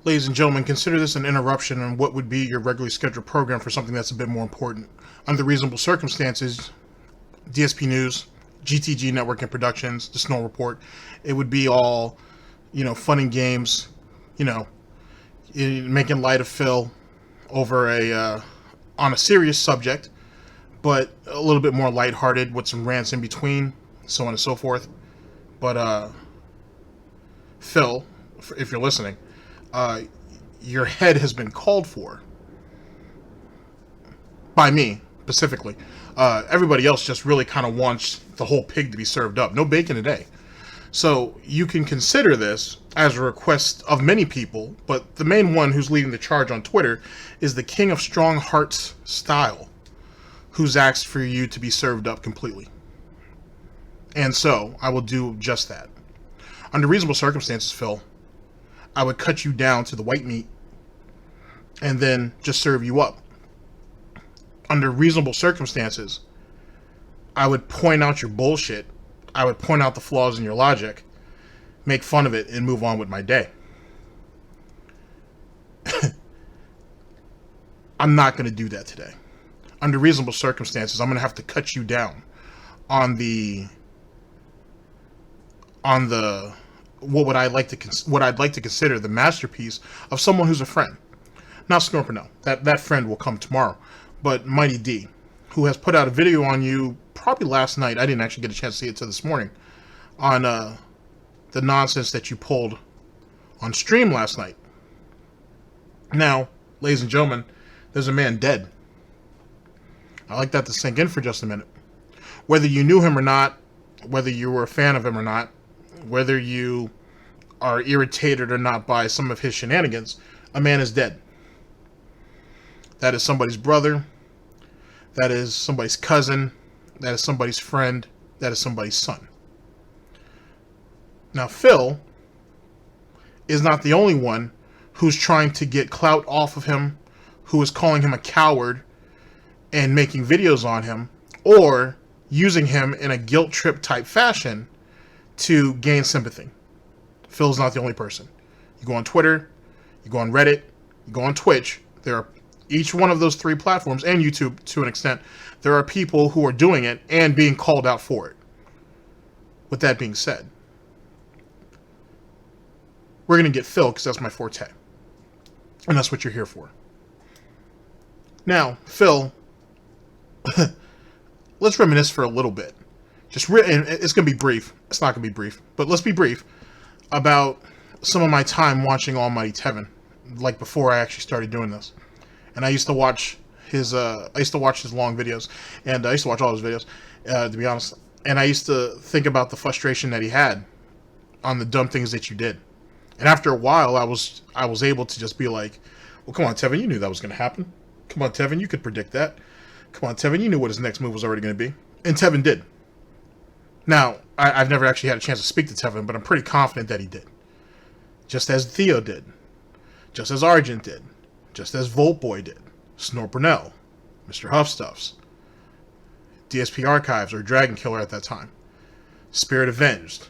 Ladies and gentlemen, consider this an interruption in what would be your regularly scheduled program for something that's a bit more important. Under reasonable circumstances, DSP News, GTG Network and Productions, the Snow Report, it would be all, fun and games, making light of Phil over on a serious subject, but a little bit more lighthearted with some rants in between, so on and so forth. But Phil, if you're listening, your head has been called for by me specifically. Everybody else just really kind of wants the whole pig to be served up. No bacon today. So you can consider this as a request of many people, but the main one who's leading the charge on Twitter is the King of Strong Hearts Style, who's asked for you to be served up completely. And so I will do just that. Under reasonable circumstances, Phil, I would cut you down to the white meat and then just serve you up. Under reasonable circumstances, I would point out your bullshit. I would point out the flaws in your logic, make fun of it, and move on with my day. I'm not going to do that today. Under reasonable circumstances, I'm going to have to cut you down on what I'd like to consider the masterpiece of someone who's a friend. Not Snort Burnell. That friend will come tomorrow. But Mighty D, who has put out a video on you probably last night. I didn't actually get a chance to see it till this morning, on the nonsense that you pulled on stream last night. Now, ladies and gentlemen, there's a man dead. I like that to sink in for just a minute. Whether you knew him or not, whether you were a fan of him or not, whether you are irritated or not by some of his shenanigans, a man is dead. That is somebody's brother. That is somebody's cousin. That is somebody's friend. That is somebody's son. Now, Phil is not the only one who's trying to get clout off of him, who is calling him a coward and making videos on him, or using him in a guilt trip type fashion to gain sympathy. Phil's not the only person. You go on Twitter, you go on Reddit, you go on Twitch. There are each one of those three platforms, and YouTube to an extent, there are people who are doing it and being called out for it. With that being said, we're going to get Phil because that's my forte. And that's what you're here for. Now, Phil, let's reminisce for a little bit. And it's going to be brief. It's not going to be brief, but let's be brief about some of my time watching Almighty Tevin, like before I actually started doing this. And I used to watch his long videos, and I used to watch all his videos, to be honest. And I used to think about the frustration that he had on the dumb things that you did. And after a while, I was able to just be like, well, come on, Tevin, you knew that was going to happen. Come on, Tevin, you could predict that. Come on, Tevin, you knew what his next move was already going to be. And Tevin did. Now, I've never actually had a chance to speak to Tevin, but I'm pretty confident that he did. Just as Theo did. Just as Argent did. Just as Voltboy did. Snort Burnell. Mrhuth Stuffs. DSP Archives, or Dragon Killer at that time. Spirit Avenged.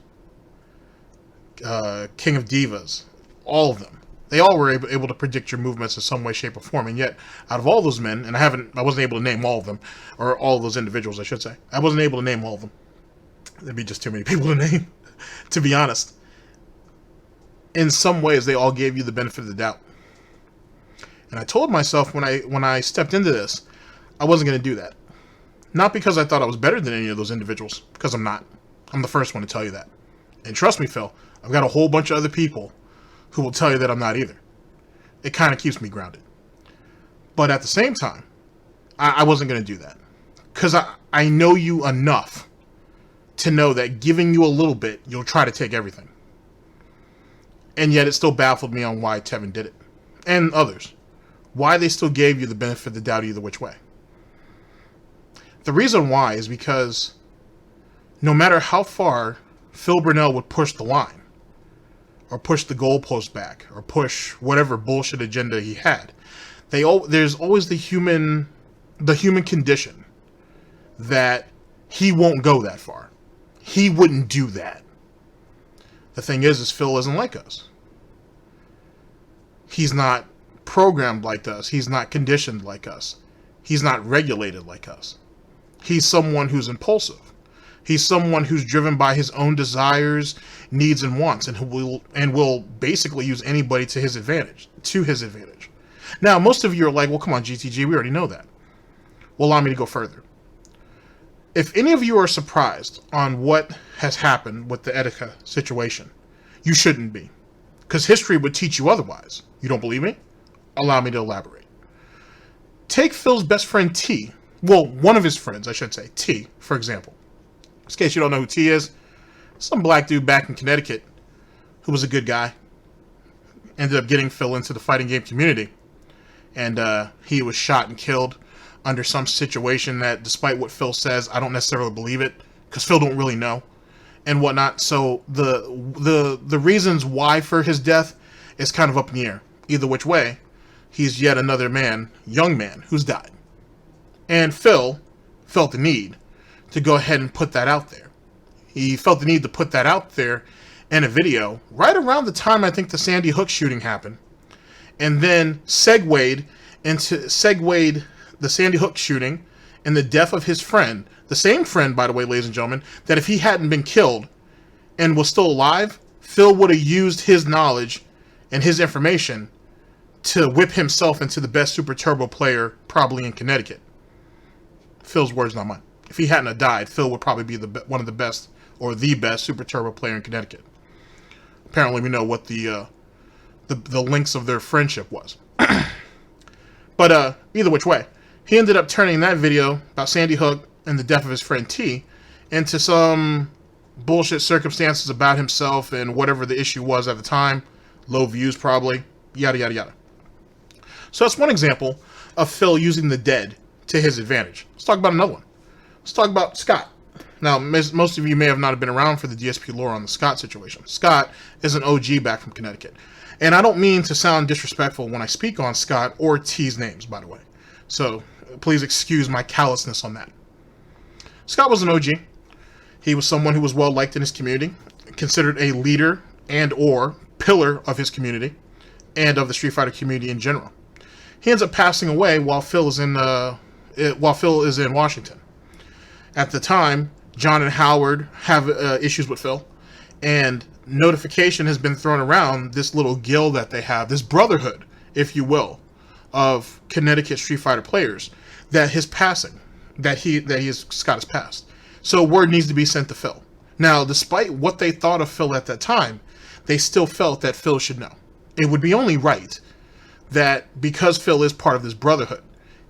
King of Divas. All of them. They all were able to predict your movements in some way, shape, or form. And yet, out of all those men, and I wasn't able to name all of them, or all of those individuals, I should say. I wasn't able to name all of them. There'd be just too many people to name, to be honest. In some ways, they all gave you the benefit of the doubt. And I told myself when I stepped into this, I wasn't going to do that. Not because I thought I was better than any of those individuals, because I'm not. I'm the first one to tell you that. And trust me, Phil, I've got a whole bunch of other people who will tell you that I'm not either. It kind of keeps me grounded. But at the same time, I wasn't going to do that. Because I know you enough to know that giving you a little bit, you'll try to take everything. And yet it still baffled me on why Tevin did it. And others. Why they still gave you the benefit of the doubt either which way. The reason why is because no matter how far Phil Burnell would push the line, or push the goalpost back, or push whatever bullshit agenda he had, there's always the human condition that he won't go that far. He wouldn't do that. The thing is Phil isn't like us. He's not programmed like us. He's not conditioned like us. He's not regulated like us. He's someone who's impulsive. He's someone who's driven by his own desires, needs, and wants, and who will basically use anybody to his advantage. Now, most of you are like, well, come on, GTG, we already know that. Well, allow me to go further. If any of you are surprised on what has happened with the Etika situation, you shouldn't be, because history would teach you otherwise. You don't believe me? Allow me to elaborate. Take Phil's best friend T. Well, one of his friends, I should say, T, for example. In case you don't know who T is, some black dude back in Connecticut who was a good guy. Ended up getting Phil into the fighting game community. And he was shot and killed under some situation that, despite what Phil says, I don't necessarily believe it, because Phil don't really know and whatnot. So the reasons why for his death is kind of up in the air. Either which way, he's yet another man, young man, who's died. And Phil felt the need to go ahead and put that out there. He felt the need to put that out there in a video right around the time I think the Sandy Hook shooting happened, and then segued the Sandy Hook shooting and the death of his friend, the same friend, by the way, ladies and gentlemen, that if he hadn't been killed and was still alive, Phil would have used his knowledge and his information to whip himself into the best Super Turbo player probably in Connecticut. Phil's words, not mine. If he hadn't have died, Phil would probably be one of the best, or the best Super Turbo player in Connecticut. Apparently, we know what the links of their friendship was. But either which way, he ended up turning that video about Sandy Hook and the death of his friend T into some bullshit circumstances about himself and whatever the issue was at the time. Low views, probably. Yada, yada, yada. So that's one example of Phil using the dead to his advantage. Let's talk about another one. Let's talk about Scott. Now, most of you may have not been around for the DSP lore on the Scott situation. Scott is an OG back from Connecticut. And I don't mean to sound disrespectful when I speak on Scott or T's names, by the way. So please excuse my callousness on that. Scott was an OG. He was someone who was well liked in his community, considered a leader and or pillar of his community and of the Street Fighter community in general. He ends up passing away while Phil is in Washington. At the time, John and Howard have issues with Phil, and notification has been thrown around this little guild that they have, this brotherhood, if you will, of Connecticut Street Fighter players, that his passing, Scott has passed. So word needs to be sent to Phil. Now, despite what they thought of Phil at that time, they still felt that Phil should know. It would be only right that because Phil is part of this brotherhood,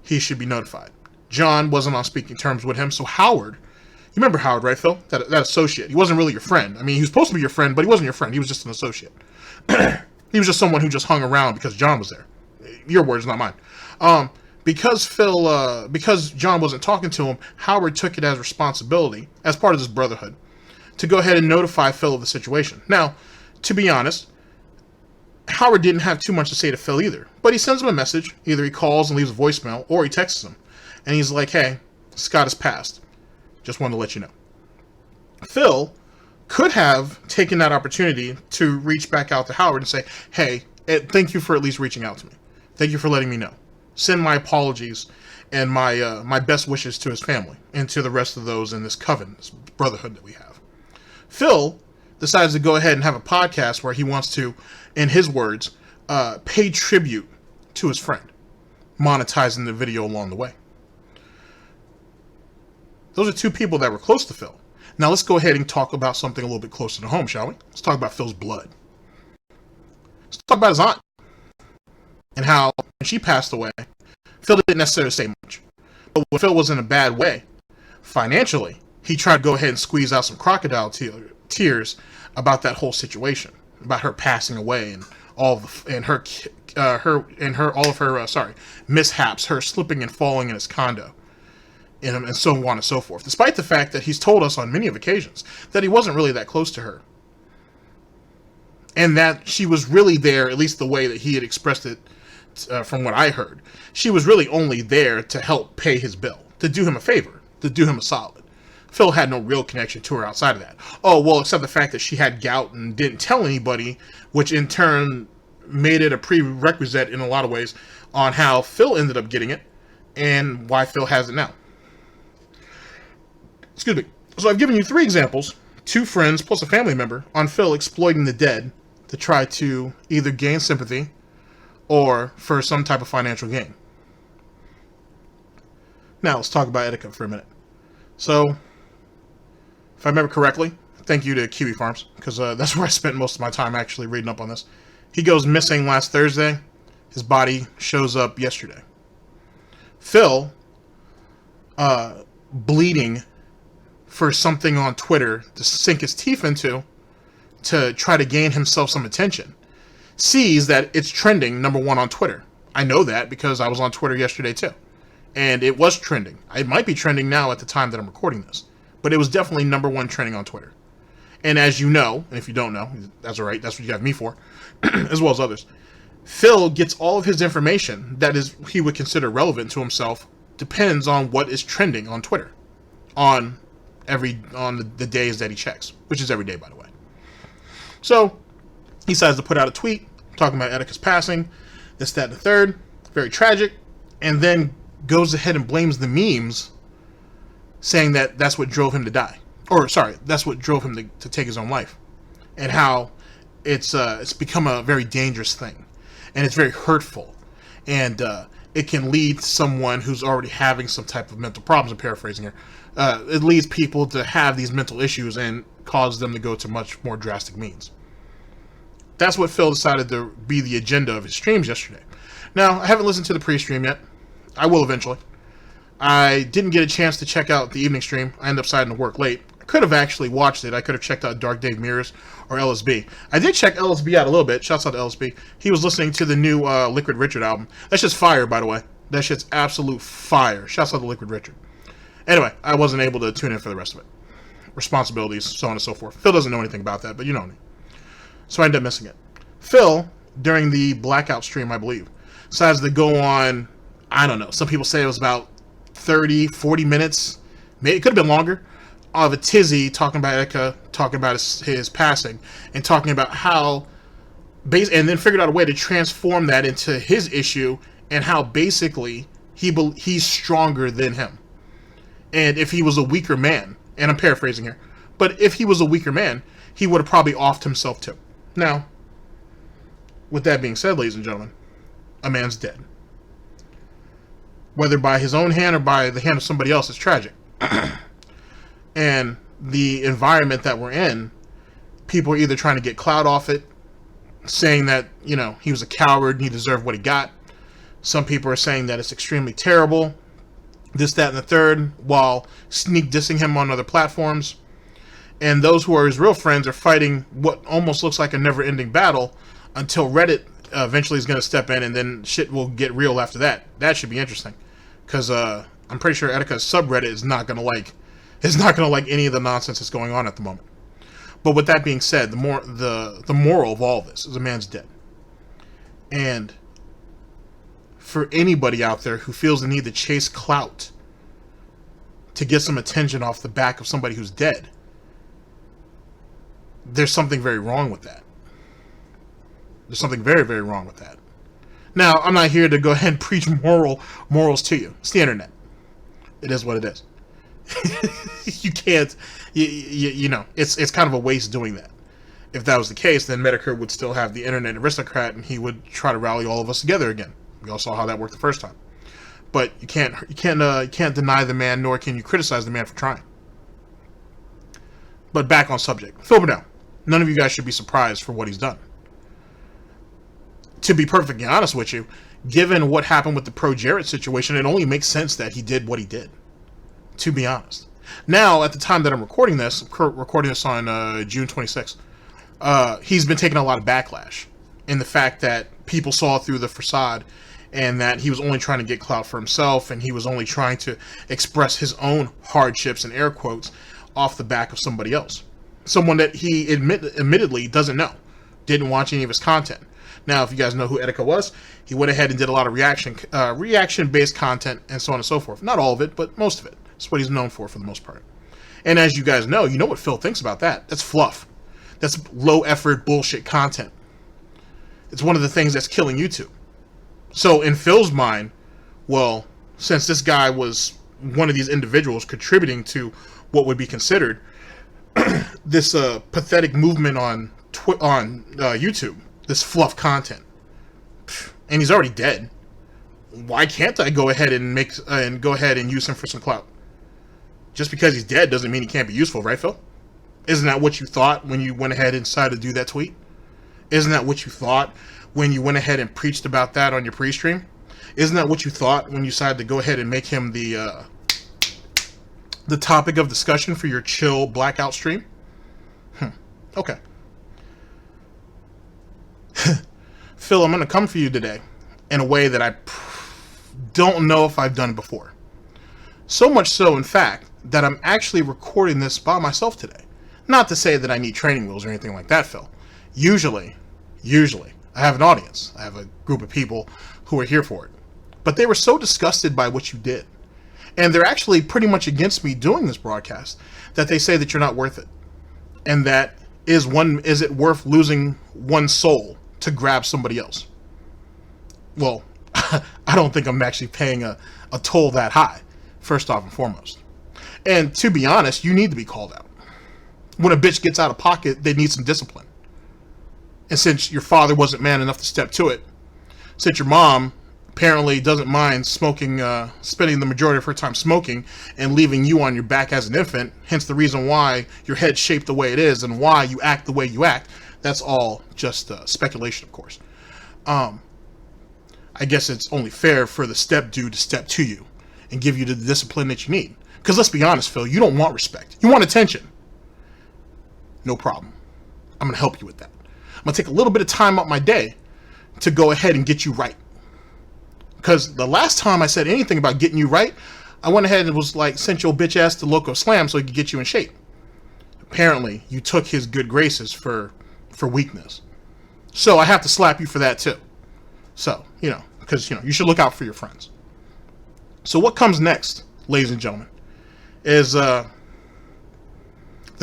he should be notified. John wasn't on speaking terms with him, so Howard, you remember Howard, right, Phil? That associate. He wasn't really your friend. I mean, he was supposed to be your friend, but he wasn't your friend. He was just an associate. He was just someone who just hung around because John was there. Your words, not mine. Because John wasn't talking to him, Howard took it as responsibility, as part of this brotherhood, to go ahead and notify Phil of the situation. Now, to be honest, Howard didn't have too much to say to Phil either, but he sends him a message. Either he calls and leaves a voicemail, or he texts him, and he's like, hey, Scott has passed. Just wanted to let you know. Phil could have taken that opportunity to reach back out to Howard and say, hey, thank you for at least reaching out to me. Thank you for letting me know. Send my apologies and my best wishes to his family and to the rest of those in this coven, this brotherhood that we have. Phil decides to go ahead and have a podcast where he wants to, in his words, pay tribute to his friend, monetizing the video along the way. Those are two people that were close to Phil. Now let's go ahead and talk about something a little bit closer to home, shall we? Let's talk about Phil's blood. Let's talk about his aunt and how when she passed away, Phil didn't necessarily say much. But when Phil was in a bad way, financially, he tried to go ahead and squeeze out some crocodile tears about that whole situation, about her passing away and all of her mishaps, her slipping and falling in his condo, and so on and so forth. Despite the fact that he's told us on many of occasions that he wasn't really that close to her, and that she was really there, at least the way that he had expressed it, from what I heard, she was really only there to help pay his bill, to do him a favor, to do him a solid. Phil had no real connection to her outside of that. Oh, well, except the fact that she had gout and didn't tell anybody, which in turn made it a prerequisite in a lot of ways on how Phil ended up getting it and why Phil has it now. Excuse me. So I've given you 3 examples, 2 friends plus a family member, on Phil exploiting the dead to try to either gain sympathy or for some type of financial gain. Now let's talk about Etika for a minute. So, if I remember correctly, thank you to Kiwi Farms, because that's where I spent most of my time actually reading up on this. He goes missing last Thursday. His body shows up yesterday. Phil, bleeding for something on Twitter to sink his teeth into to try to gain himself some attention, sees that it's trending #1 on Twitter. I know that because I was on Twitter yesterday too. And it was trending. It might be trending now at the time that I'm recording this. But it was definitely #1 trending on Twitter. And as you know, and if you don't know, that's alright, that's what you have me for, as well as others. Phil gets all of his information that he would consider relevant to himself, depends on what is trending on Twitter. On the days that he checks. Which is every day, by the way. So, he decides to put out a tweet talking about Etika's passing, this, that, and the third. Very tragic. And then goes ahead and blames the memes, saying that that's what drove him to die. Or, sorry, that's what drove him to take his own life. And how it's become a very dangerous thing. And it's very hurtful. And it can lead to someone who's already having some type of mental problems, I'm paraphrasing here. It leads people to have these mental issues and cause them to go to much more drastic means. That's what Phil decided to be the agenda of his streams yesterday. Now, I haven't listened to the pre-stream yet. I will eventually. I didn't get a chance to check out the evening stream. I ended up deciding to work late. I could have actually watched it. I could have checked out DarkDave Mirrors or LSB. I did check LSB out a little bit. Shouts out to LSB. He was listening to the new Liquid Richard album. That shit's fire, by the way. That shit's absolute fire. Shouts out to Liquid Richard. Anyway, I wasn't able to tune in for the rest of it. Responsibilities, so on and so forth. Phil doesn't know anything about that, but you know me. So I ended up missing it. Phil, during the blackout stream, I believe, decides to go on, I don't know, some people say it was about 30, 40 minutes, maybe it could have been longer, of a tizzy talking about Etika, talking about his passing, and talking about how, and then figured out a way to transform that into his issue, and how basically he's stronger than him. And if he was a weaker man, and I'm paraphrasing here, but if he was a weaker man, he would have probably offed himself too. Now, with that being said, ladies and gentlemen, a man's dead. Whether by his own hand or by the hand of somebody else, it's tragic. And the environment that we're in, people are either trying to get clout off it, saying that, you know, he was a coward and he deserved what he got. Some people are saying that it's extremely terrible, this, that, and the third, while sneak dissing him on other platforms. And those who are his real friends are fighting what almost looks like a never-ending battle until Reddit eventually is going to step in, and then shit will get real after that. That should be interesting, because I'm pretty sure Etika's subreddit is not going to like any of the nonsense that's going on at the moment. But with that being said, the moral of all this is a man's dead. And for anybody out there who feels the need to chase clout to get some attention off the back of somebody who's dead, there's something very wrong with that. There's something very, very wrong with that. Now, I'm not here to go ahead and preach morals to you. It's the internet. It is what it is. You can't, you know, it's kind of a waste doing that. If that was the case, then Medicare would still have the internet aristocrat, and he would try to rally all of us together again. We all saw how that worked the first time. But you can't deny the man, nor can you criticize the man for trying. But back on subject. Phil Burnell. None of you guys should be surprised for what he's done. To be perfectly honest with you, given what happened with the Pro Jarrett situation, it only makes sense that he did what he did. To be honest. Now, at the time that I'm recording this on June 26th, he's been taking a lot of backlash in the fact that people saw through the facade, and that he was only trying to get clout for himself, and he was only trying to express his own hardships and air quotes off the back of somebody else. Someone that he admittedly doesn't know, didn't watch any of his content. Now, if you guys know who Etika was, he went ahead and did a lot of reaction-based content and so on and so forth. Not all of it, but most of it. That's what he's known for the most part. And as you guys know, you know what Phil thinks about that. That's fluff. That's low-effort bullshit content. It's one of the things that's killing YouTube. So in Phil's mind, well, since this guy was one of these individuals contributing to what would be considered this pathetic movement on YouTube, this fluff content, and he's already dead. Why can't I go ahead and use him for some clout? Just because he's dead doesn't mean he can't be useful, right, Phil? Isn't that what you thought when you went ahead and decided to do that tweet? Isn't that what you thought when you went ahead and preached about that on your pre-stream? Isn't that what you thought when you decided to go ahead and make him the topic of discussion for your chill blackout stream? Okay. Phil, I'm going to come for you today in a way that I don't know if I've done before. So much so, in fact, that I'm actually recording this by myself today. Not to say that I need training wheels or anything like that, Phil. Usually, I have an audience. I have a group of people who are here for it. But they were so disgusted by what you did, and they're actually pretty much against me doing this broadcast, that they say that you're not worth it. And that is it worth losing one soul to grab somebody else? Well, I don't think I'm actually paying a toll that high, first off and foremost. And to be honest, you need to be called out. When a bitch gets out of pocket, they need some discipline. And since your father wasn't man enough to step to it, since your mom apparently doesn't mind smoking, spending the majority of her time smoking and leaving you on your back as an infant, hence the reason why your head's shaped the way it is and why you act the way you act, that's all just speculation, of course. I guess it's only fair for the step dude to step to you and give you the discipline that you need. Because let's be honest, Phil, you don't want respect. You want attention. No problem. I'm going to help you with that. I'm going to take a little bit of time out my day to go ahead and get you right. Because the last time I said anything about getting you right, I went ahead and was like, sent your bitch ass to Loco Slam so he could get you in shape. Apparently, you took his good graces for weakness. So I have to slap you for that too. So, because, you should look out for your friends. So what comes next, ladies and gentlemen, is the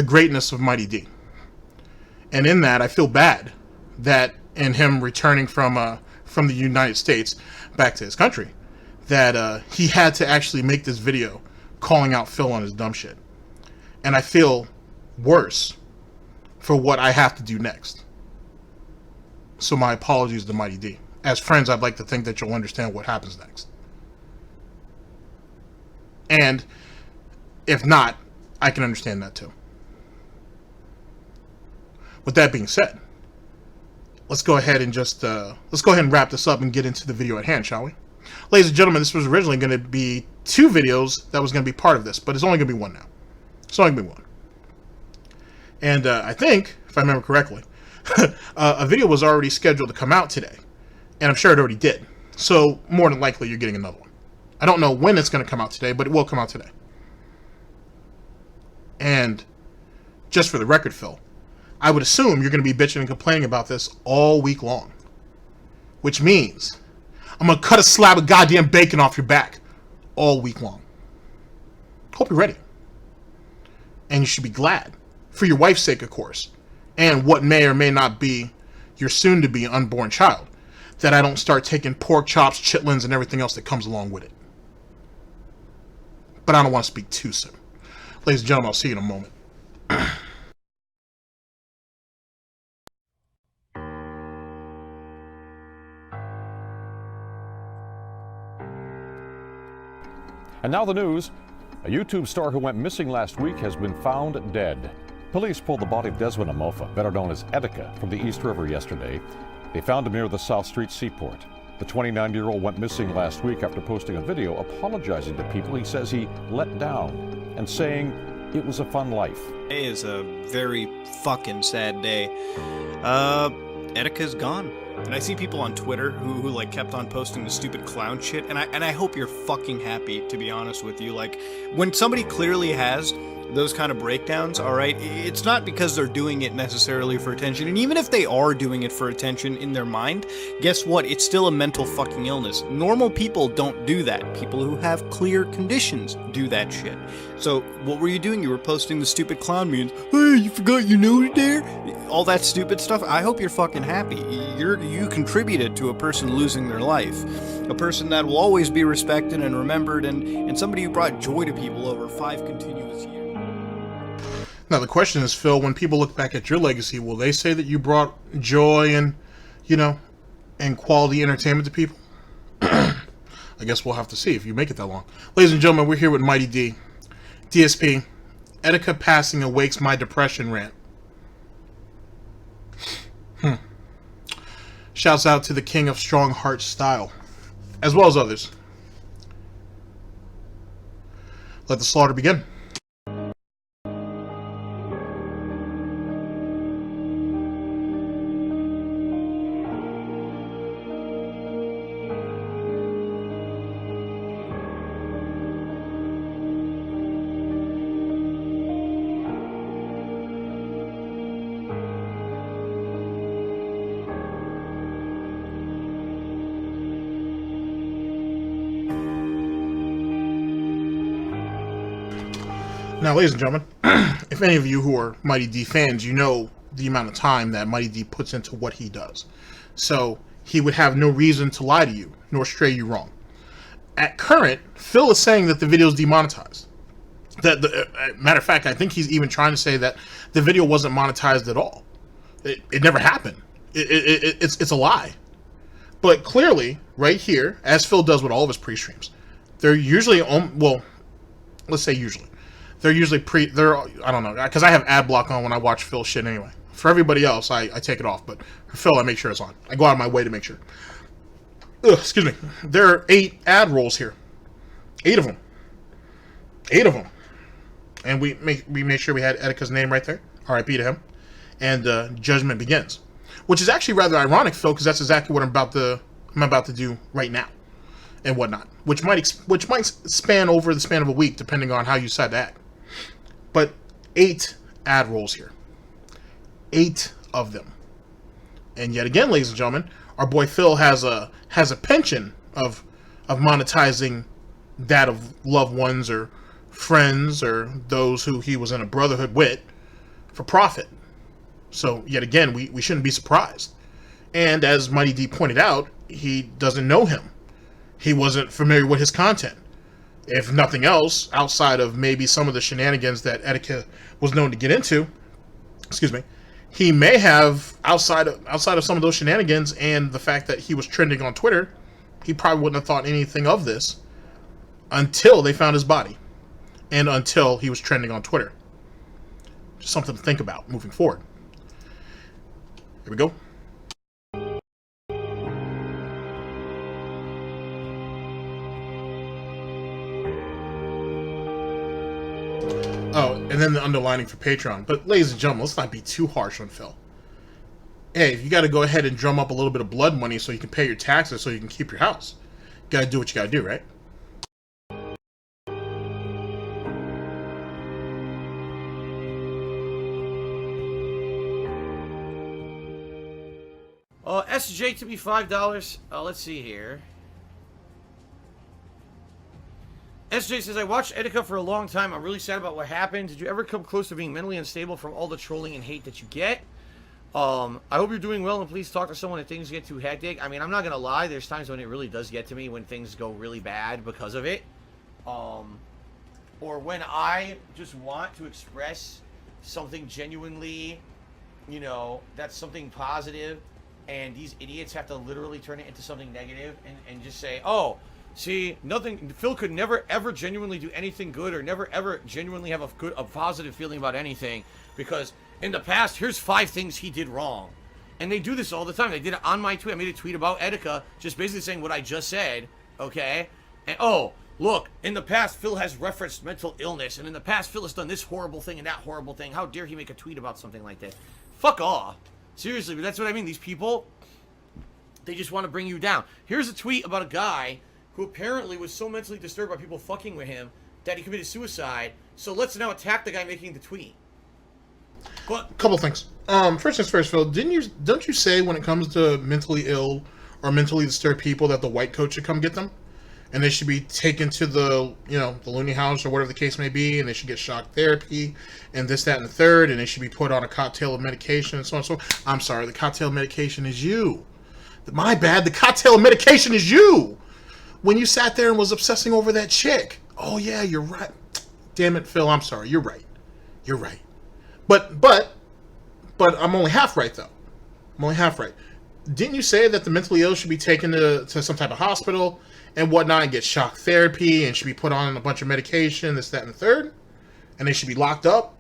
greatness of Mighty D. And in that, I feel bad that in him returning from the United States back to his country, that he had to actually make this video calling out Phil on his dumb shit. And I feel worse for what I have to do next. So my apologies to Mighty D. As friends, I'd like to think that you'll understand what happens next. And if not, I can understand that too. With that being said, let's go ahead and wrap this up and get into the video at hand, shall we? Ladies and gentlemen, this was originally going to be 2 videos that was going to be part of this, but it's only going to be 1 now. It's only going to be 1. And I think, if I remember correctly, a video was already scheduled to come out today. And I'm sure it already did. So, more than likely, you're getting another one. I don't know when it's going to come out today, but it will come out today. And, just for the record, Phil, I would assume you're going to be bitching and complaining about this all week long. Which means, I'm going to cut a slab of goddamn bacon off your back all week long. Hope you're ready. And you should be glad. For your wife's sake, of course. And what may or may not be your soon-to-be unborn child. That I don't start taking pork chops, chitlins, and everything else that comes along with it. But I don't want to speak too soon. Ladies and gentlemen, I'll see you in a moment. And now the news. A YouTube star who went missing last week has been found dead. Police pulled the body of Desmond Amofa, better known as Etika, from the East River yesterday. They found him near the South Street Seaport. The 29-year-old went missing last week after posting a video apologizing to people he says he let down and saying it was a fun life. Today is a very fucking sad day. Etika's gone. And I see people on Twitter who like kept on posting the stupid clown shit, and I hope you're fucking happy, to be honest with you. Like, when somebody clearly has those kind of breakdowns, all right, it's not because they're doing it necessarily for attention. And even if they are doing it for attention in their mind, guess what? It's still a mental fucking illness. Normal people don't do that. People who have clear conditions do that shit. So what were you doing? You were posting the stupid clown memes. Hey, you forgot your nose there? All that stupid stuff. I hope you're fucking happy. You contributed to a person losing their life. A person that will always be respected and remembered, and somebody who brought joy to people over 5 continuous years. Now the question is, Phil, when people look back at your legacy, will they say that you brought joy and, you know, and quality entertainment to people? I guess we'll have to see if you make it that long. Ladies and gentlemen, we're here with Mighty D. DSP, Etika passing awakes my depression rant. Shouts out to the king of strong heart style, as well as others. Let the slaughter begin. Now, ladies and gentlemen, if any of you who are Mighty D fans, you know the amount of time that Mighty D puts into what he does. So, he would have no reason to lie to you, nor stray you wrong. At current, Phil is saying that the video is demonetized. Matter of fact, I think he's even trying to say that the video wasn't monetized at all. It never happened. It's a lie. But clearly, right here, as Phil does with all of his pre-streams, they're usually, well, let's say usually. They're usually I don't know, because I have ad block on when I watch Phil shit anyway. For everybody else, I take it off, but for Phil, I make sure it's on. I go out of my way to make sure. Excuse me. There are 8 ad rolls here. 8 of them. 8 of them. And we made sure we had Etika's name right there. R.I.P. to him. And Judgment Begins. Which is actually rather ironic, Phil, because that's exactly what I'm about to do right now. And whatnot. Which might span over the span of a week, depending on how you decide to act. But 8 ad rolls here. 8 of them. And yet again, ladies and gentlemen, our boy Phil has a penchant of monetizing that of loved ones or friends or those who he was in a brotherhood with for profit. So yet again, we shouldn't be surprised. And as Mighty D pointed out, he doesn't know him. He wasn't familiar with his content. If nothing else, outside of maybe some of the shenanigans that Etika was known to get into, excuse me, he may have, outside of some of those shenanigans and the fact that he was trending on Twitter, he probably wouldn't have thought anything of this until they found his body and until he was trending on Twitter. Just something to think about moving forward. Here we go. Oh, and then the underlining for Patreon. But ladies and gentlemen, let's not be too harsh on Phil. Hey, if you got to go ahead and drum up a little bit of blood money so you can pay your taxes so you can keep your house, you got to do what you got to do, right? SJ to be $5. Let's see here. SJ says, I watched Etika for a long time. I'm really sad about what happened. Did you ever come close to being mentally unstable from all the trolling and hate that you get? I hope you're doing well, and please talk to someone if things get too hectic. I mean, I'm not going to lie. There's times when it really does get to me when things go really bad because of it. Or when I just want to express something genuinely, you know, that's something positive, and these idiots have to literally turn it into something negative and just say, oh, see, Phil could never ever genuinely do anything good or never ever genuinely have a positive feeling about anything because in the past, here's 5 things he did wrong. And they do this all the time. They did it on my tweet. I made a tweet about Etika, just basically saying what I just said, okay? And, oh, look, in the past, Phil has referenced mental illness, and in the past, Phil has done this horrible thing and that horrible thing. How dare he make a tweet about something like that? Fuck off. Seriously, but that's what I mean. These people, they just want to bring you down. Here's a tweet about a guy who apparently was so mentally disturbed by people fucking with him that he committed suicide, so let's now attack the guy making the tweet. But couple things. First things first, Phil. Don't you say when it comes to mentally ill or mentally disturbed people that the white coat should come get them, and they should be taken to the the loony house or whatever the case may be, and they should get shock therapy and this, that, and the third, and they should be put on a cocktail of medication and so on and so on. I'm sorry, the cocktail of medication is you. My bad. The cocktail of medication is you. When you sat there and was obsessing over that chick. Oh yeah, you're right. Damn it, Phil. I'm sorry. You're right. You're right. But I'm only half right, though. I'm only half right. Didn't you say that the mentally ill should be taken to some type of hospital and whatnot and get shock therapy and should be put on a bunch of medication, this, that, and the third? And they should be locked up?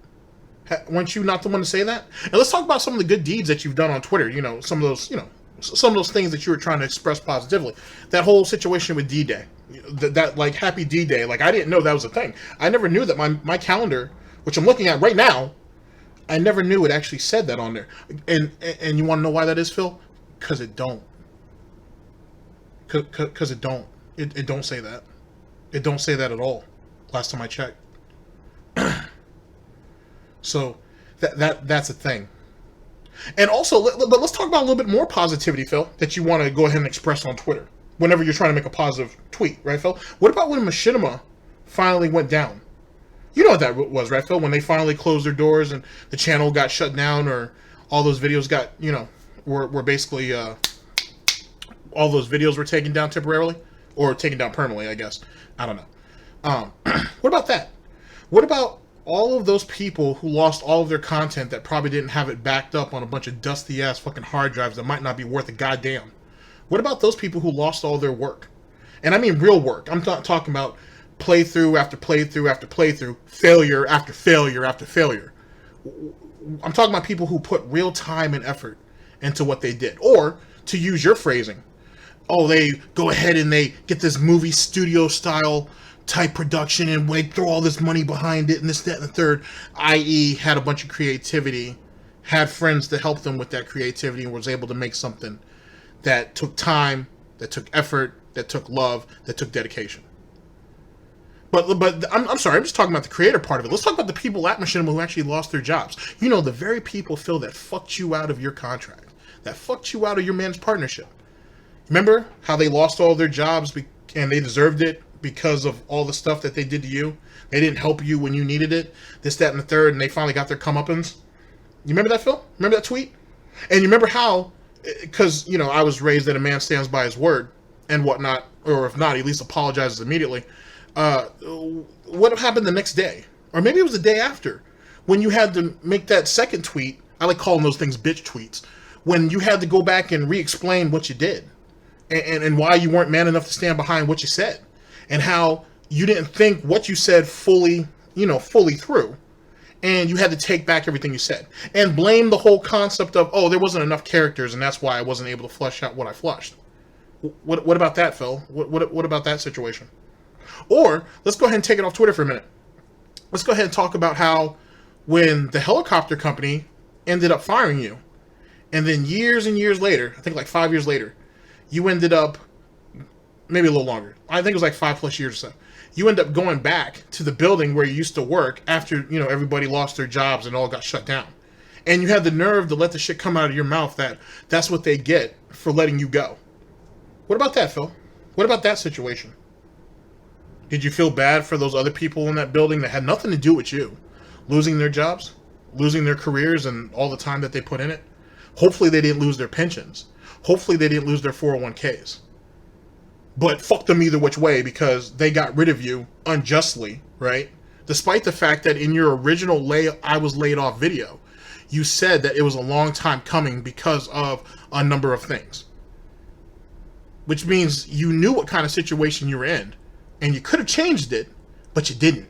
Weren't you not the one to say that? And let's talk about some of the good deeds that you've done on Twitter. Some of those things that you were trying to express positively. That whole situation with D-Day. That like, happy D-Day. Like, I didn't know that was a thing. I never knew that my calendar, which I'm looking at right now, I never knew it actually said that on there. And you want to know why that is, Phil? Because it don't. Because it don't. It don't say that. It don't say that at all. Last time I checked. So that's a thing. And also, but let's talk about a little bit more positivity, Phil, that you want to go ahead and express on Twitter whenever you're trying to make a positive tweet, right, Phil? What about when Machinima finally went down? You know what that was, right, Phil? When they finally closed their doors and the channel got shut down, or all those videos got, were basically, all those videos were taken down temporarily, or taken down permanently, I guess. I don't know. What about that? What about all of those people who lost all of their content that probably didn't have it backed up on a bunch of dusty-ass fucking hard drives that might not be worth a goddamn? What about those people who lost all their work? And I mean real work. I'm not talking about playthrough after playthrough after playthrough, failure after failure after failure. I'm talking about people who put real time and effort into what they did. Or, to use your phrasing, they go ahead and they get this movie studio style type production and they throw all this money behind it and this, that, and the third, i.e. had a bunch of creativity, had friends to help them with that creativity, and was able to make something that took time, that took effort, that took love, that took dedication. But I'm sorry, I'm just talking about the creator part of it. Let's talk about the people at Machinima who actually lost their jobs. The very people, Phil, that fucked you out of your contract, that fucked you out of your managed partnership. Remember how they lost all their jobs and they deserved it because of all the stuff that they did to you? They didn't help you when you needed it, this, that, and the third, and they finally got their comeuppance. You remember that, Phil? Remember that tweet? And you remember how, because, I was raised that a man stands by his word and whatnot, or if not, he at least apologizes immediately. What happened the next day? Or maybe it was the day after, when you had to make that second tweet. I like calling those things bitch tweets. When you had to go back and re-explain what you did. And why you weren't man enough to stand behind what you said. And how you didn't think what you said fully through. And you had to take back everything you said. And blame the whole concept of, there wasn't enough characters and that's why I wasn't able to flesh out what I flushed. What about that, Phil? What about that situation? Or, let's go ahead and take it off Twitter for a minute. Let's go ahead and talk about how when the helicopter company ended up firing you, and then years and years later, I think like 5 years later, you ended up, maybe a little longer, I think it was like 5+ years or so, you end up going back to the building where you used to work after, everybody lost their jobs and all got shut down. And you had the nerve to let the shit come out of your mouth that's what they get for letting you go. What about that, Phil? What about that situation? Did you feel bad for those other people in that building that had nothing to do with you? Losing their jobs? Losing their careers and all the time that they put in it? Hopefully they didn't lose their pensions. Hopefully they didn't lose their 401ks. But fuck them either which way because they got rid of you unjustly, right? Despite the fact that in your original I was laid off video, you said that it was a long time coming because of a number of things. Which means you knew what kind of situation you were in. And you could have changed it, but you didn't.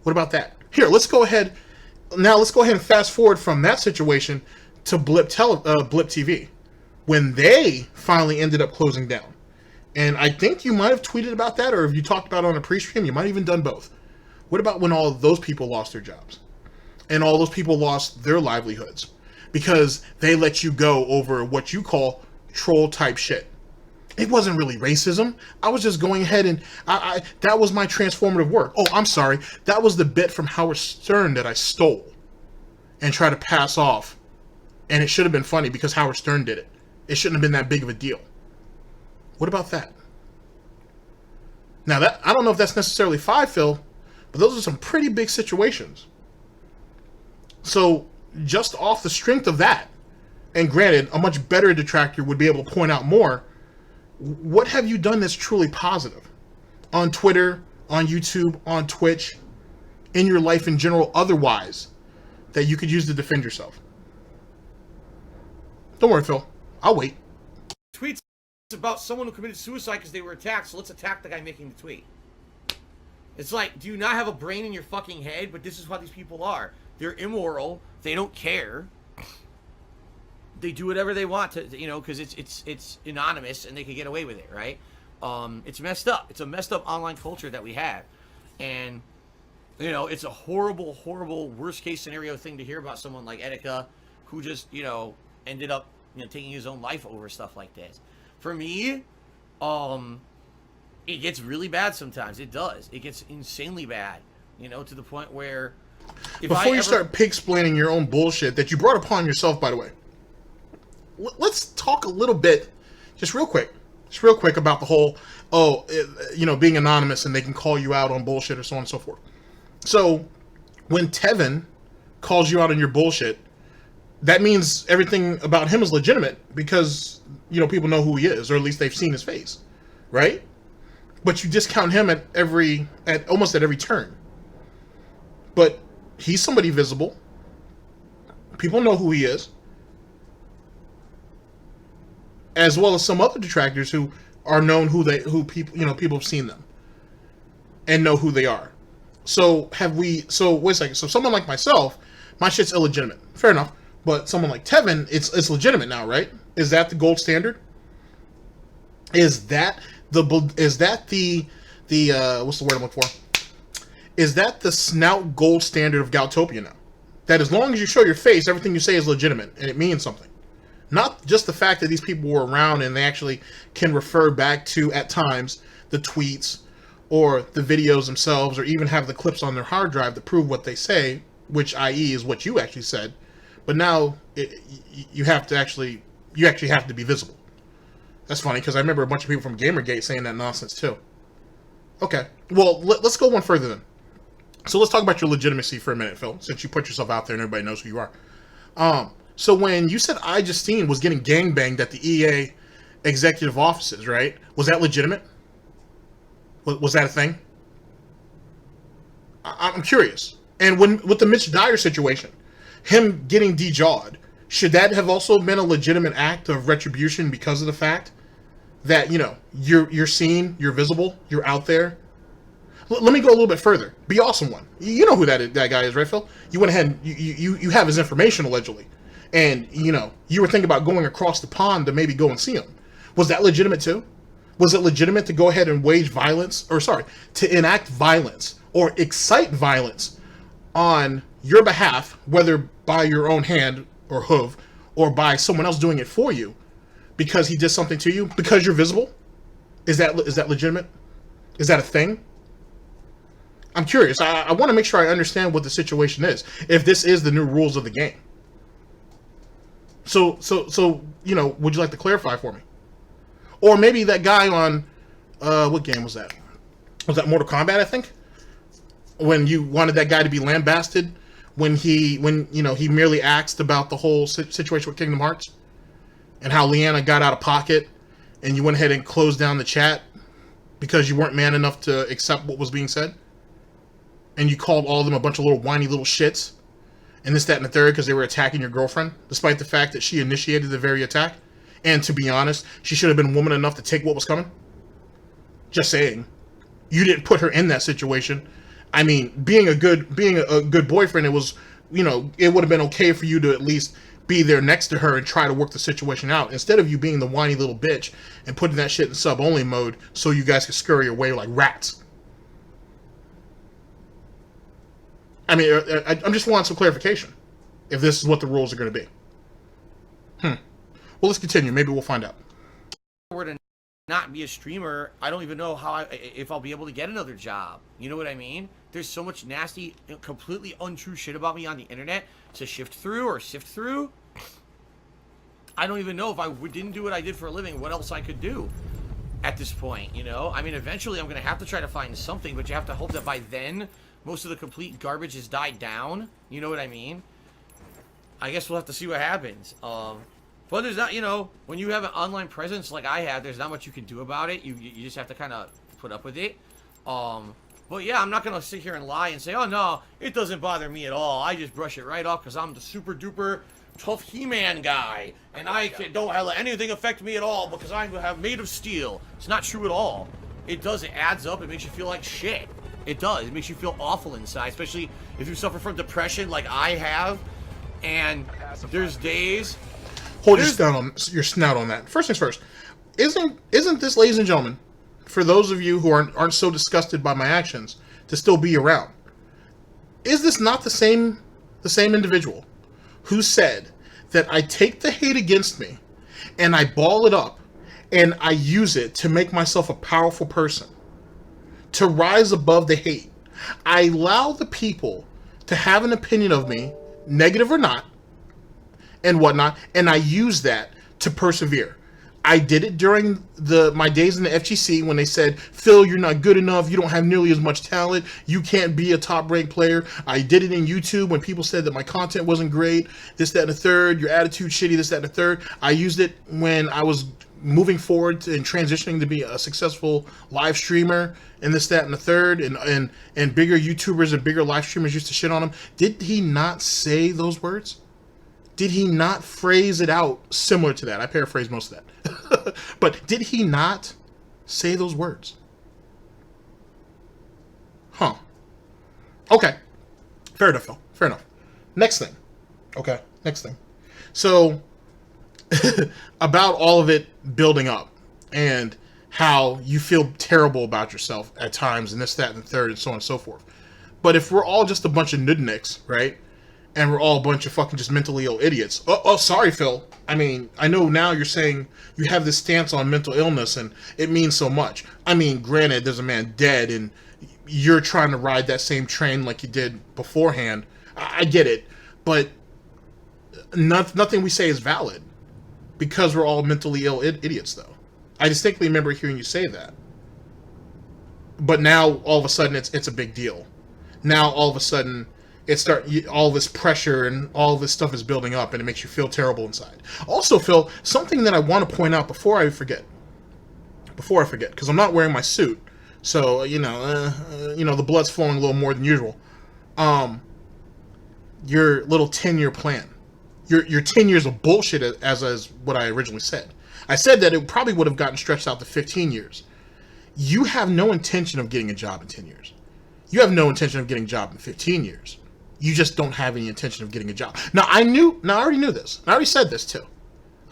What about that? Here, let's go ahead and fast forward from that situation to Blip TV, when they finally ended up closing down. And I think you might have tweeted about that, or if you talked about it on a pre-stream, you might have even done both. What about when all of those people lost their jobs? And all those people lost their livelihoods because they let you go over what you call troll type shit. It wasn't really racism. I was just going ahead and that was my transformative work. Oh, I'm sorry. That was the bit from Howard Stern that I stole and tried to pass off. And it should have been funny because Howard Stern did it. It shouldn't have been that big of a deal. What about that? Now, that I don't know if that's necessarily Phil, but those are some pretty big situations. So, just off the strength of that, and granted, a much better detractor would be able to point out more, what have you done that's truly positive? On Twitter, on YouTube, on Twitch, in your life in general, otherwise, that you could use to defend yourself? Don't worry, Phil. I'll wait. Tweets about someone who committed suicide because they were attacked, so let's attack the guy making the tweet. It's like, do you not have a brain in your fucking head? But this is what these people are. They're immoral. They don't care. They do whatever they want to, you know, because it's anonymous and they can get away with it, right? It's messed up. It's a messed up online culture that we have, and you know, it's a horrible, horrible, worst case scenario thing to hear about someone like Etika, who just, you know, ended up, you know, taking his own life over stuff like this. For me, it gets really bad sometimes. It does. It gets insanely bad, you know, to the point where before you start pig-splaining your own bullshit that you brought upon yourself, by the way, let's talk a little bit, just real quick about the whole, you know, being anonymous and they can call you out on bullshit or so on and so forth. So, when Tevin calls you out on your bullshit, that means everything about him is legitimate because, you know, people know who he is, or at least they've seen his face, right? But you discount him at almost every turn. But he's somebody visible. People know who he is. As well as some other detractors who are known who people, you know, people have seen them and know who they are. So wait a second. So someone like myself, my shit's illegitimate. Fair enough. But someone like Tevin, it's legitimate now, right? Is that the gold standard? Is that the what's the word I'm looking for? Is that the snout gold standard of Goutopia now? That as long as you show your face, everything you say is legitimate and it means something. Not just the fact that these people were around and they actually can refer back to, at times, the tweets or the videos themselves, or even have the clips on their hard drive to prove what they say, which i.e. is what you actually said. But now you actually have to be visible. That's funny because I remember a bunch of people from Gamergate saying that nonsense too. Okay, well let's go one further then. So let's talk about your legitimacy for a minute, Phil, since you put yourself out there and everybody knows who you are. So when you said Justine was getting gangbanged at the EA executive offices, right? Was that legitimate? Was that a thing? I'm curious. And with the Mitch Dyer situation, him getting de-jawed, should that have also been a legitimate act of retribution because of the fact that, you know, you're seen, you're visible, you're out there? Let me go a little bit further. Be Awesome One. You know who that guy is, right, Phil? You went ahead and you have his information, allegedly. And, you know, you were thinking about going across the pond to maybe go and see him. Was that legitimate too? Was it legitimate to go ahead and to enact violence or excite violence on your behalf, whether by your own hand or hoof, or by someone else doing it for you, because he did something to you, because you're visible? Is that legitimate? Is that a thing? I'm curious. I want to make sure I understand what the situation is, if this is the new rules of the game. So, you know, would you like to clarify for me? Or maybe that guy on, what game was that? Was that Mortal Kombat, I think? When you wanted that guy to be lambasted, when you know, he merely asked about the whole situation with Kingdom Hearts, and how Leanna got out of pocket, and you went ahead and closed down the chat because you weren't man enough to accept what was being said, and you called all of them a bunch of little whiny little shits, and this, that, and the third, because they were attacking your girlfriend, despite the fact that she initiated the very attack. And to be honest, she should have been woman enough to take what was coming. Just saying. You didn't put her in that situation. I mean, being a good boyfriend, it was, you know, it would have been okay for you to at least be there next to her and try to work the situation out, instead of you being the whiny little bitch and putting that shit in sub-only mode so you guys could scurry away like rats. I mean, I'm just wanting some clarification, if this is what the rules are going to be. Well, let's continue. Maybe we'll find out. not be a streamer, I don't even know if I'll be able to get another job. You know what I mean? There's so much nasty, completely untrue shit about me on the internet to sift through. I don't even know if I didn't do what I did for a living, what else I could do at this point, you know? I mean, eventually I'm going to have to try to find something, but you have to hope that by then, most of the complete garbage has died down. You know what I mean? I guess we'll have to see what happens. But there's not, you know, when you have an online presence like I have, there's not much you can do about it. You just have to kind of put up with it. But yeah, I'm not going to sit here and lie and say, oh no, it doesn't bother me at all. I just brush it right off because I'm the super duper tough He-Man guy, and don't let anything affect me at all because I'm made of steel. It's not true at all. It does. It adds up. It makes you feel like shit. It does. It makes you feel awful inside, especially if you suffer from depression like I have. And there's days. Hold your snout on that. First things first. Isn't this, ladies and gentlemen, for those of you who aren't so disgusted by my actions, to still be around? Is this not the same individual who said that I take the hate against me and I ball it up and I use it to make myself a powerful person, to rise above the hate? I allow the people to have an opinion of me, negative or not, and whatnot, and I use that to persevere. I did it during my days in the FGC when they said, Phil, you're not good enough, you don't have nearly as much talent, you can't be a top-ranked player. I did it in YouTube when people said that my content wasn't great, this, that, and the third, your attitude shitty, this, that, and the third. I used it when I was moving forward and transitioning to be a successful live streamer, and this, that, and the third, and bigger YouTubers and bigger live streamers used to shit on him. Did he not say those words? Did he not phrase it out similar to that? I paraphrased most of that. But did he not say those words? Huh. Okay. Fair enough, Phil. Fair enough. Next thing. Okay. Next thing. So, about all of it building up and how you feel terrible about yourself at times and this, that, and the third, and so on and so forth. But if we're all just a bunch of nudniks, right? And we're all a bunch of fucking just mentally ill idiots. Oh, sorry, Phil. I mean, I know now you're saying you have this stance on mental illness and it means so much. I mean, granted, there's a man dead and you're trying to ride that same train like you did beforehand. I get it. But nothing we say is valid because we're all mentally ill idiots, though. I distinctly remember hearing you say that. But now, all of a sudden, it's a big deal. Now, all of a sudden, all this pressure and all this stuff is building up and it makes you feel terrible inside. Also, Phil, something that I want to point out before I forget, because I'm not wearing my suit, so, the blood's flowing a little more than usual. Your little 10-year plan, your 10 years of bullshit, as what I originally said. I said that it probably would have gotten stretched out to 15 years. You have no intention of getting a job in 10 years. You have no intention of getting a job in 15 years. You just don't have any intention of getting a job. Now, I already knew this. I already said this, too.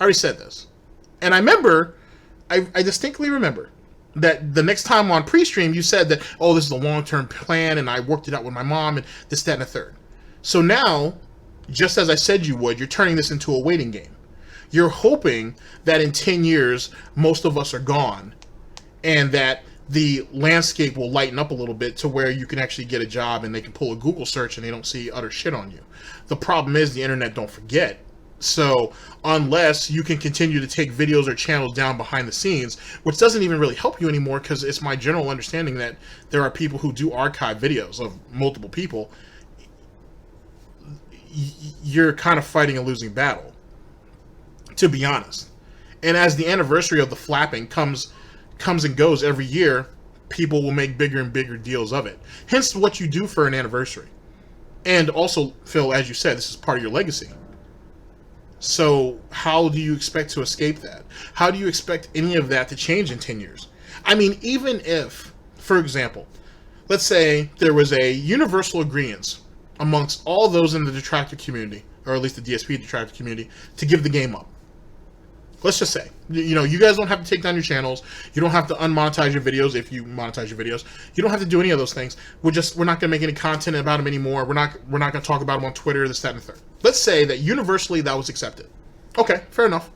And I remember, I distinctly remember, that the next time on pre-stream, you said that, oh, this is a long-term plan, and I worked it out with my mom, and this, that, and the third. So now, just as I said you would, you're turning this into a waiting game. You're hoping that in 10 years, most of us are gone, and that the landscape will lighten up a little bit to where you can actually get a job and they can pull a Google search and they don't see utter shit on you. The problem is the internet don't forget. So unless you can continue to take videos or channels down behind the scenes, which doesn't even really help you anymore because it's my general understanding that there are people who do archive videos of multiple people, you're kind of fighting a losing battle, to be honest. And as the anniversary of the flapping comes and goes every year, people will make bigger and bigger deals of it. Hence what you do for an anniversary. And also, Phil, as you said, this is part of your legacy. So how do you expect to escape that? How do you expect any of that to change in 10 years? I mean, even if, for example, let's say there was a universal agreement amongst all those in the Detractor community, or at least the DSP Detractor community, to give the game up. Let's just say, you guys don't have to take down your channels. You don't have to unmonetize your videos if you monetize your videos. You don't have to do any of those things. We're not going to make any content about them anymore. We're not going to talk about them on Twitter, this, that, and the third. Let's say that universally that was accepted. Okay, fair enough.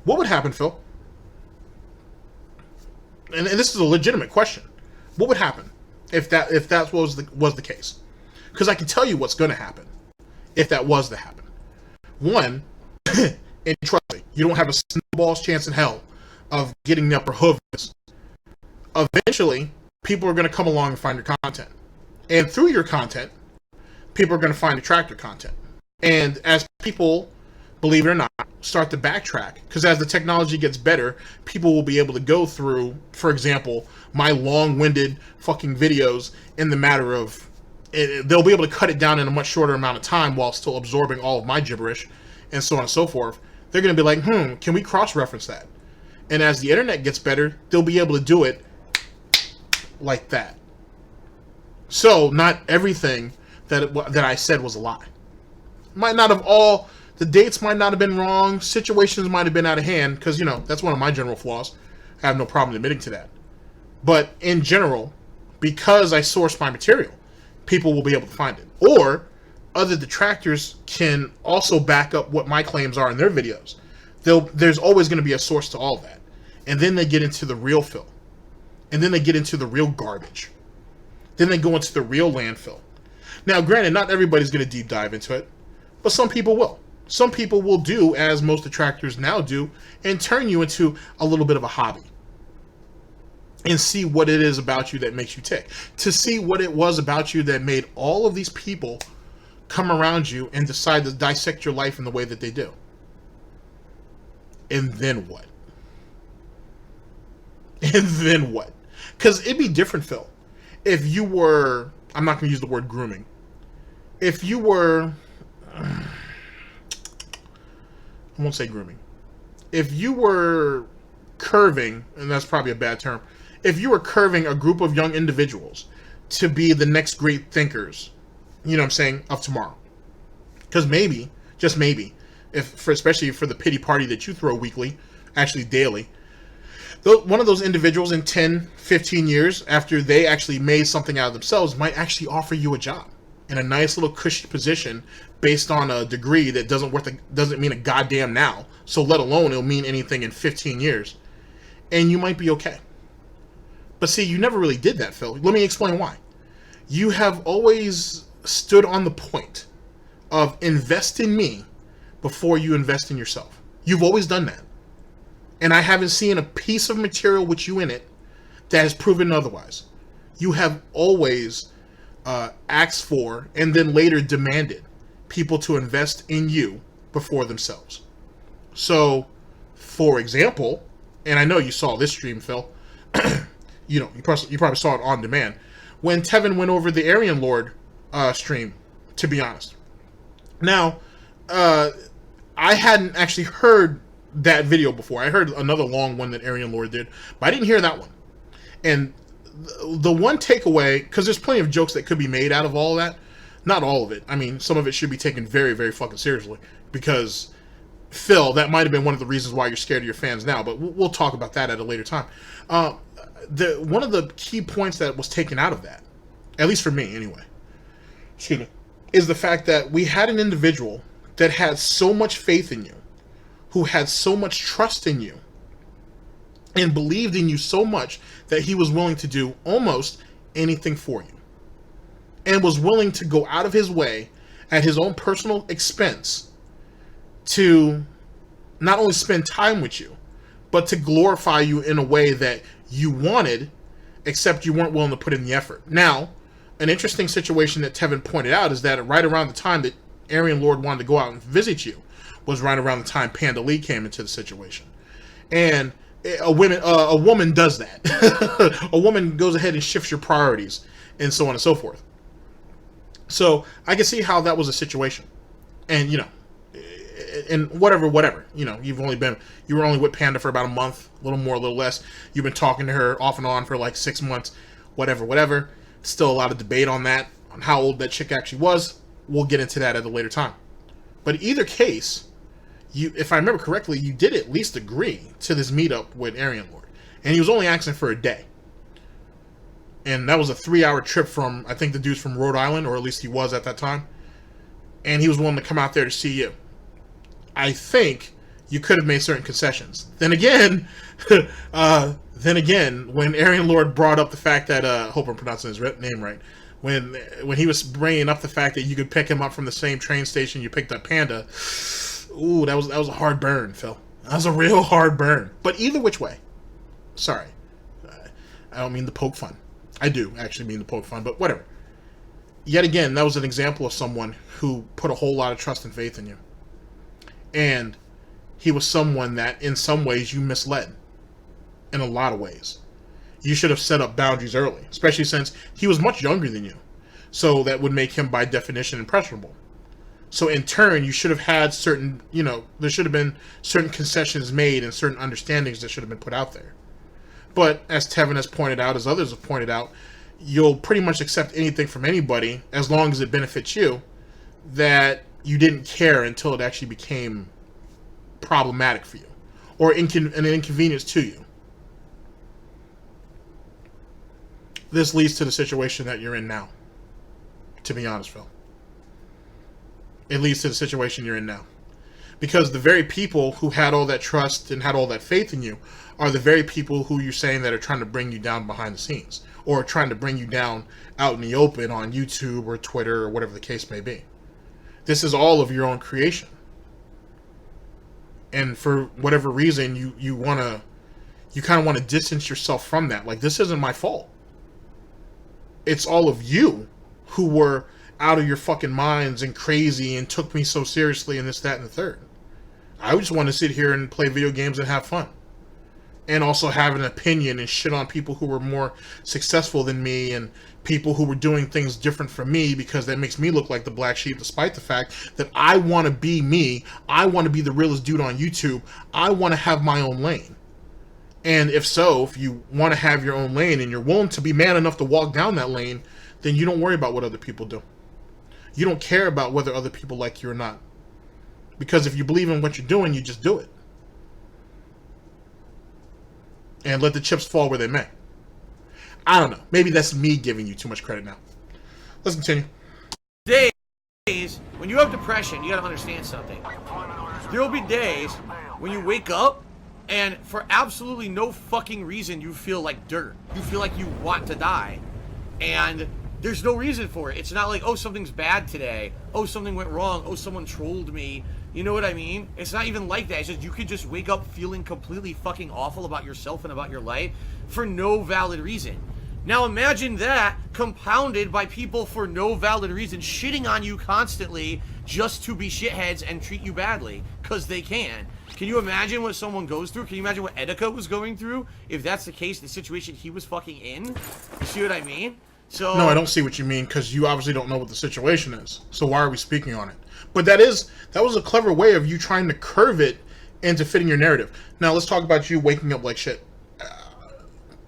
What would happen, Phil? And this is a legitimate question. What would happen if that was the case? Because I can tell you what's going to happen if that was to happen. One, and trust me, you don't have a snowball's chance in hell of getting the upper hood. Eventually, people are going to come along and find your content. And through your content, people are going to find Detractor content. And as people, believe it or not, start to backtrack, because as the technology gets better, people will be able to go through, for example, my long-winded fucking videos in the matter of, they'll be able to cut it down in a much shorter amount of time while still absorbing all of my gibberish, and so on and so forth. They're going to be like, can we cross-reference that? And as the internet gets better, they'll be able to do it like that. So, not everything that I said was a lie. Might not have all... The dates might not have been wrong. Situations might have been out of hand, because, you know, that's one of my general flaws. I have no problem admitting to that. But in general, because I source my material, people will be able to find it. Or other detractors can also back up what my claims are in their videos. There's always going to be a source to all that. And then they get into the real fill. And then they get into the real garbage. Then they go into the real landfill. Now, granted, not everybody's going to deep dive into it, but some people will. Some people will do as most detractors now do and turn you into a little bit of a hobby and see what it is about you that makes you tick. To see what it was about you that made all of these people come around you and decide to dissect your life in the way that they do. And then what? And then what? Because it'd be different, Phil, if you were... I'm not going to use the word grooming. If you were... I won't say grooming. If you were curving, and that's probably a bad term, if you were curving a group of young individuals to be the next great thinkers, you know what I'm saying, of tomorrow. Because maybe, just maybe, especially for the pity party that you throw weekly, actually daily, one of those individuals in 10, 15 years, after they actually made something out of themselves, might actually offer you a job in a nice little cushy position based on a degree that doesn't mean a goddamn now. So let alone it'll mean anything in 15 years. And you might be okay. But see, you never really did that, Phil. Let me explain why. You have always stood on the point of invest in me before you invest in yourself. You've always done that. And I haven't seen a piece of material with you in it that has proven otherwise. You have always asked for and then later demanded people to invest in you before themselves. So, for example, and I know you saw this stream, Phil. You probably saw it on demand when Tevin went over the Aryan Lord stream. To be honest, now I hadn't actually heard that video before. I heard another long one that Aryan Lord did, but I didn't hear that one. And the one takeaway, because there's plenty of jokes that could be made out of all that. Not all of it. I mean, some of it should be taken very, very fucking seriously. Because, Phil, that might have been one of the reasons why you're scared of your fans now. But we'll talk about that at a later time. One of the key points that was taken out of that, at least for me anyway, excuse me, is the fact that we had an individual that had so much faith in you, who had so much trust in you, and believed in you so much that he was willing to do almost anything for you. And was willing to go out of his way at his own personal expense to not only spend time with you, but to glorify you in a way that you wanted, except you weren't willing to put in the effort. Now, an interesting situation that Tevin pointed out is that right around the time that Aryan Lord wanted to go out and visit you was right around the time Panda Lee came into the situation. And a woman does that. A woman goes ahead and shifts your priorities and so on and so forth. So I can see how that was a situation. And, you know, and whatever, you know, you were only with Panda for about a month, a little more, a little less. You've been talking to her off and on for like 6 months, whatever. Still a lot of debate on that, on how old that chick actually was. We'll get into that at a later time. But either case, if I remember correctly, you did at least agree to this meetup with Aryan Lord. And he was only asking for a day. And that was a 3-hour trip from, I think the dude's from Rhode Island, or at least he was at that time. And he was willing to come out there to see you. I think you could have made certain concessions. Then again, when Aryan Lord brought up the fact that, I hope I'm pronouncing his name right, when he was bringing up the fact that you could pick him up from the same train station you picked up Panda, ooh, that was a hard burn, Phil. That was a real hard burn. But either which way, sorry, I don't mean to poke fun. I do actually mean to poke fun, but whatever. Yet again, that was an example of someone who put a whole lot of trust and faith in you. And he was someone that, in some ways, you misled. In a lot of ways. You should have set up boundaries early, especially since he was much younger than you. So that would make him, by definition, impressionable. So in turn, you should have had certain, there should have been certain concessions made and certain understandings that should have been put out there. But, as Tevin has pointed out, as others have pointed out, you'll pretty much accept anything from anybody, as long as it benefits you, that you didn't care until it actually became problematic for you, or an inconvenience to you. This leads to the situation that you're in now, to be honest, Phil. It leads to the situation you're in now. Because the very people who had all that trust and had all that faith in you are the very people who you're saying that are trying to bring you down behind the scenes, or trying to bring you down out in the open on YouTube or Twitter or whatever the case may be. This is all of your own creation. And for whatever reason, you kind of want to distance yourself from that. Like, this isn't my fault. It's all of you who were out of your fucking minds and crazy and took me so seriously and this, that, and the third. I just want to sit here and play video games and have fun. And also have an opinion and shit on people who were more successful than me and people who were doing things different from me, because that makes me look like the black sheep, despite the fact that I want to be me. I want to be the realest dude on YouTube. I want to have my own lane. And if you want to have your own lane and you're willing to be man enough to walk down that lane, then you don't worry about what other people do. You don't care about whether other people like you or not. Because if you believe in what you're doing, you just do it. And let the chips fall where they may. I don't know. Maybe that's me giving you too much credit now. Let's continue. Days when you have depression, you gotta understand something. There will be days when you wake up and for absolutely no fucking reason you feel like dirt. You feel like you want to die. And there's no reason for it. It's not like, oh, something's bad today. Oh, something went wrong. Oh, someone trolled me. You know what I mean? It's not even like that. It's just you could just wake up feeling completely fucking awful about yourself and about your life for no valid reason. Now imagine that compounded by people for no valid reason shitting on you constantly just to be shitheads and treat you badly because they can. Can you imagine what someone goes through? Can you imagine what Etika was going through? If that's the case, the situation he was fucking in? You see what I mean? So no, I don't see what you mean, because you obviously don't know what the situation is. So why are we speaking on it? But that was a clever way of you trying to curve it into fitting your narrative. Now let's talk about you waking up like shit.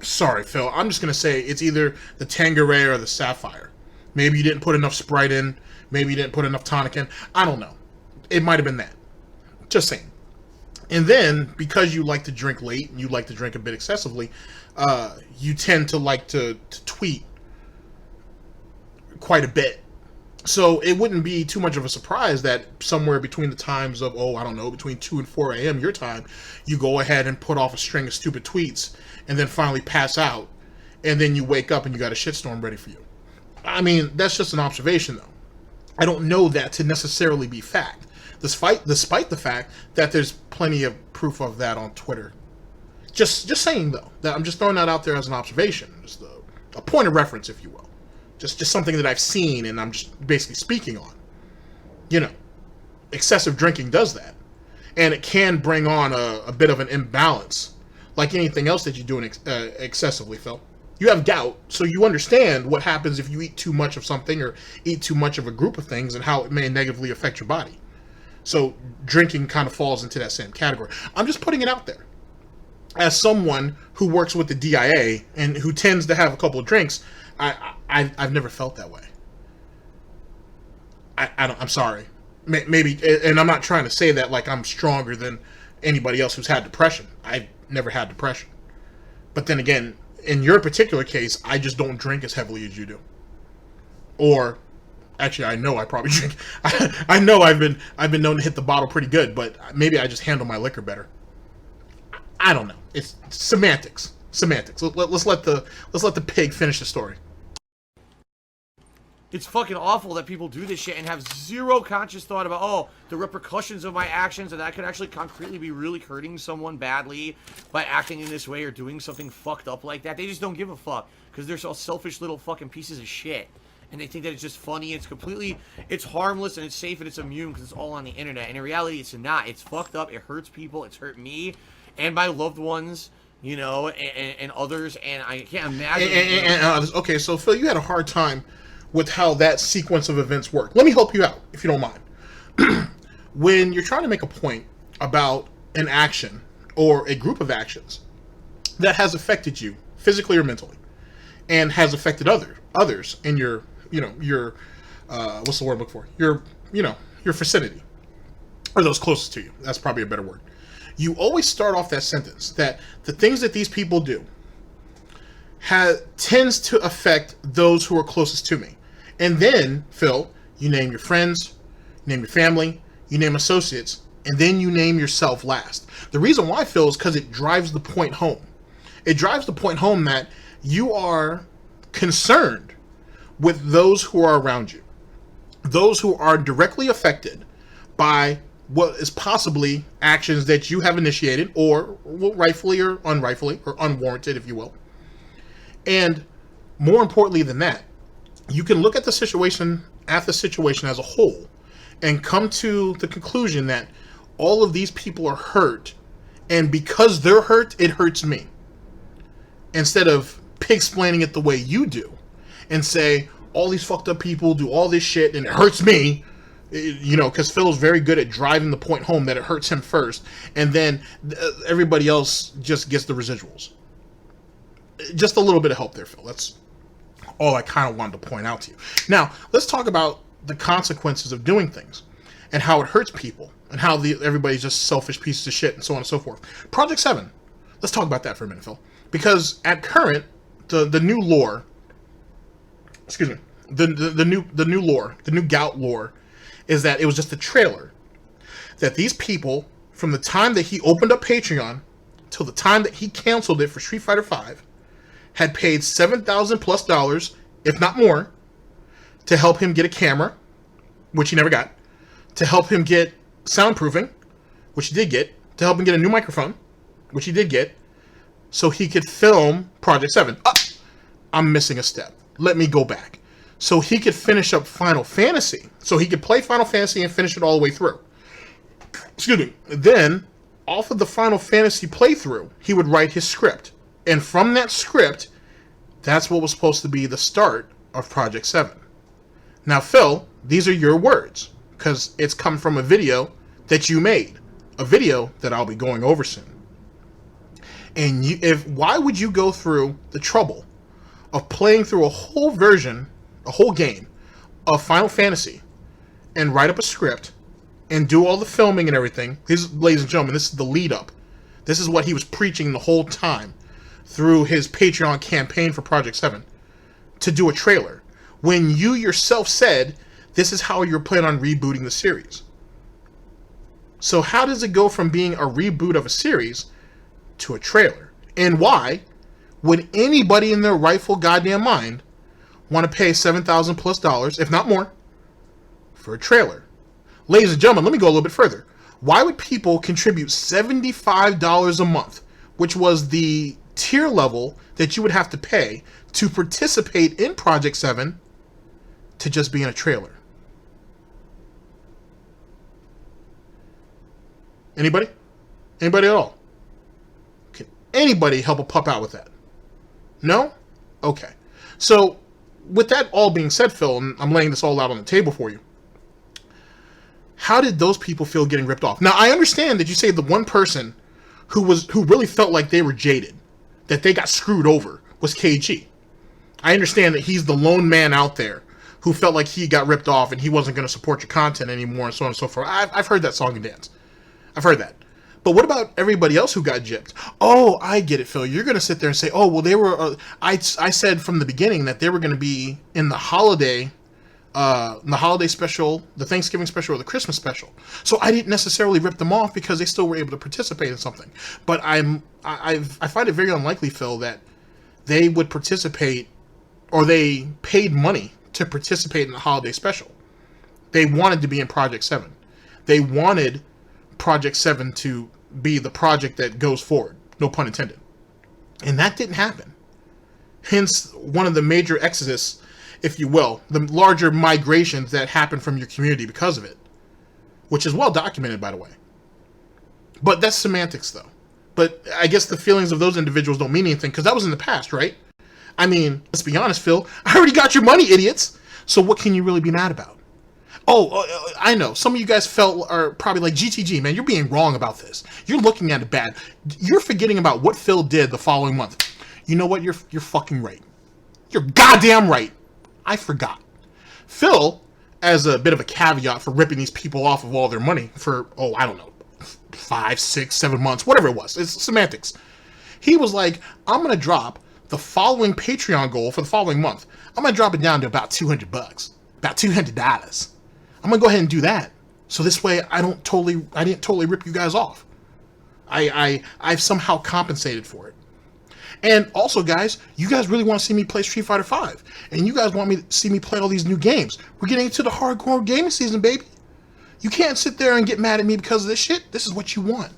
Sorry, Phil. I'm just gonna say it's either the Tangeray or the Sapphire. Maybe you didn't put enough Sprite in. Maybe you didn't put enough tonic in. I don't know. It might have been that. Just saying. And then, because you like to drink late and you like to drink a bit excessively, you tend to like to tweet quite a bit. So it wouldn't be too much of a surprise that somewhere between the times of, between 2 and 4 a.m. your time, you go ahead and put off a string of stupid tweets and then finally pass out. And then you wake up and you got a shitstorm ready for you. I mean, that's just an observation, though. I don't know that to necessarily be fact, despite the fact that there's plenty of proof of that on Twitter. Just saying, though, that I'm just throwing that out there as an observation, just a point of reference, if you will. Just something that I've seen and I'm just basically speaking on. Excessive drinking does that. And it can bring on a bit of an imbalance, like anything else that you do excessively, Phil. You have gout, so you understand what happens if you eat too much of something or eat too much of a group of things and how it may negatively affect your body. So drinking kind of falls into that same category. I'm just putting it out there. As someone who works with the DIA and who tends to have a couple of drinks, I've never felt that way. I'm sorry. Maybe, and I'm not trying to say that like I'm stronger than anybody else who's had depression. I've never had depression. But then again, in your particular case, I just don't drink as heavily as you do. Or Actually, I know I probably drink. I know I've been known to hit the bottle pretty good, but maybe I just handle my liquor better. I don't know. It's semantics. Semantics. Let's let the pig finish the story. It's fucking awful that people do this shit and have zero conscious thought about, oh, the repercussions of my actions, and that could actually concretely be really hurting someone badly by acting in this way or doing something fucked up like that. They just don't give a fuck because they're so selfish little fucking pieces of shit. And they think that it's just funny, it's harmless, and it's safe, and it's immune because it's all on the internet. And in reality, it's not. It's fucked up, it hurts people, it's hurt me, and my loved ones, you know, and others, and I can't imagine... Okay, so Phil, you had a hard time with how that sequence of events work. Let me help you out, if you don't mind. When you're trying to make a point about an action, or a group of actions, that has affected you, physically or mentally, and has affected others in your, you know, your, what's the word I'm looking for? Your, you know, your vicinity, or those closest to you. That's probably a better word. You always start off that sentence that the things that these people do tends to affect those who are closest to me. And then, Phil, you name your friends, you name your family, you name associates, and then you name yourself last. The reason why, Phil, is because it drives the point home. It drives the point home that you are concerned with those who are around you, those who are directly affected by what is possibly actions that you have initiated, or rightfully or unrightfully, or unwarranted, if you will. And more importantly than that, you can look at the situation as a whole and come to the conclusion that all of these people are hurt, and because they're hurt, it hurts me. Instead of pig-splaining it the way you do and say, all these fucked up people do all this shit and it hurts me, you know, because Phil's very good at driving the point home that it hurts him first, and then everybody else just gets the residuals. Just a little bit of help there, Phil. That's all I kind of wanted to point out to you. Now, let's talk about the consequences of doing things and how it hurts people and how everybody's just selfish pieces of shit and so on and so forth. Project 7. Let's talk about that for a minute, Phil. Because at current, the new lore, excuse me, the new lore, the new Gout lore, is that it was just a trailer. That these people, from the time that he opened up Patreon till the time that he canceled it for Street Fighter V, had paid $7,000+, if not more, to help him get a camera, which he never got, to help him get soundproofing, which he did get, to help him get a new microphone, which he did get, so he could film Project 7. I'm missing a step. Let me go back. So he could finish up Final Fantasy. So he could play Final Fantasy and finish it all the way through. Excuse me. Then, off of the Final Fantasy playthrough, he would write his script. And from that script, that's what was supposed to be the start of Project 7. Now, Phil, these are your words, because it's come from a video that you made. A video that I'll be going over soon. And why would you go through the trouble of playing through a whole version, a whole game of Final Fantasy, and write up a script, and do all the filming and everything? Ladies and gentlemen, this is the lead up. This is what he was preaching the whole time through his Patreon campaign for Project 7, to do a trailer, when you yourself said this is how you're planning on rebooting the series. So how does it go from being a reboot of a series to a trailer? And why would anybody in their rightful goddamn mind want to pay $7,000+, if not more, for a trailer? Ladies and gentlemen, let me go a little bit further. Why would people contribute $75 a month, which was the tier level that you would have to pay to participate in Project 7, to just be in a trailer? Anybody? Anybody at all? Can anybody help a pup out with that? No? Okay. So, with that all being said, Phil, and I'm laying this all out on the table for you, how did those people feel getting ripped off? Now, I understand that you say the one person who really felt like they were jaded, that they got screwed over, was KG. I understand that he's the lone man out there who felt like he got ripped off and he wasn't going to support your content anymore, and so on and so forth. I've heard that song and dance. I've heard that. But what about everybody else who got gypped? Oh, I get it, Phil. You're going to sit there and say, oh, well, they were... I said from the beginning that they were going to be in the holiday the holiday special, the Thanksgiving special, or the Christmas special. So I didn't necessarily rip them off because they still were able to participate in something. But I find it very unlikely, Phil, that they would participate, or they paid money to participate in the holiday special. They wanted to be in Project 7. They wanted Project 7 to be the project that goes forward. No pun intended. And that didn't happen. Hence, one of the major exodus, if you will, the larger migrations that happen from your community because of it. Which is well documented, by the way. But that's semantics, though. But I guess the feelings of those individuals don't mean anything, because that was in the past, right? I mean, let's be honest, Phil. I already got your money, idiots! So what can you really be mad about? Oh, I know. Some of you guys are probably like, GTG, man, you're being wrong about this. You're looking at it bad. You're forgetting about what Phil did the following month. You know what? You're fucking right. You're goddamn right. I forgot. Phil, as a bit of a caveat for ripping these people off of all their money for, I don't know, 5, 6, 7 months, whatever it was. It's semantics. He was like, I'm going to drop the following Patreon goal for the following month. I'm going to drop it down to about $200, about $200. I'm going to go ahead and do that. So this way I didn't totally rip you guys off. I've somehow compensated for it. And also, guys, you guys really want to see me play Street Fighter V. And you guys want me to see me play all these new games. We're getting into the hardcore gaming season, baby. You can't sit there and get mad at me because of this shit. This is what you want.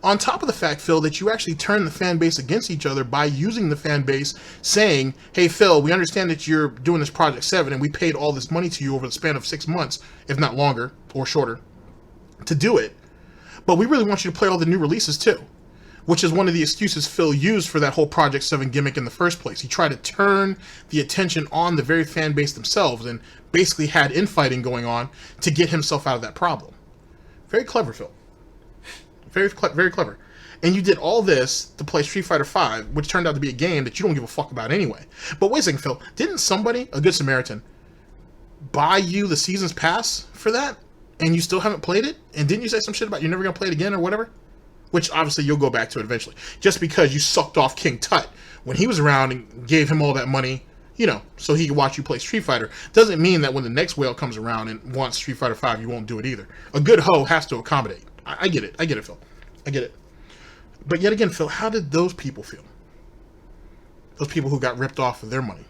On top of the fact, Phil, that you actually turn the fan base against each other by using the fan base saying, hey, Phil, we understand that you're doing this Project 7 and we paid all this money to you over the span of 6 months, if not longer or shorter, to do it. But we really want you to play all the new releases too. Which is one of the excuses Phil used for that whole Project 7 gimmick in the first place. He tried to turn the attention on the very fan base themselves and basically had infighting going on to get himself out of that problem. Very clever, Phil. Very clever. And you did all this to play Street Fighter V, which turned out to be a game that you don't give a fuck about anyway. But wait a second, Phil. Didn't somebody, a good Samaritan, buy you the Season's Pass for that? And you still haven't played it? And didn't you say some shit about you're never going to play it again or whatever? Which, obviously, you'll go back to it eventually. Just because you sucked off King Tut when he was around and gave him all that money, so he could watch you play Street Fighter, doesn't mean that when the next whale comes around and wants Street Fighter V, you won't do it either. A good hoe has to accommodate. I get it. I get it, Phil. I get it. But yet again, Phil, how did those people feel? Those people who got ripped off of their money.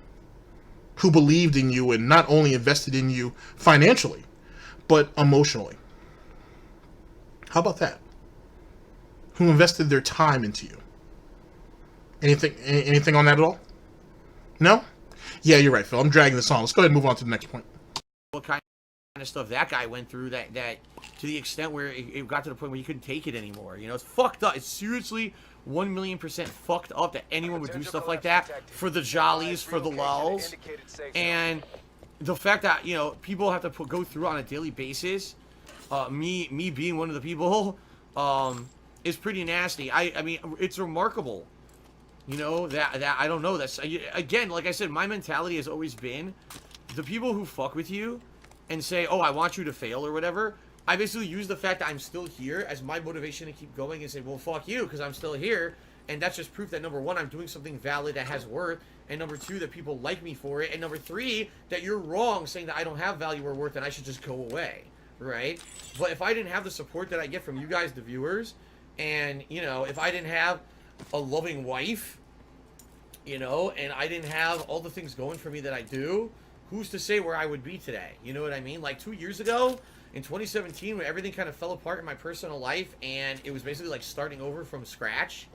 Who believed in you and not only invested in you financially, but emotionally. How about that? Who invested their time into you. Anything on that at all? No? Yeah, you're right, Phil. I'm dragging this on. Let's go ahead and move on to the next point. What kind of stuff that guy went through that to the extent where it got to the point where you couldn't take it anymore. It's fucked up. It's seriously 1,000,000% fucked up that anyone would do stuff like that for the jollies, for the lulz. And the fact that, people have to go through on a daily basis, me being one of the people, is pretty nasty. I mean, it's remarkable, that I don't know. That's, again, like I said, my mentality has always been the people who fuck with you and say, oh, I want you to fail or whatever. I basically use the fact that I'm still here as my motivation to keep going and say, well, fuck you, because I'm still here. And that's just proof that, number one, I'm doing something valid that has worth. And number two, that people like me for it. And number three, that you're wrong saying that I don't have value or worth and I should just go away, right? But if I didn't have the support that I get from you guys, the viewers, and, if I didn't have a loving wife, and I didn't have all the things going for me that I do, who's to say where I would be today? You know what I mean? Like 2 years ago, in 2017, when everything kind of fell apart in my personal life, and it was basically like starting over from scratch,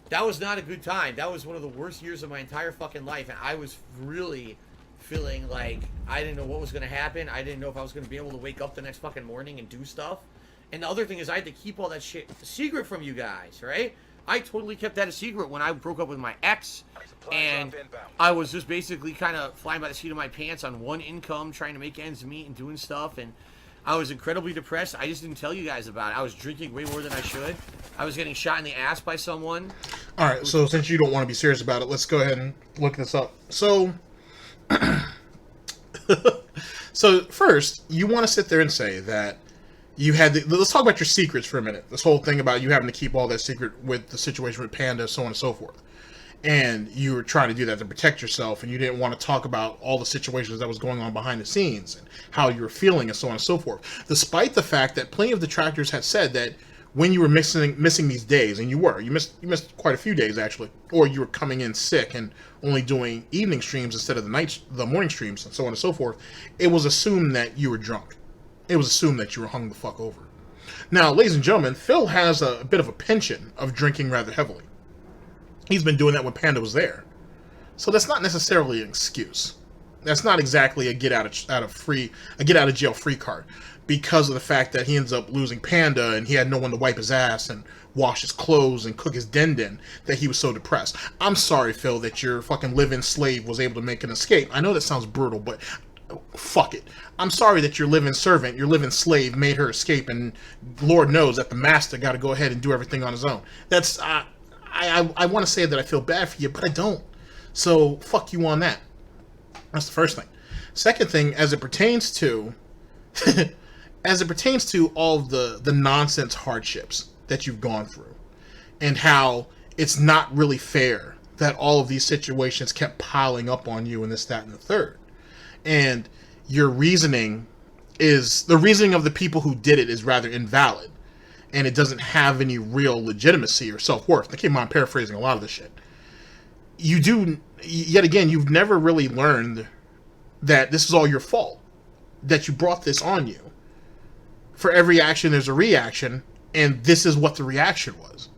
that was not a good time. That was one of the worst years of my entire fucking life, and I was really feeling like I didn't know what was going to happen. I didn't know if I was going to be able to wake up the next fucking morning and do stuff. And the other thing is I had to keep all that shit secret from you guys, right? I totally kept that a secret when I broke up with my ex, and I was just basically kind of flying by the seat of my pants on one income, trying to make ends meet and doing stuff, and I was incredibly depressed. I just didn't tell you guys about it. I was drinking way more than I should. I was getting shot in the ass by someone. Alright, so since you don't want to be serious about it, let's go ahead and look this up. So, so first, you want to sit there and say that you had let's talk about your secrets for a minute. This whole thing about you having to keep all that secret with the situation with Panda, so on and so forth. And you were trying to do that to protect yourself, and you didn't want to talk about all the situations that was going on behind the scenes and how you were feeling and so on and so forth. Despite the fact that plenty of detractors had said that when you were missing these days, and you missed quite a few days actually, or you were coming in sick and only doing evening streams instead of the morning streams and so on and so forth, it was assumed that you were drunk. It was assumed that you were hung the fuck over. Now, ladies and gentlemen, Phil has a bit of a penchant of drinking rather heavily. He's been doing that when Panda was there. So that's not necessarily an excuse. That's not exactly a get out of jail free card, because of the fact that he ends up losing Panda and he had no one to wipe his ass and wash his clothes and cook his den, that he was so depressed. I'm sorry, Phil, that your fucking live-in slave was able to make an escape. I know that sounds brutal, but fuck it. I'm sorry that your live-in servant, your live-in slave made her escape, and Lord knows that the master got to go ahead and do everything on his own. That's, I want to say that I feel bad for you, but I don't. So, fuck you on that. That's the first thing. Second thing, as it pertains to all of the nonsense hardships that you've gone through, and how it's not really fair that all of these situations kept piling up on you and this, that, and the third. And your reasoning is, the reasoning of the people who did it is rather invalid, and it doesn't have any real legitimacy or self-worth. Keep in mind, I'm paraphrasing a lot of this shit. Yet again, you've never really learned that this is all your fault, that you brought this on you. For every action, there's a reaction, and this is what the reaction was.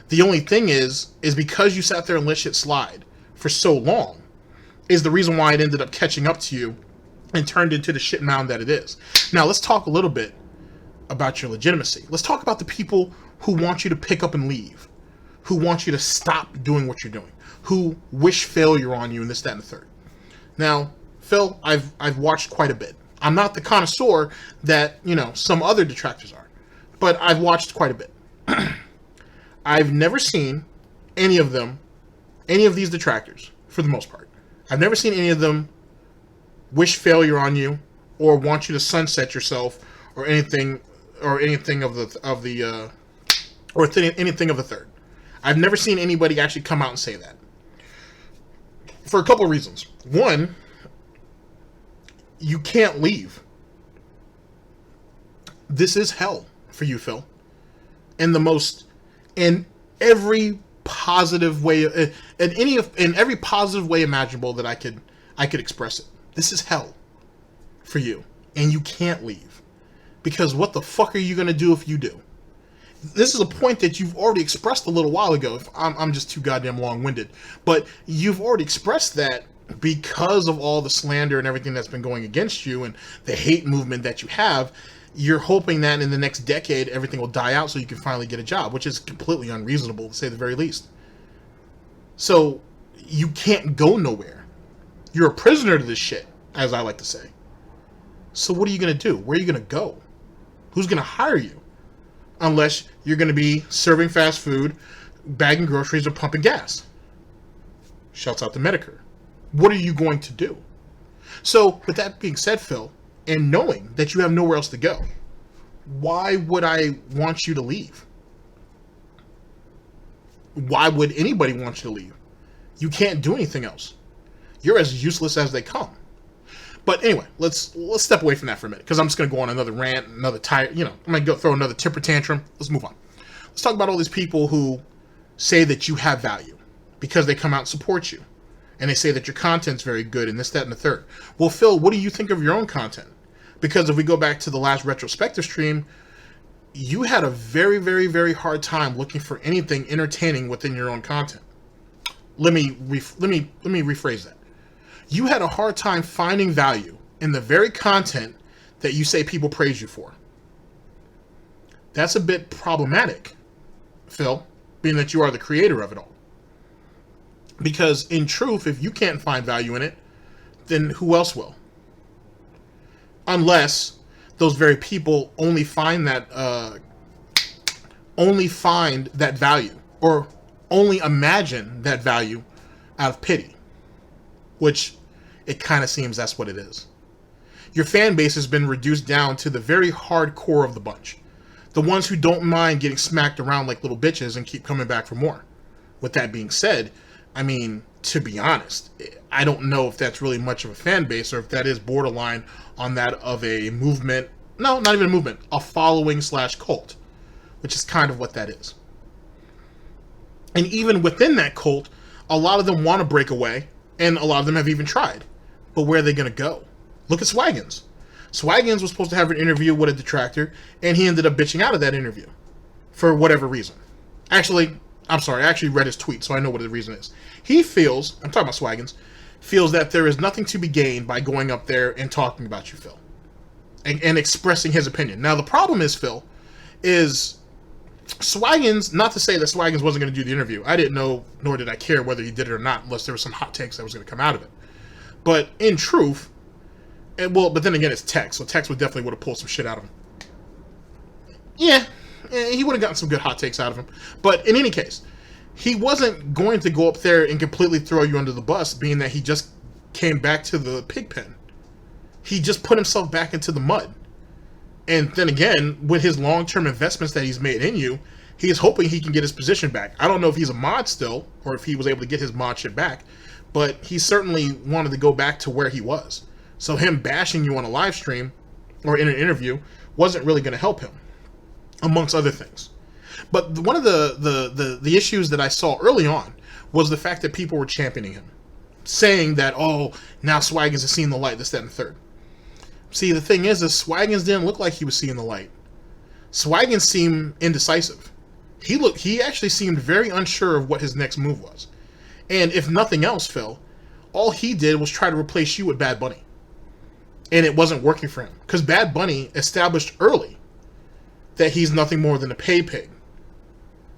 The only thing is because you sat there and let shit slide for so long, is the reason why it ended up catching up to you and turned into the shit mound that it is. Now, let's talk a little bit about your legitimacy. Let's talk about the people who want you to pick up and leave, who want you to stop doing what you're doing, who wish failure on you and this, that, and the third. Now, Phil, I've watched quite a bit. I'm not the connoisseur that, some other detractors are, but I've watched quite a bit. I've never seen any of these detractors, for the most part. I've never seen any of them wish failure on you or want you to sunset yourself or anything of the third. I've never seen anybody actually come out and say that. For a couple of reasons. One, you can't leave. This is hell for you, Phil. In every positive way, in every positive way imaginable that I could express it. This is hell for you, and you can't leave, because what the fuck are you gonna do if you do? This is a point that you've already expressed a little while ago. I'm just too goddamn long-winded, but you've already expressed that because of all the slander and everything that's been going against you and the hate movement that you have. You're hoping that in the next decade everything will die out so you can finally get a job, which is completely unreasonable, to say the very least. So you can't go nowhere. You're a prisoner to this shit, as I like to say. So what are you going to do? Where are you going to go? Who's going to hire you? Unless you're going to be serving fast food, bagging groceries, or pumping gas. Shouts out to Medicare. What are you going to do? So, with that being said, Phil, and knowing that you have nowhere else to go, why would I want you to leave? Why would anybody want you to leave? You can't do anything else. You're as useless as they come. But anyway, let's step away from that for a minute, because I'm just going to go on another rant, another I'm going to go throw another temper tantrum. Let's move on. Let's talk about all these people who say that you have value because they come out and support you. And they say that your content's very good and this, that, and the third. Well, Phil, what do you think of your own content? Because if we go back to the last retrospective stream, you had a very, very, very hard time looking for anything entertaining within your own content. Let me rephrase that. You had a hard time finding value in the very content that you say people praise you for. That's a bit problematic, Phil, being that you are the creator of it all. Because in truth, if you can't find value in it, then who else will? Unless those very people only find that value, or only imagine that value out of pity, which it kind of seems that's what it is. Your fan base has been reduced down to the very hardcore of the bunch, the ones who don't mind getting smacked around like little bitches and keep coming back for more. With that being said, I mean, to be honest, I don't know if that's really much of a fan base or if that is borderline on that of a movement. No, not even a movement. A following / cult, which is kind of what that is. And even within that cult, a lot of them want to break away, and a lot of them have even tried. But where are they going to go? Look at Swaggins. Swaggins was supposed to have an interview with a Detractor, and he ended up bitching out of that interview for whatever reason. Actually, I'm sorry, I actually read his tweet, so I know what the reason is. He feels, I'm talking about Swaggins, feels that there is nothing to be gained by going up there and talking about you, Phil, and expressing his opinion. Now, the problem is, Phil, is Swaggins, not to say that Swaggins wasn't going to do the interview. I didn't know, nor did I care whether he did it or not, unless there were some hot takes that was going to come out of it. But in truth, but then again, it's Tex, so Tex would have pulled some shit out of him. Yeah, he would have gotten some good hot takes out of him. But in any case, he wasn't going to go up there and completely throw you under the bus, being that he just came back to the pig pen. He just put himself back into the mud. And then again, with his long-term investments that he's made in you, he is hoping he can get his position back. I don't know if he's a mod still, or if he was able to get his mod shit back, but he certainly wanted to go back to where he was. So him bashing you on a live stream or in an interview wasn't really going to help him, amongst other things. But one of the issues that I saw early on was the fact that people were championing him, saying that, oh, now Swaggins has seen the light, this, that, and the third. See, the thing is Swaggins didn't look like he was seeing the light. Swaggins seemed indecisive. He actually seemed very unsure of what his next move was. And if nothing else, Phil, all he did was try to replace you with Bad Bunny. And it wasn't working for him. Because Bad Bunny established early that he's nothing more than a pay pig.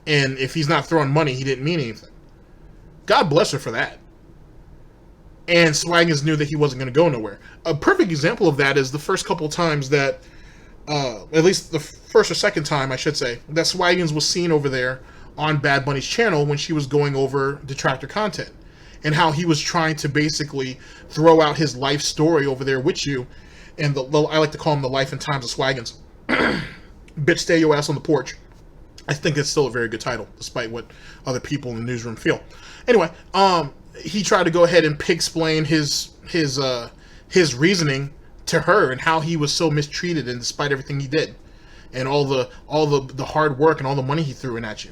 And if he's not throwing money, he didn't mean anything. God bless her for that. And Swaggins knew that he wasn't going to go nowhere. A perfect example of that is the first couple times that, at least the first or second time, I should say, that Swaggins was seen over there on Bad Bunny's channel when she was going over Detractor content. And how he was trying to basically throw out his life story over there with you. And I like to call him the life and times of Swaggins. Bitch, stay your ass on the porch. I think it's still a very good title, despite what other people in the newsroom feel. Anyway, he tried to go ahead and pig-splain his reasoning to her and how he was so mistreated, and despite everything he did, and all the hard work and all the money he threw in at you,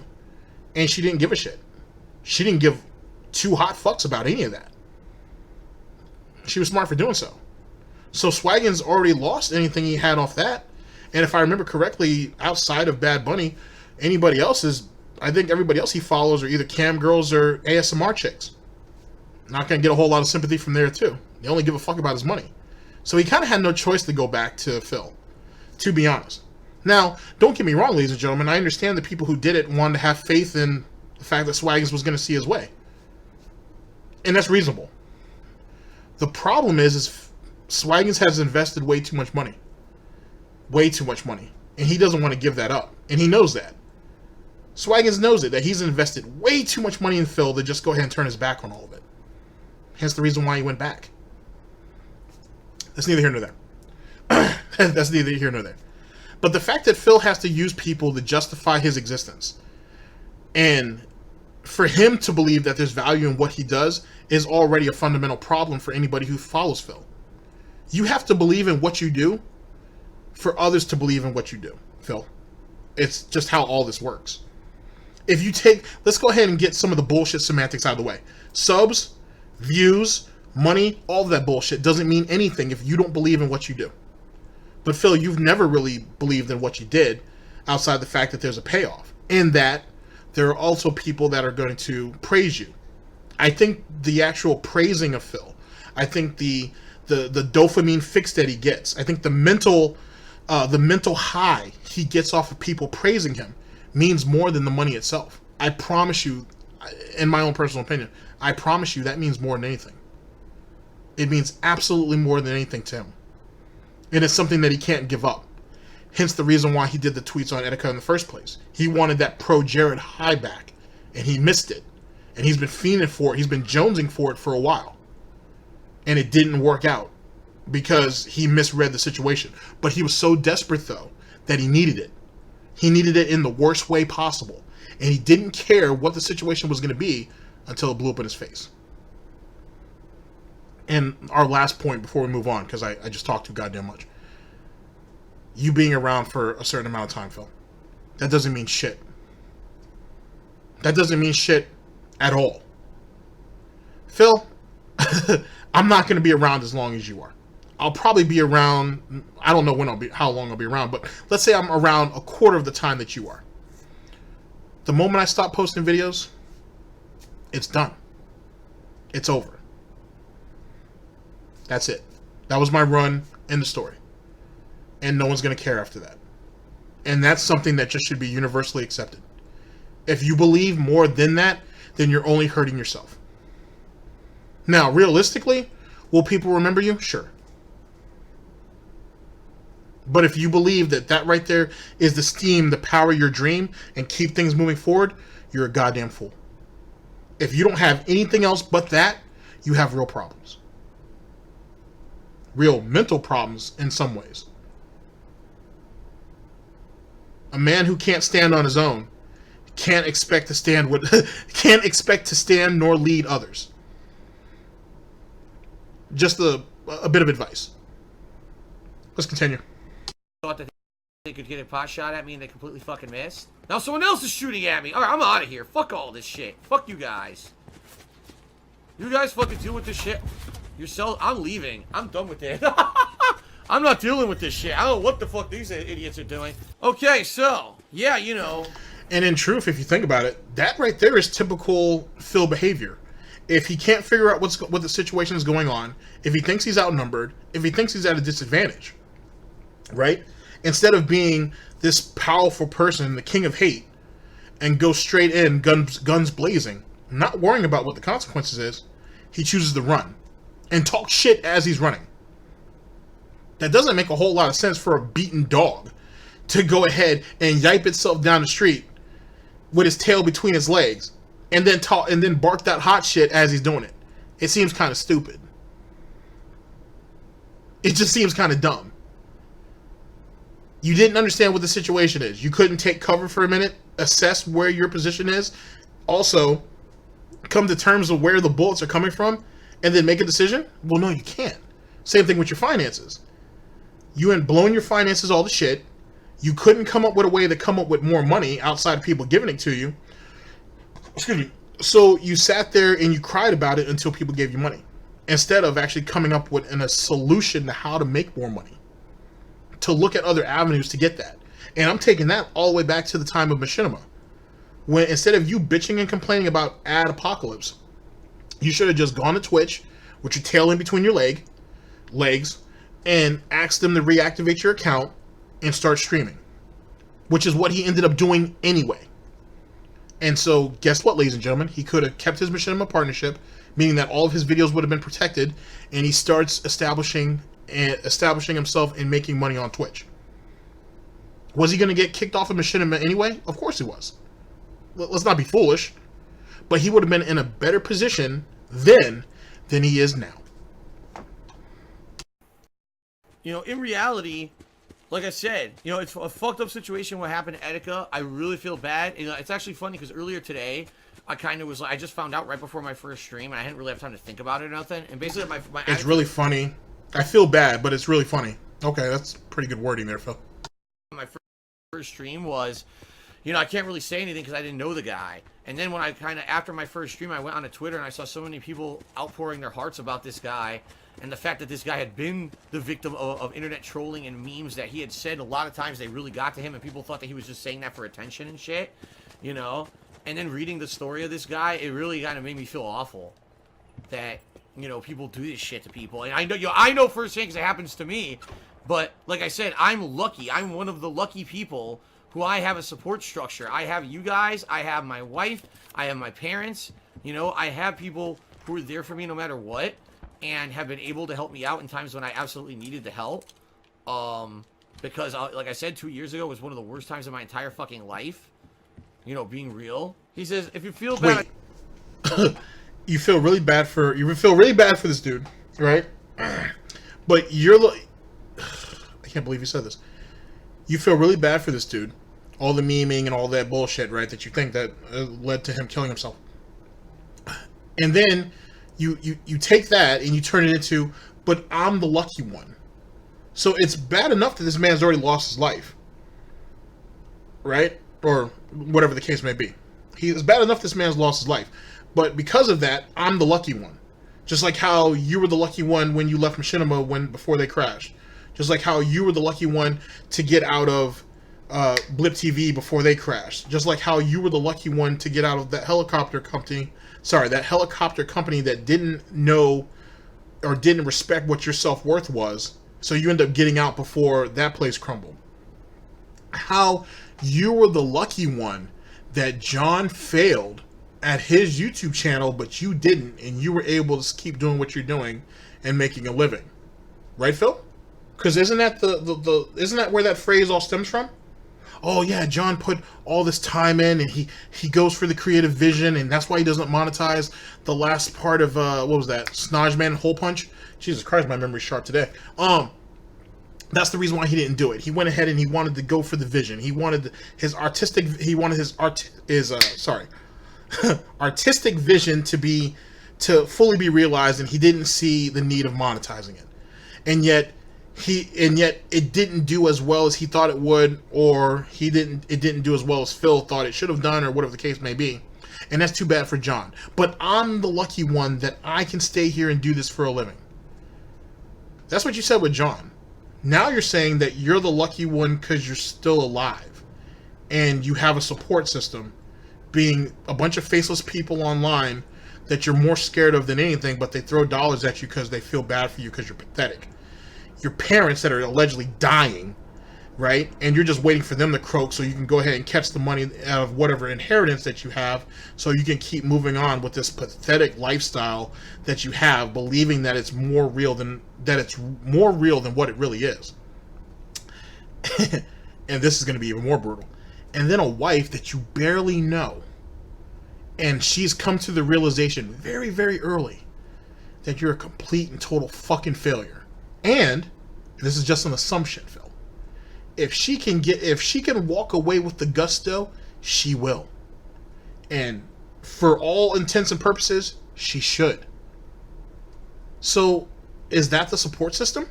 and she didn't give a shit. She didn't give two hot fucks about any of that. She was smart for doing so. So Swaggins already lost anything he had off that, and if I remember correctly, outside of Bad Bunny, anybody else I think everybody else he follows are either cam girls or ASMR chicks. Not going to get a whole lot of sympathy from there, too. They only give a fuck about his money. So he kind of had no choice to go back to Phil, to be honest. Now, don't get me wrong, ladies and gentlemen. I understand the people who did it wanted to have faith in the fact that Swaggins was going to see his way. And that's reasonable. The problem is Swaggins has invested way too much money. Way too much money. And he doesn't want to give that up. And he knows that. Swaggins knows it, that he's invested way too much money in Phil to just go ahead and turn his back on all of it. Hence the reason why he went back. That's neither here nor there. That's neither here nor there. But the fact that Phil has to use people to justify his existence, and for him to believe that there's value in what he does, is already a fundamental problem for anybody who follows Phil. You have to believe in what you do for others to believe in what you do, Phil. It's just how all this works. If you let's go ahead and get some of the bullshit semantics out of the way. Subs, views, money, all of that bullshit doesn't mean anything if you don't believe in what you do. But Phil, you've never really believed in what you did outside the fact that there's a payoff, and that there are also people that are going to praise you. I think the actual praising of Phil, I think the dopamine fix that he gets, I think the mental high he gets off of people praising him means more than the money itself. I promise you, in my own personal opinion, I promise you that means more than anything. It means absolutely more than anything to him. And it's something that he can't give up. Hence the reason why he did the tweets on Etika in the first place. He wanted that pro-Jared high back, and he missed it. And he's been fiending for it. He's been jonesing for it for a while. And it didn't work out because he misread the situation. But he was so desperate, though, that he needed it. He needed it in the worst way possible. And he didn't care what the situation was going to be until it blew up in his face. And our last point before we move on, because I just talked too goddamn much. You being around for a certain amount of time, Phil. That doesn't mean shit. That doesn't mean shit at all. Phil, I'm not going to be around as long as you are. I'll probably be around, I don't know how long I'll be around, but let's say I'm around a quarter of the time that you are. The moment I stop posting videos, it's done. It's over. That's it. That was my run in the story. And no one's going to care after that. And that's something that just should be universally accepted. If you believe more than that, then you're only hurting yourself. Now, realistically, will people remember you? Sure. But if you believe that that right there is the steam to power your dream and keep things moving forward, you're a goddamn fool. If you don't have anything else but that, you have real problems. Real mental problems in some ways. A man who can't stand on his own can't expect to stand nor lead others. Just a bit of advice. Let's continue. Thought that they could get a pot shot at me and they completely fucking missed. Now someone else is shooting at me. Alright, I'm out of here. Fuck all this shit. Fuck you guys. You guys fucking deal with this shit yourself. I'm leaving. I'm done with it. I'm not dealing with this shit. I don't know what the fuck these idiots are doing. Okay, so, yeah, you know. And in truth, if you think about it, that right there is typical Phil behavior. If he can't figure out what the situation is going on, if he thinks he's outnumbered, if he thinks he's at a disadvantage, right? Instead of being this powerful person, the king of hate, and go straight in, guns blazing, not worrying about what the consequences is, he chooses to run and talk shit as he's running. That doesn't make a whole lot of sense for a beaten dog to go ahead and yipe itself down the street with his tail between his legs and then bark that hot shit as he's doing it. It seems kind of stupid. It just seems kind of dumb. You didn't understand what the situation is. You couldn't take cover for a minute, assess where your position is, also come to terms of where the bullets are coming from, and then make a decision? Well, no, you can't. Same thing with your finances. You ain't blowing your finances all the shit. You couldn't come up with a way to come up with more money outside of people giving it to you. Excuse me. So you sat there and you cried about it until people gave you money, instead of actually coming up with a solution to how to make more money, to look at other avenues to get that. And I'm taking that all the way back to the time of Machinima, when instead of you bitching and complaining about ad apocalypse, you should have just gone to Twitch with your tail in between your legs and asked them to reactivate your account and start streaming, which is what he ended up doing anyway. And so, guess what, ladies and gentlemen? He could have kept his Machinima partnership, meaning that all of his videos would have been protected, and he starts establishing himself and making money on Twitch. Was he going to get kicked off of Machinima anyway? Of course he was. Let's not be foolish. But he would have been in a better position then than he is now. You know, in reality, like I said, you know, it's a fucked up situation what happened to Etika. I really feel bad. You know, it's actually funny because earlier today, I kind of was like, I just found out right before my first stream, and I didn't really have time to think about it or nothing. And basically, my it's attitude, really funny. I feel bad, but it's really funny. Okay, that's pretty good wording there, Phil. My first stream was, you know, I can't really say anything because I didn't know the guy. And then when I kind of, after my first stream, I went onto Twitter and I saw so many people outpouring their hearts about this guy. And the fact that this guy had been the victim of internet trolling and memes that he had said a lot of times they really got to him, and people thought that he was just saying that for attention and shit, you know? And then reading the story of this guy, it really kind of made me feel awful that, you know, people do this shit to people. And I know firsthand because it happens to me, but like I said, I'm lucky. I'm one of the lucky people who I have a support structure. I have you guys, I have my wife, I have my parents, you know, I have people who are there for me no matter what, and have been able to help me out in times when I absolutely needed the help. Because, like I said, 2 years ago was one of the worst times of my entire fucking life. You know, being real. He says, if you feel bad... Wait. You feel really bad for this dude, right? But you're like... I can't believe you said this. You feel really bad for this dude. All the memeing and all that bullshit, right? That you think that led to him killing himself. And then you take that and you turn it into, but I'm the lucky one. So it's bad enough that this man's already lost his life. Right? Or whatever the case may be. It's bad enough this man's lost his life. But because of that, I'm the lucky one. Just like how you were the lucky one when you left Machinima before they crashed. Just like how you were the lucky one to get out of Blip TV before they crashed. Just like how you were the lucky one to get out of that helicopter company. Sorry, that helicopter company that didn't know or didn't respect what your self-worth was. So you end up getting out before that place crumbled. How you were the lucky one that John failed at his YouTube channel, but you didn't, and you were able to keep doing what you're doing and making a living. Right, Phil? Because isn't that isn't that where that phrase all stems from? Oh yeah, John put all this time in, and he goes for the creative vision, and that's why he doesn't monetize the last part of what was that? Snodge and Hole Punch? Jesus Christ, my memory's sharp today. That's the reason why he didn't do it. He went ahead and he wanted to go for the vision. He wanted his artistic vision to fully be realized, and he didn't see the need of monetizing it. And yet it didn't do as well as he thought it would, or it didn't do as well as Phil thought it should have done, or whatever the case may be. And that's too bad for John. But I'm the lucky one that I can stay here and do this for a living. That's what you said with John. Now you're saying that you're the lucky one because you're still alive. And you have a support system, being a bunch of faceless people online that you're more scared of than anything, but they throw dollars at you because they feel bad for you because you're pathetic. Your parents that are allegedly dying, right? And you're just waiting for them to croak so you can go ahead and catch the money out of whatever inheritance that you have so you can keep moving on with this pathetic lifestyle that you have, believing that it's more real than what it really is. And this is going to be even more brutal. And then a wife that you barely know, and she's come to the realization very, very early that you're a complete and total fucking failure. And this is just an assumption, Phil. If she can walk away with the gusto, she will. And for all intents and purposes, she should. So, is that the support system?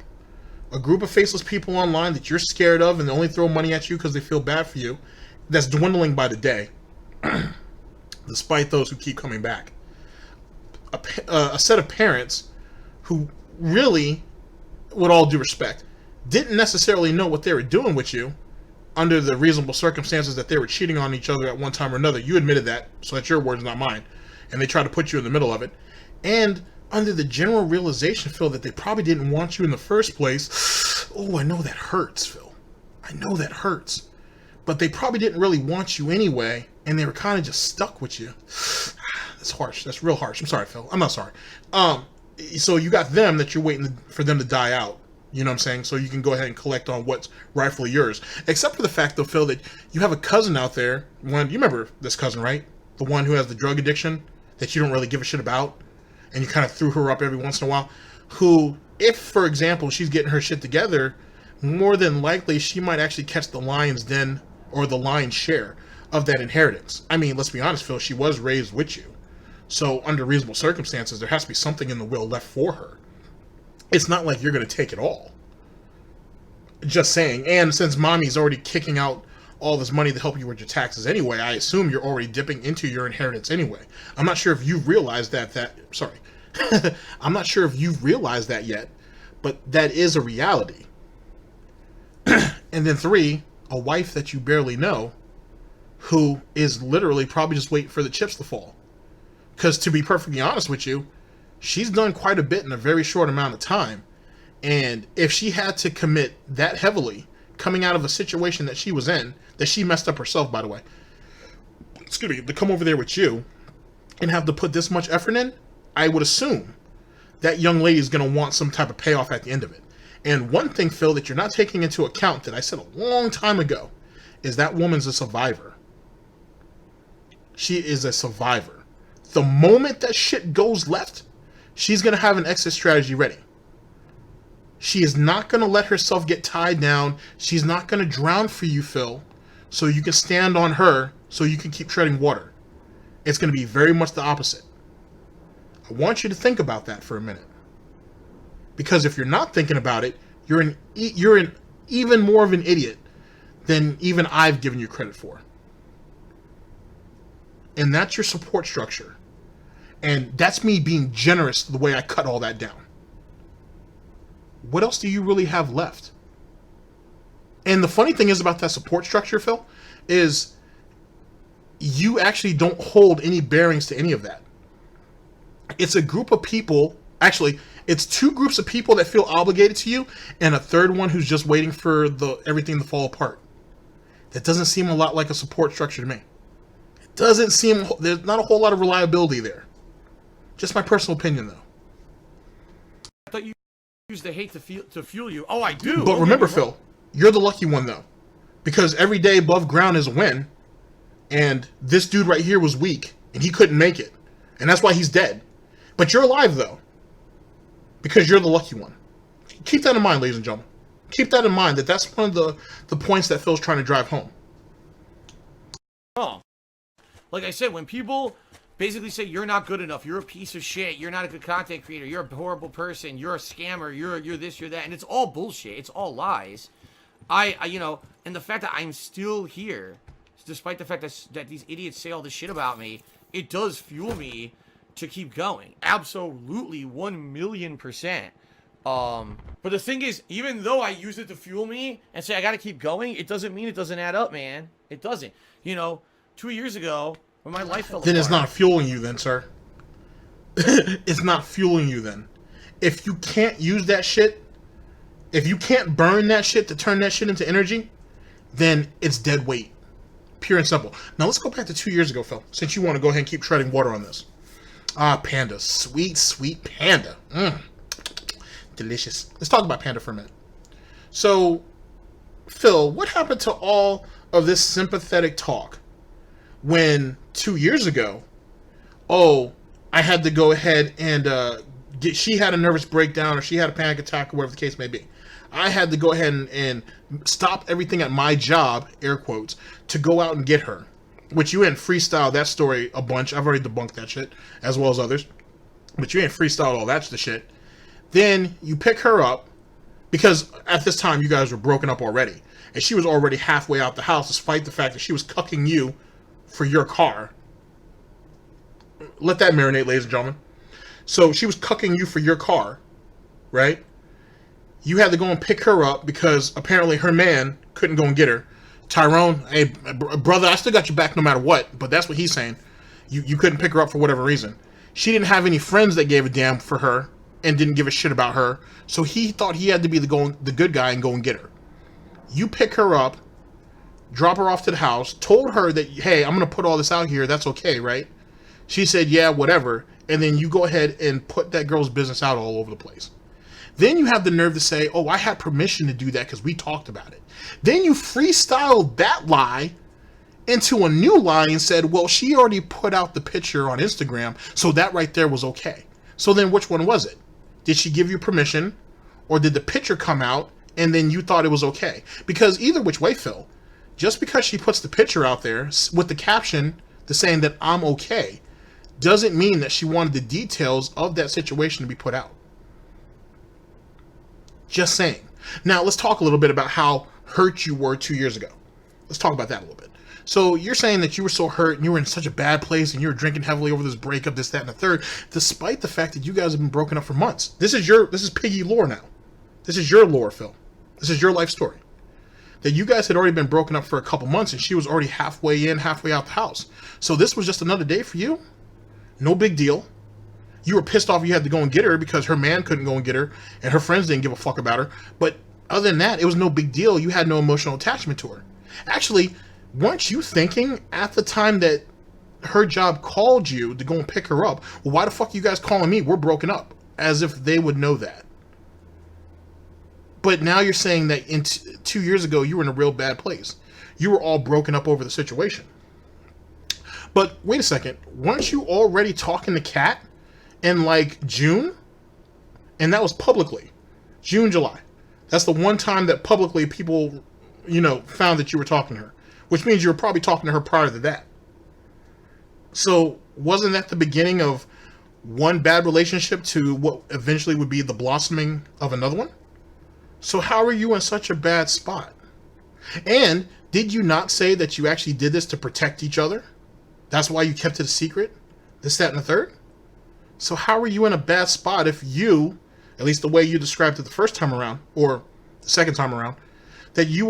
A group of faceless people online that you're scared of and they only throw money at you because they feel bad for you, that's dwindling by the day, despite those who keep coming back. A set of parents who really, with all due respect, didn't necessarily know what they were doing with you under the reasonable circumstances that they were cheating on each other at one time or another. You admitted that, so that's your words, not mine. And they tried to put you in the middle of it. And under the general realization, Phil, that they probably didn't want you in the first place. Oh, I know that hurts, Phil. I know that hurts. But they probably didn't really want you anyway, and they were kind of just stuck with you. That's harsh. That's real harsh. I'm sorry, Phil. I'm not sorry. So you got them that you're waiting for them to die out. You know what I'm saying? So you can go ahead and collect on what's rightfully yours. Except for the fact, though, Phil, that you have a cousin out there. You remember this cousin, right? The one who has the drug addiction that you don't really give a shit about. And you kind of threw her up every once in a while. Who, if, for example, she's getting her shit together, more than likely she might actually catch the lion's den or the lion's share of that inheritance. I mean, let's be honest, Phil, she was raised with you. So under reasonable circumstances, there has to be something in the will left for her. It's not like you're going to take it all. Just saying. And since mommy's already kicking out all this money to help you with your taxes anyway, I assume you're already dipping into your inheritance anyway. I'm not sure if you've realized that sorry. I'm not sure if you've realized that yet, but that is a reality. And then 3, a wife that you barely know who is literally probably just waiting for the chips to fall. Because to be perfectly honest with you, she's done quite a bit in a very short amount of time. And if she had to commit that heavily, coming out of a situation that she was in, that she messed up herself, by the way, excuse me, to come over there with you and have to put this much effort in, I would assume that young lady is going to want some type of payoff at the end of it. And one thing, Phil, that you're not taking into account that I said a long time ago is that woman's a survivor. She is a survivor. The moment that shit goes left, she's going to have an exit strategy ready. She is not going to let herself get tied down. She's not going to drown for you, Phil, so you can stand on her so you can keep treading water. It's going to be very much the opposite. I want you to think about that for a minute. Because if you're not thinking about it, you're even more of an idiot than even I've given you credit for. And that's your support structure. And that's me being generous the way I cut all that down. What else do you really have left? And the funny thing is about that support structure, Phil, is you actually don't hold any bearings to any of that. It's a group of people, actually, it's two groups of people that feel obligated to you, and a third one who's just waiting for everything to fall apart. That doesn't seem a lot like a support structure to me. It doesn't seem, there's not a whole lot of reliability there. Just my personal opinion, though. I thought you used the hate to fuel you. Oh, I do. But remember, Phil, you're the lucky one, though. Because every day above ground is a win, and this dude right here was weak, and he couldn't make it. And that's why he's dead. But you're alive, though. Because you're the lucky one. Keep that in mind, ladies and gentlemen. Keep that in mind, that's one of the points that Phil's trying to drive home. Oh. Like I said, when people basically say you're not good enough, you're a piece of shit, you're not a good content creator, you're a horrible person, you're a scammer, you're this, you're that, and it's all bullshit, it's all lies. I you know, and the fact that I'm still here, despite the fact that these idiots say all this shit about me, it does fuel me to keep going. Absolutely, 1,000,000%. But the thing is, even though I use it to fuel me and say I gotta keep going, it doesn't mean it doesn't add up, man. It doesn't. You know, 2 years ago, when my life fell apart. Then it's not fueling you then, sir. It's not fueling you then. If you can't use that shit, if you can't burn that shit to turn that shit into energy, then it's dead weight. Pure and simple. Now let's go back to 2 years ago, Phil, since you want to go ahead and keep treading water on this. Ah, Panda. Sweet, sweet Panda. Delicious. Let's talk about Panda for a minute. So, Phil, what happened to all of this sympathetic talk when 2 years ago, I had to go ahead and she had a nervous breakdown or she had a panic attack or whatever the case may be. I had to go ahead and stop everything at my job, air quotes, to go out and get her. Which you ain't freestyle that story a bunch. I've already debunked that shit, as well as others. But you ain't freestyled all that shit. Then you pick her up, because at this time you guys were broken up already. And she was already halfway out the house, despite the fact that she was cucking you for your car. Let that marinate, ladies and gentlemen. So she was cucking you for your car, right? You had to go and pick her up because apparently her man couldn't go and get her. Tyrone, hey, brother, I still got your back no matter what, but that's what he's saying. You couldn't pick her up for whatever reason. She didn't have any friends that gave a damn for her and didn't give a shit about her, so he thought he had to be the good guy and go and get her. You pick her up, drop her off to the house, told her that, hey, I'm going to put all this out here, that's okay, right? She said, yeah, whatever, and then you go ahead and put that girl's business out all over the place. Then you have the nerve to say, oh, I had permission to do that because we talked about it. Then you freestyled that lie into a new lie and said, well, she already put out the picture on Instagram, so that right there was okay. So then which one was it? Did she give you permission, or did the picture come out and then you thought it was okay? Because either which way, Phil, just because she puts the picture out there with the caption, the saying that I'm okay, doesn't mean that she wanted the details of that situation to be put out. Just saying. Now, let's talk a little bit about how hurt you were 2 years ago. Let's talk about that a little bit. So, you're saying that you were so hurt and you were in such a bad place and you were drinking heavily over this breakup, this, that, and the third, despite the fact that you guys have been broken up for months. This is Piggy lore now. This is your lore, Phil. This is your life story. That you guys had already been broken up for a couple months and she was already halfway in, halfway out the house. So this was just another day for you? No big deal. You were pissed off you had to go and get her because her man couldn't go and get her and her friends didn't give a fuck about her. But other than that, it was no big deal. You had no emotional attachment to her. Actually, weren't you thinking at the time that her job called you to go and pick her up, well, why the fuck are you guys calling me? We're broken up. As if they would know that. But now you're saying that 2 years ago you were in a real bad place. You were all broken up over the situation. But wait a second. Weren't you already talking to Kat in like June? And that was publicly. June, July. That's the one time that publicly people, found that you were talking to her. Which means you were probably talking to her prior to that. So wasn't that the beginning of one bad relationship to what eventually would be the blossoming of another one. So how are you in such a bad spot? And did you not say that you actually did this to protect each other? That's why you kept it a secret? This, that, and the third? So how are you in a bad spot if you, at least the way you described it the first time around, or the second time around, that you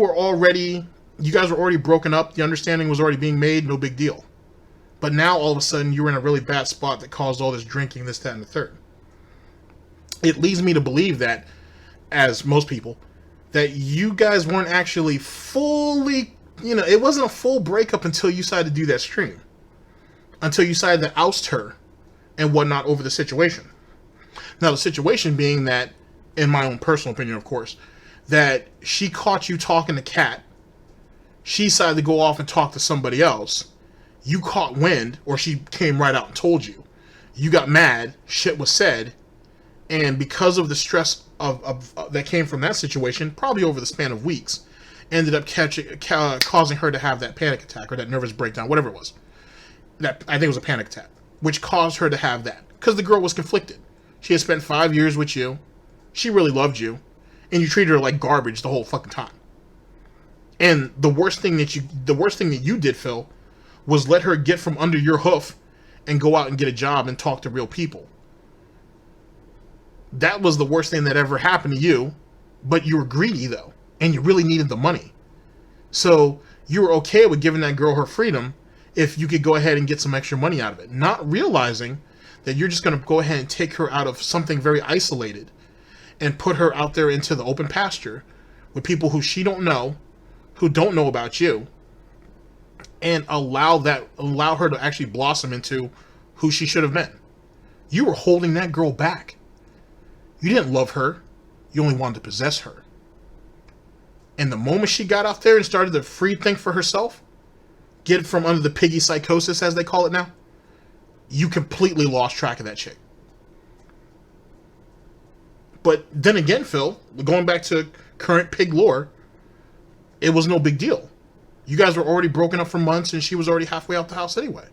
guys were already broken up, the understanding was already being made, no big deal. But now all of a sudden you're in a really bad spot that caused all this drinking, this, that, and the third. It leads me to believe that, as most people, that you guys weren't actually fully, it wasn't a full breakup until you decided to do that stream. Until you decided to oust her and whatnot over the situation. Now, the situation being that, in my own personal opinion, of course, that she caught you talking to Kat, she decided to go off and talk to somebody else, you caught wind, or she came right out and told you, you got mad, shit was said, and because of the stress of that came from that situation, probably over the span of weeks, ended up causing her to have that panic attack, or that nervous breakdown, whatever it was. That, I think it was a panic attack, which caused her to have that, because the girl was conflicted. She had spent 5 years with you, she really loved you, and you treated her like garbage the whole fucking time. And the worst thing that you did, Phil, was let her get from under your hoof and go out and get a job and talk to real people. That was the worst thing that ever happened to you, but you were greedy though, and you really needed the money. So you were okay with giving that girl her freedom if you could go ahead and get some extra money out of it, not realizing that you're just going to go ahead and take her out of something very isolated and put her out there into the open pasture with people who she don't know, who don't know about you, and allow her to actually blossom into who she should have been. You were holding that girl back. You didn't love her. You only wanted to possess her. And the moment she got out there and started to free think for herself, get from under the piggy psychosis, as they call it now, you completely lost track of that chick. But then again, Phil, going back to current pig lore, it was no big deal. You guys were already broken up for months and she was already halfway out the house anyway.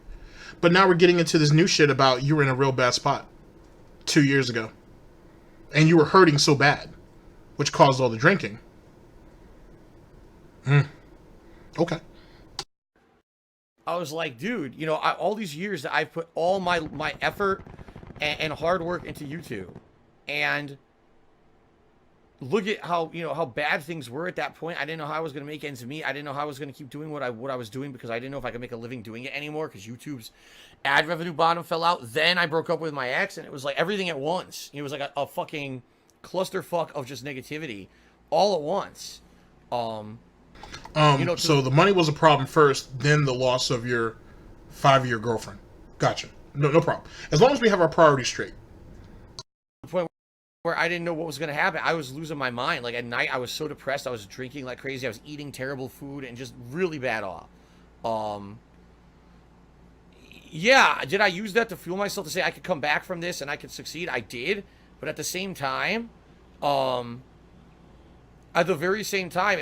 But now we're getting into this new shit about you were in a real bad spot 2 years ago. And you were hurting so bad, which caused all the drinking. Okay. I was like, dude, all these years that I've put all my effort and hard work into YouTube, and look at how bad things were at that point. I didn't know how I was going to make ends meet. I didn't know how I was going to keep doing what I was doing, because I didn't know if I could make a living doing it anymore, because YouTube's ad revenue bottom fell out. Then I broke up with my ex, and it was like everything at once. It was like a fucking clusterfuck of just negativity all at once. So the money was a problem first, then the loss of your 5-year girlfriend. Gotcha. No problem. As long as we have our priorities straight. The point where I didn't know what was going to happen. I was losing my mind. Like, at night, I was so depressed. I was drinking like crazy. I was eating terrible food and just really bad off. Yeah, did I use that to fuel myself to say I could come back from this and I could succeed? I did. But at the same time, it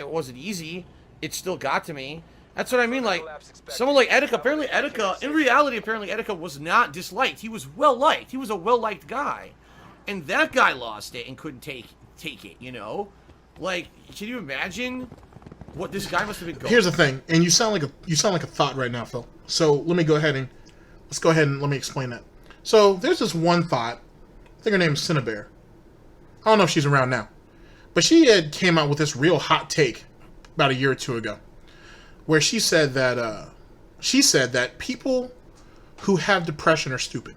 wasn't easy. It still got to me. That's what I mean. Like, someone like Etika, in reality, Etika was not disliked. He was well-liked. He was a well-liked guy. And that guy lost it and couldn't take it, Like, can you imagine what this guy must have been going through? Here's the thing, and you sound like a thought right now, Phil. So let's go ahead and let me explain that. So there's this one thought. I think her name is Cinnabear. I don't know if she's around now. But she had came out with this real hot take about a year or two ago, where she said that people who have depression are stupid,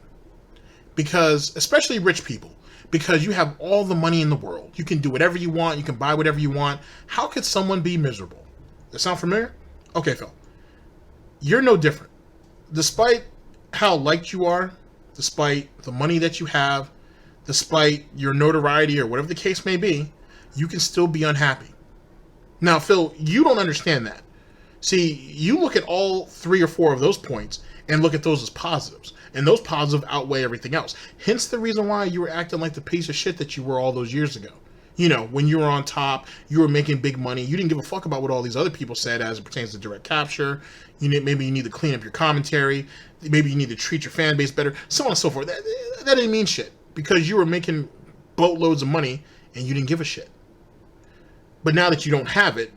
because, especially rich people, because you have all the money in the world, you can do whatever you want, you can buy whatever you want. How could someone be miserable? That sound familiar? Okay, Phil, you're no different. Despite how liked you are, despite the money that you have, despite your notoriety or whatever the case may be, you can still be unhappy. Now, Phil, you don't understand that. See, you look at all 3 or 4 of those points and look at those as positives, and those positives outweigh everything else. Hence the reason why you were acting like the piece of shit that you were all those years ago. When you were on top, you were making big money, you didn't give a fuck about what all these other people said as it pertains to direct capture. Maybe you need to clean up your commentary, maybe you need to treat your fan base better, so on and so forth. that didn't mean shit because you were making boatloads of money and you didn't give a shit. But now that you don't have it,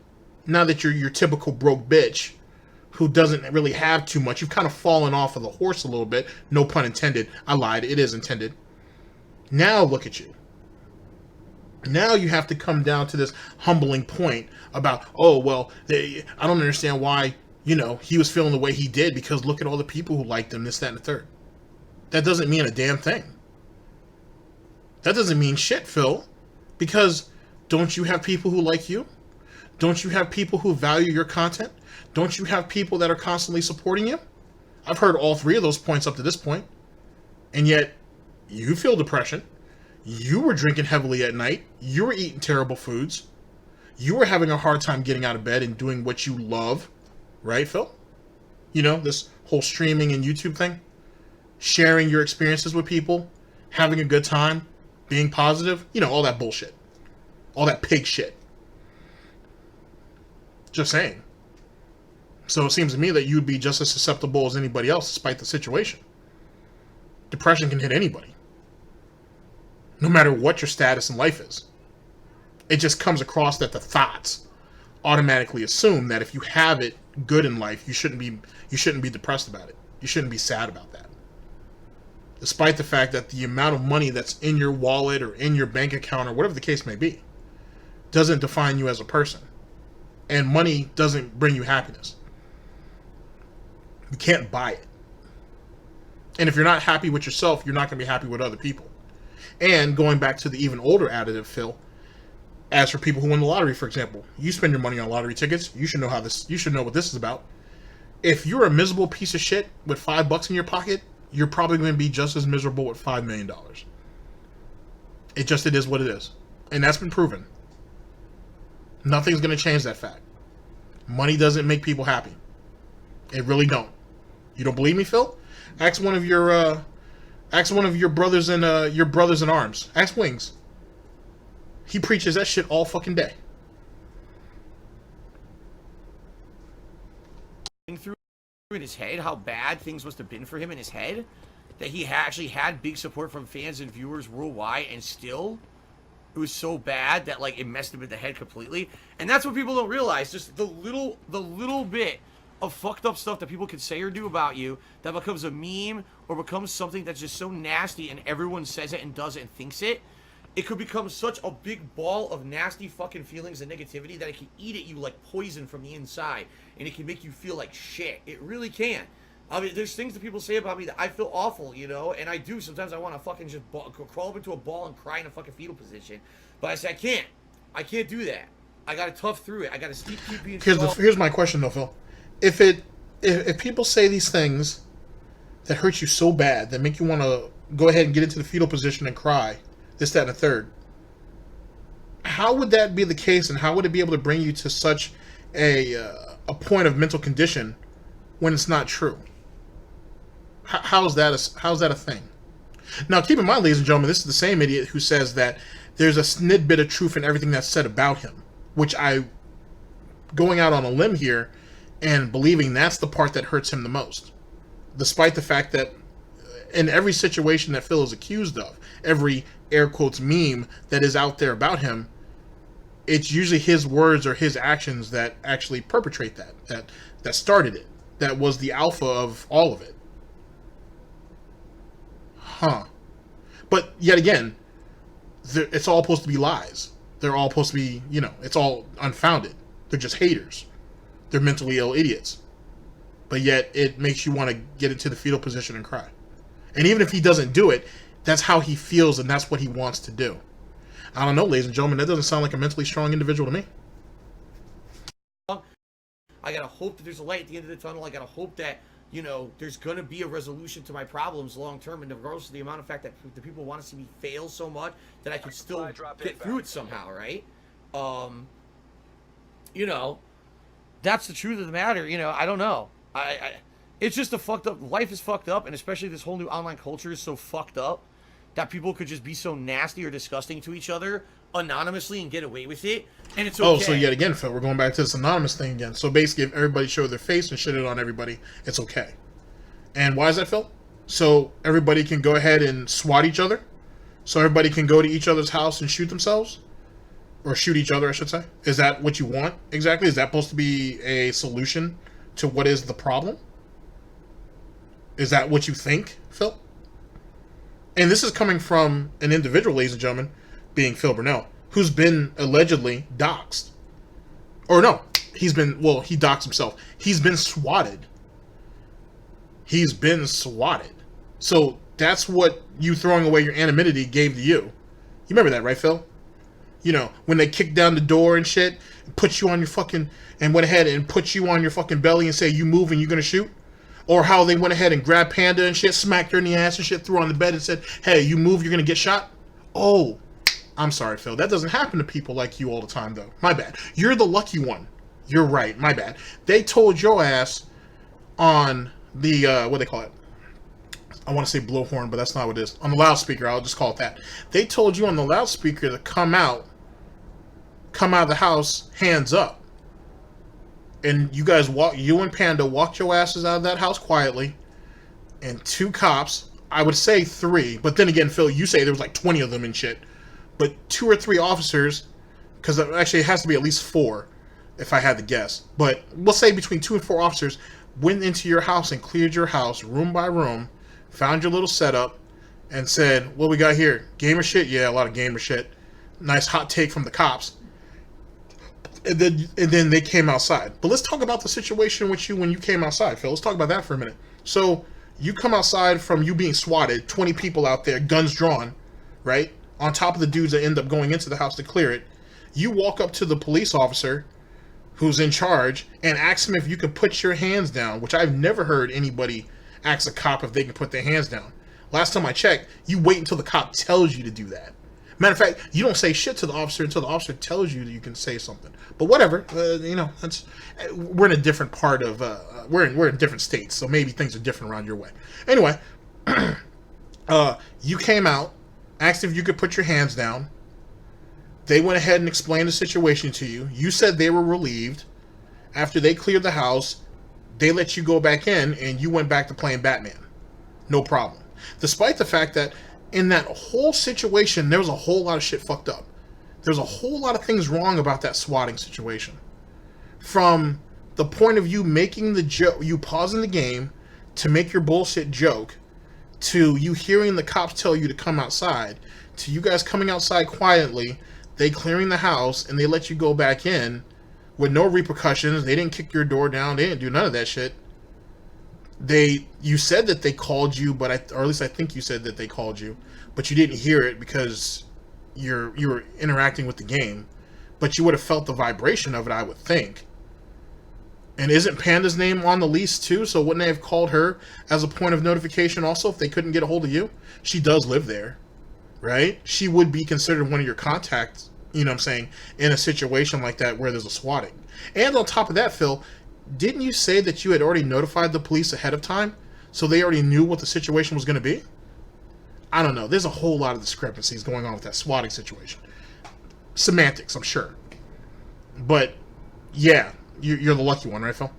now that you're your typical broke bitch who doesn't really have too much, you've kind of fallen off of the horse a little bit. No pun intended. I lied. It is intended. Now look at you. Now you have to come down to this humbling point about, oh, well, I don't understand why, he was feeling the way he did because look at all the people who liked him, this, that, and the third. That doesn't mean a damn thing. That doesn't mean shit, Phil. Because don't you have people who like you? Don't you have people who value your content? Don't you have people that are constantly supporting you? I've heard all three of those points up to this point. And yet, you feel depression. You were drinking heavily at night. You were eating terrible foods. You were having a hard time getting out of bed and doing what you love. Right, Phil? This whole streaming and YouTube thing. Sharing your experiences with people. Having a good time. Being positive. All that bullshit. All that pig shit. Just saying. So it seems to me that you'd be just as susceptible as anybody else despite the situation. Depression can hit anybody. No matter what your status in life is. It just comes across that the thoughts automatically assume that if you have it good in life, you shouldn't be depressed about it. You shouldn't be sad about that. Despite the fact that the amount of money that's in your wallet or in your bank account or whatever the case may be doesn't define you as a person. And money doesn't bring you happiness. You can't buy it. And if you're not happy with yourself, you're not going to be happy with other people. And going back to the even older additive, Phil, as for people who win the lottery, for example, you spend your money on lottery tickets. You should know you should know what this is about. If you're a miserable piece of shit with $5 in your pocket, you're probably going to be just as miserable with $5 million. It is what it is. And that's been proven. Nothing's going to change that fact. Money doesn't make people happy. It really don't. You don't believe me, Phil? Ask one of your brothers in arms. Ask Wings. He preaches that shit all fucking day. Through in his head how bad things must have been for him in his head, that he actually had big support from fans and viewers worldwide, and still it was so bad that it messed him in the head completely. And that's what people don't realize, just the little bit of fucked up stuff that people can say or do about you that becomes a meme or becomes something that's just so nasty and everyone says it and does it and thinks it. It could become such a big ball of nasty fucking feelings and negativity that it can eat at you like poison from the inside. And it can make you feel like shit. It really can. I mean, there's things that people say about me that I feel awful, and I do. Sometimes I want to fucking just crawl up into a ball and cry in a fucking fetal position. But I say, I can't. I can't do that. I got to tough through it. I got to keep being strong. Here's my question, though, Phil. If people say these things that hurt you so bad, that make you want to go ahead and get into the fetal position and cry, this, that, and the third, how would that be the case, and how would it be able to bring you to such a point of mental condition when it's not true? How's that a thing? Now, keep in mind, ladies and gentlemen, this is the same idiot who says that there's a snidbit of truth in everything that's said about him, which going out on a limb here and believing that's the part that hurts him the most, despite the fact that in every situation that Phil is accused of, every air quotes meme that is out there about him, it's usually his words or his actions that actually perpetrate that started it, that was the alpha of all of it. But yet again, it's all supposed to be lies. They're all supposed to be, it's all unfounded. They're just haters. They're mentally ill idiots. But yet it makes you want to get into the fetal position and cry. And even if he doesn't do it, that's how he feels and that's what he wants to do. I don't know, ladies and gentlemen, that doesn't sound like a mentally strong individual to me. I gotta hope that there's a light at the end of the tunnel. I gotta hope that, there's gonna be a resolution to my problems long term, and regardless of the amount of fact that the people want to see me fail so much, that I can still get through it somehow, right? That's the truth of the matter. I don't know. It's just a fucked up, life is fucked up, and especially this whole new online culture is so fucked up that people could just be so nasty or disgusting to each other anonymously and get away with it, and it's okay. Oh, so yet again, Phil, we're going back to this anonymous thing again. So basically, if everybody show their face and shit it on everybody, it's okay. And why is that, Phil? so everybody can go ahead and SWAT each other? So everybody can go to each other's house and shoot themselves? Or shoot each other, I should say. Is that what you want exactly? Is that supposed to be a solution to what is the problem? Is that what you think, Phil? And this is coming from an individual, ladies and gentlemen, being Phil Burnell, who's been allegedly doxxed. Or no, he doxxed himself. He's been swatted. He's been swatted. So that's what you throwing away your anonymity gave to you. You remember that, right, Phil? You know, when they kicked down the door and shit, put you on your fucking, and went ahead and put you on your fucking belly and say, you move and you're gonna shoot? Or how they went ahead and grabbed Panda and shit, smacked her in the ass and shit, threw her on the bed and said, hey, you move, you're gonna get shot? Oh, I'm sorry, Phil. That doesn't happen to people like you all the time, though. My bad. You're the lucky one. You're right. My bad. They told your ass on the, what do they call it? I want to say blowhorn, but that's not what it is. On the loudspeaker, I'll just call it that. They told you on the loudspeaker to come out of the house, hands up. And you guys you and Panda walked your asses out of that house quietly. And 2 cops, I would say 3, but then again, Phil, you say there was like 20 of them and shit. But 2 or 3 officers, because actually it has to be at least 4, if I had to guess. But we'll say between 2 and 4 officers went into your house and cleared your house room by room, found your little setup, and said, what we got here? Gamer shit? Yeah, a lot of gamer shit. Nice hot take from the cops. And then they came outside. But let's talk about the situation with you when you came outside, Phil. Let's talk about that for a minute. So you come outside from you being swatted, 20 people out there, guns drawn, right? On top of the dudes that end up going into the house to clear it. You walk up to the police officer who's in charge and ask him if you can put your hands down, which I've never heard anybody ask a cop if they can put their hands down. Last time I checked, you wait until the cop tells you to do that. Matter of fact, you don't say shit to the officer until the officer tells you that you can say something. But whatever, you know, we're in a different part of we're in different states, so maybe things are different around your way. Anyway, you came out, asked if you could put your hands down. They went ahead and explained the situation to you. You said they were relieved. After they cleared the house, they let you go back in, and you went back to playing Batman. No problem. Despite the fact that in that whole situation, there was a whole lot of shit fucked up. There was a whole lot of things wrong about that swatting situation. From the point of view making the joke, you pausing the game to make your bullshit joke, to you hearing the cops tell you to come outside, to you guys coming outside quietly, they clearing the house, and they let you go back in with no repercussions. They didn't kick your door down. They didn't do none of that shit. You said that they called you, or at least I think you said that they called you, but you didn't hear it because you were interacting with the game. But you would have felt the vibration of it, I would think. And isn't Panda's name on the lease too? So wouldn't they have called her as a point of notification also if they couldn't get a hold of you? She does live there, right? She would be considered one of your contacts, you know what I'm saying, in a situation like that where there's a swatting. And on top of that, Phil, didn't you say that you had already notified the police ahead of time, so they already knew what the situation was going to be? I don't know. There's a whole lot of discrepancies going on with that swatting situation. Semantics, I'm sure. But, yeah, you're the lucky one, right, Phil?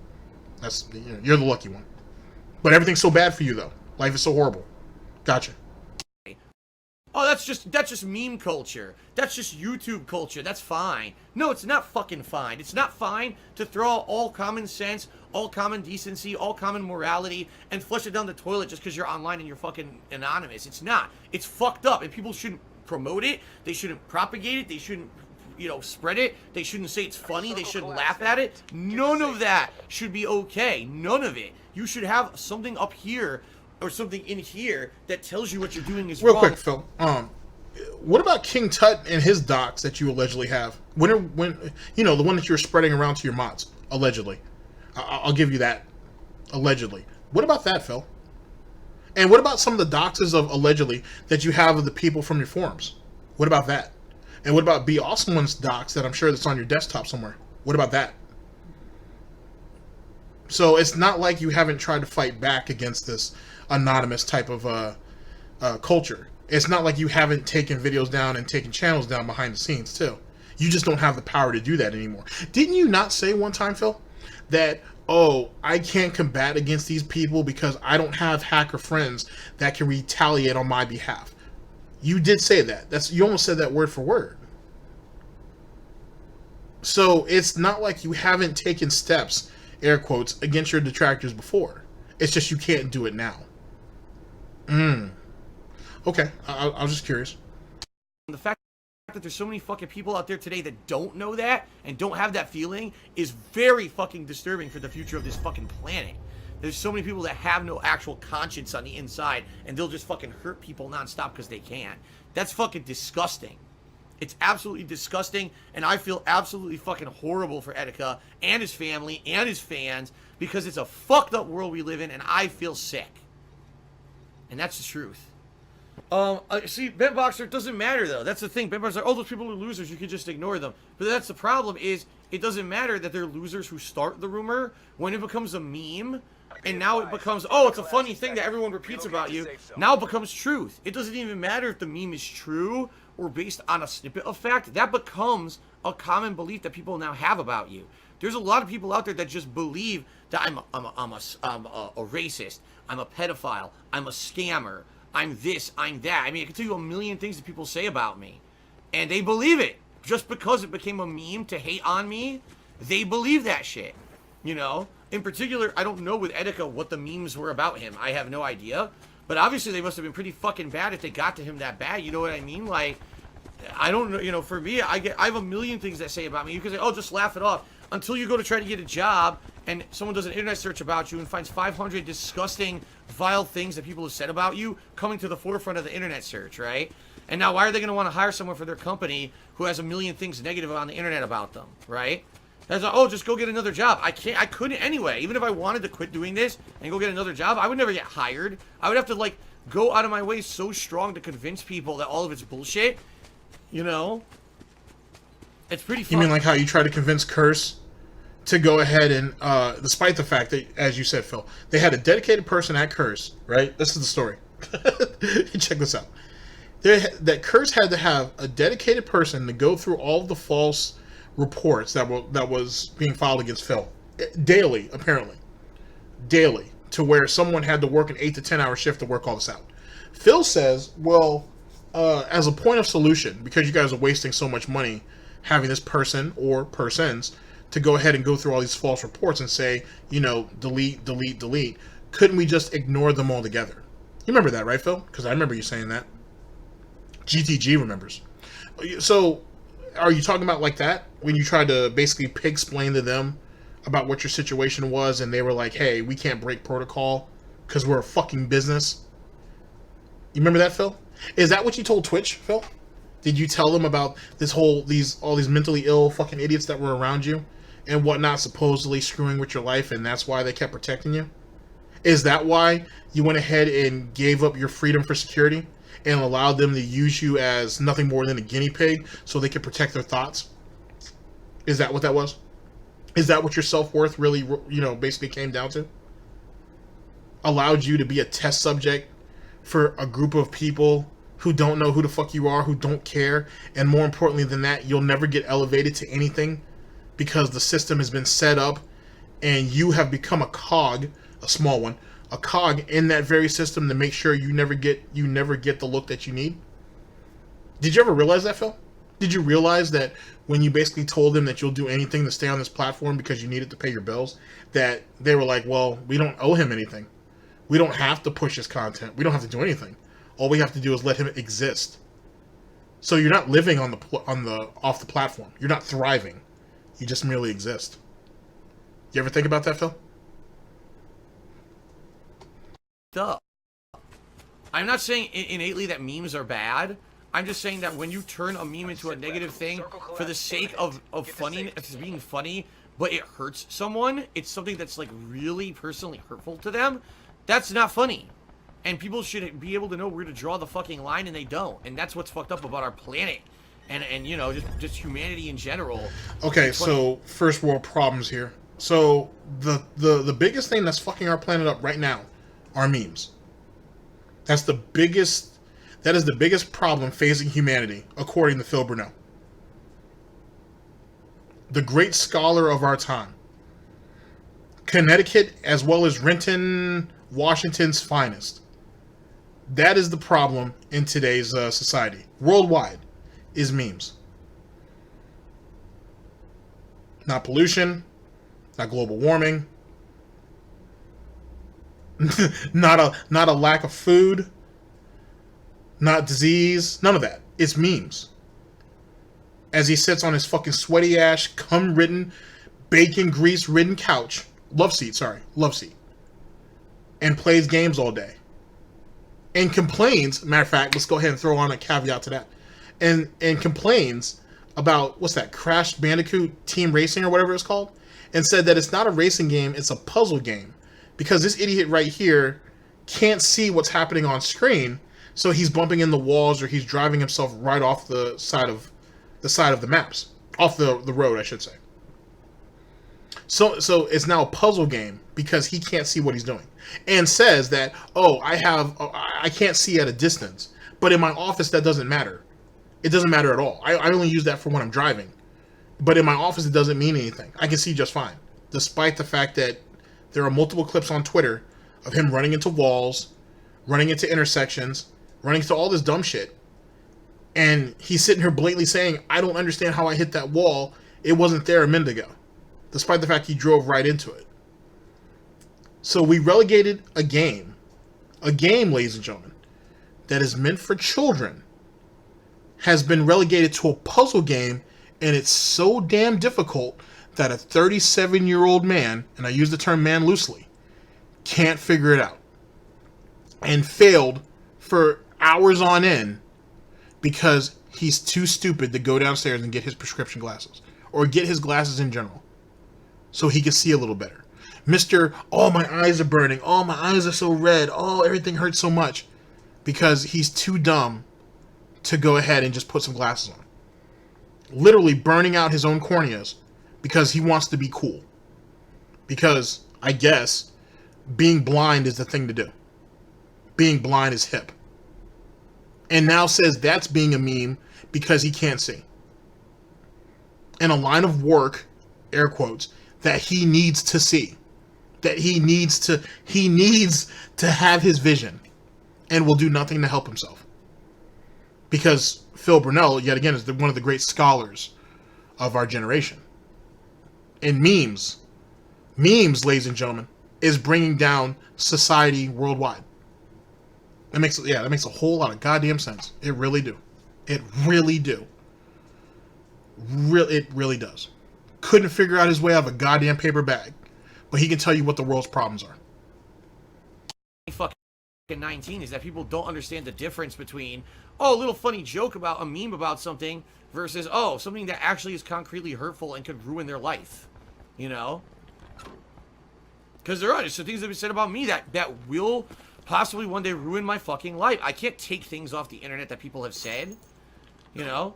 You're the lucky one. But everything's so bad for you, though. Life is so horrible. Gotcha. Oh, that's just meme culture. That's just YouTube culture. That's fine. No, it's not fucking fine. It's not fine to throw out all common sense, all common decency, all common morality, and flush it down the toilet just because you're online and you're fucking anonymous. It's not. It's fucked up, and people shouldn't promote it. They shouldn't propagate it. They shouldn't, spread it. They shouldn't say it's funny. They shouldn't laugh at it. None of that should be okay. None of it. You should have something up here or something in here that tells you what you're doing is wrong. Real quick, Phil. What about King Tut and his docs that you allegedly have? When the one that you're spreading around to your mods, allegedly. I'll give you that. Allegedly. What about that, Phil? And what about some of the doxes of allegedly that you have of the people from your forums? What about that? And what about B Awesome One's docs that I'm sure that's on your desktop somewhere? What about that? So it's not like you haven't tried to fight back against this anonymous type of culture. It's not like you haven't taken videos down and taken channels down behind the scenes too. You just don't have the power to do that anymore. Didn't you not say one time, Phil, that oh, I can't combat against these people because I don't have hacker friends that can retaliate on my behalf. You did say that. You almost said that word for word. So it's not like you haven't taken steps, air quotes, against your detractors before. It's just you can't do it now. Okay, I was just curious. The fact that there's so many fucking people out there today that don't know that and don't have that feeling is very fucking disturbing for the future of this fucking planet. There's so many people that have no actual conscience on the inside and they'll just fucking hurt people nonstop because they can. That's fucking disgusting. It's absolutely disgusting, and I feel absolutely fucking horrible for Etika and his family and his fans because it's a fucked up world we live in, and I feel sick. And that's the truth. See, Benboxer, it doesn't matter, though. That's the thing. Benboxer, oh, those people are losers. You can just ignore them. But that's the problem is it doesn't matter that they're losers who start the rumor. When it becomes a meme, and now it becomes, oh, it's a funny thing that everyone repeats about you, now it becomes truth. It doesn't even matter if the meme is true or based on a snippet of fact. That becomes a common belief that people now have about you. There's a lot of people out there that just believe that I'm a racist, I'm a pedophile, I'm a scammer, I'm this, I'm that. I mean, I can tell you a million things that people say about me. And they believe it. Just because it became a meme to hate on me, they believe that shit. You know? In particular, I don't know with Etika what the memes were about him. I have no idea. But obviously they must have been pretty fucking bad if they got to him that bad. You know what I mean? Like, I don't know. You know, for me, I have a million things that say about me. You can say, oh, just laugh it off. Until you go to try to get a job and someone does an internet search about you and finds 500 disgusting, vile things that people have said about you coming to the forefront of the internet search, right? And now why are they going to want to hire someone for their company who has a million things negative on the internet about them, right? That's like, oh, just go get another job. I couldn't anyway. Even if I wanted to quit doing this and go get another job, I would never get hired. I would have to, like, go out of my way so strong to convince people that all of it's bullshit. You know? It's pretty fun. You mean like how you try to convince Curse to go ahead and, despite the fact that, as you said, Phil, they had a dedicated person at Curse, right? This is the story. Check this out. That Curse had to have a dedicated person to go through all of the false reports that was being filed against Phil daily, apparently daily, to where someone had to work an 8 to 10 hour shift to work all this out. Phil says, well, as a point of solution, because you guys are wasting so much money having this person or persons to go ahead and go through all these false reports and say, you know, delete, couldn't we just ignore them altogether? You remember that, right, Phil? Because I remember you saying that. GTG remembers. So are you talking about like that? When you tried to basically pig-splain to them about what your situation was and they were like, hey, we can't break protocol because we're a fucking business? You remember that, Phil? Is that what you told Twitch, Phil? Did you tell them about all these mentally ill fucking idiots that were around you and whatnot supposedly screwing with your life and that's why they kept protecting you? Is that why you went ahead and gave up your freedom for security and allowed them to use you as nothing more than a guinea pig so they could protect their thoughts? Is that what that was? Is that what your self-worth really, you know, basically came down to? Allowed you to be a test subject for a group of people who don't know who the fuck you are, who don't care, and more importantly than that, you'll never get elevated to anything because the system has been set up and you have become a cog, a small one, a cog in that very system to make sure you never get the look that you need. Did you ever realize that, Phil? Did you realize that when you basically told them that you'll do anything to stay on this platform because you needed to pay your bills, that they were like, well, we don't owe him anything. We don't have to push his content. We don't have to do anything. All we have to do is let him exist. So you're not living off the platform. You're not thriving. You just merely exist. You ever think about that, Phil? Duh. I'm not saying innately that memes are bad. I'm just saying that when you turn a meme into a negative thing for the sake of funny, it's being funny, but it hurts someone, it's something that's like really personally hurtful to them, that's not funny. And people should be able to know where to draw the fucking line, and they don't. And that's what's fucked up about our planet. And you know, just humanity in general. Okay, so first world problems here. So the biggest thing that's fucking our planet up right now are memes. That is the biggest problem facing humanity, according to Phil Burnell. The great scholar of our time. Connecticut as well as Renton, Washington's finest. That is the problem in today's society. Worldwide is memes. Not pollution, not global warming, not a lack of food, not disease, none of that. It's memes. As he sits on his fucking sweaty ass, cum-ridden, bacon grease-ridden couch, love seat, and plays games all day. And complains, matter of fact, let's go ahead and throw on a caveat to that. And complains about, what's that, Crash Bandicoot Team Racing or whatever it's called? And said that it's not a racing game, it's a puzzle game. Because this idiot right here can't see what's happening on screen, so he's bumping in the walls or he's driving himself right off the side of the maps. Off the road, I should say. So it's now a puzzle game because he can't see what he's doing. And says that, I can't see at a distance. But in my office, that doesn't matter. It doesn't matter at all. I only use that for when I'm driving. But in my office, it doesn't mean anything. I can see just fine. Despite the fact that there are multiple clips on Twitter of him running into walls, running into intersections, running into all this dumb shit. And he's sitting here blatantly saying, I don't understand how I hit that wall. It wasn't there a minute ago. Despite the fact he drove right into it. So we relegated a game, ladies and gentlemen, that is meant for children, has been relegated to a puzzle game, and it's so damn difficult that a 37-year-old man, and I use the term man loosely, can't figure it out. And failed for hours on end because he's too stupid to go downstairs and get his prescription glasses. Or get his glasses in general. So he can see a little better. Mr. Oh, my eyes are burning. Oh, my eyes are so red. Oh, everything hurts so much. Because he's too dumb to go ahead and just put some glasses on. Literally burning out his own corneas because he wants to be cool. Because, I guess, being blind is the thing to do. Being blind is hip. And now says that's being a meme because he can't see. And a line of work, air quotes, that he needs to see. That he needs to have his vision. And will do nothing to help himself. Because Phil Burnell, yet again, is one of the great scholars of our generation. And memes, ladies and gentlemen, is bringing down society worldwide. That makes a whole lot of goddamn sense. It really do. It really do. It really does. Couldn't figure out his way out of a goddamn paper bag. But he can tell you what the world's problems are. Fucking 19 is that people don't understand the difference between, a little funny joke about a meme about something versus, something that actually is concretely hurtful and could ruin their life. You know? Because there are just things that have been said about me that will possibly one day ruin my fucking life. I can't take things off the internet that people have said. You know?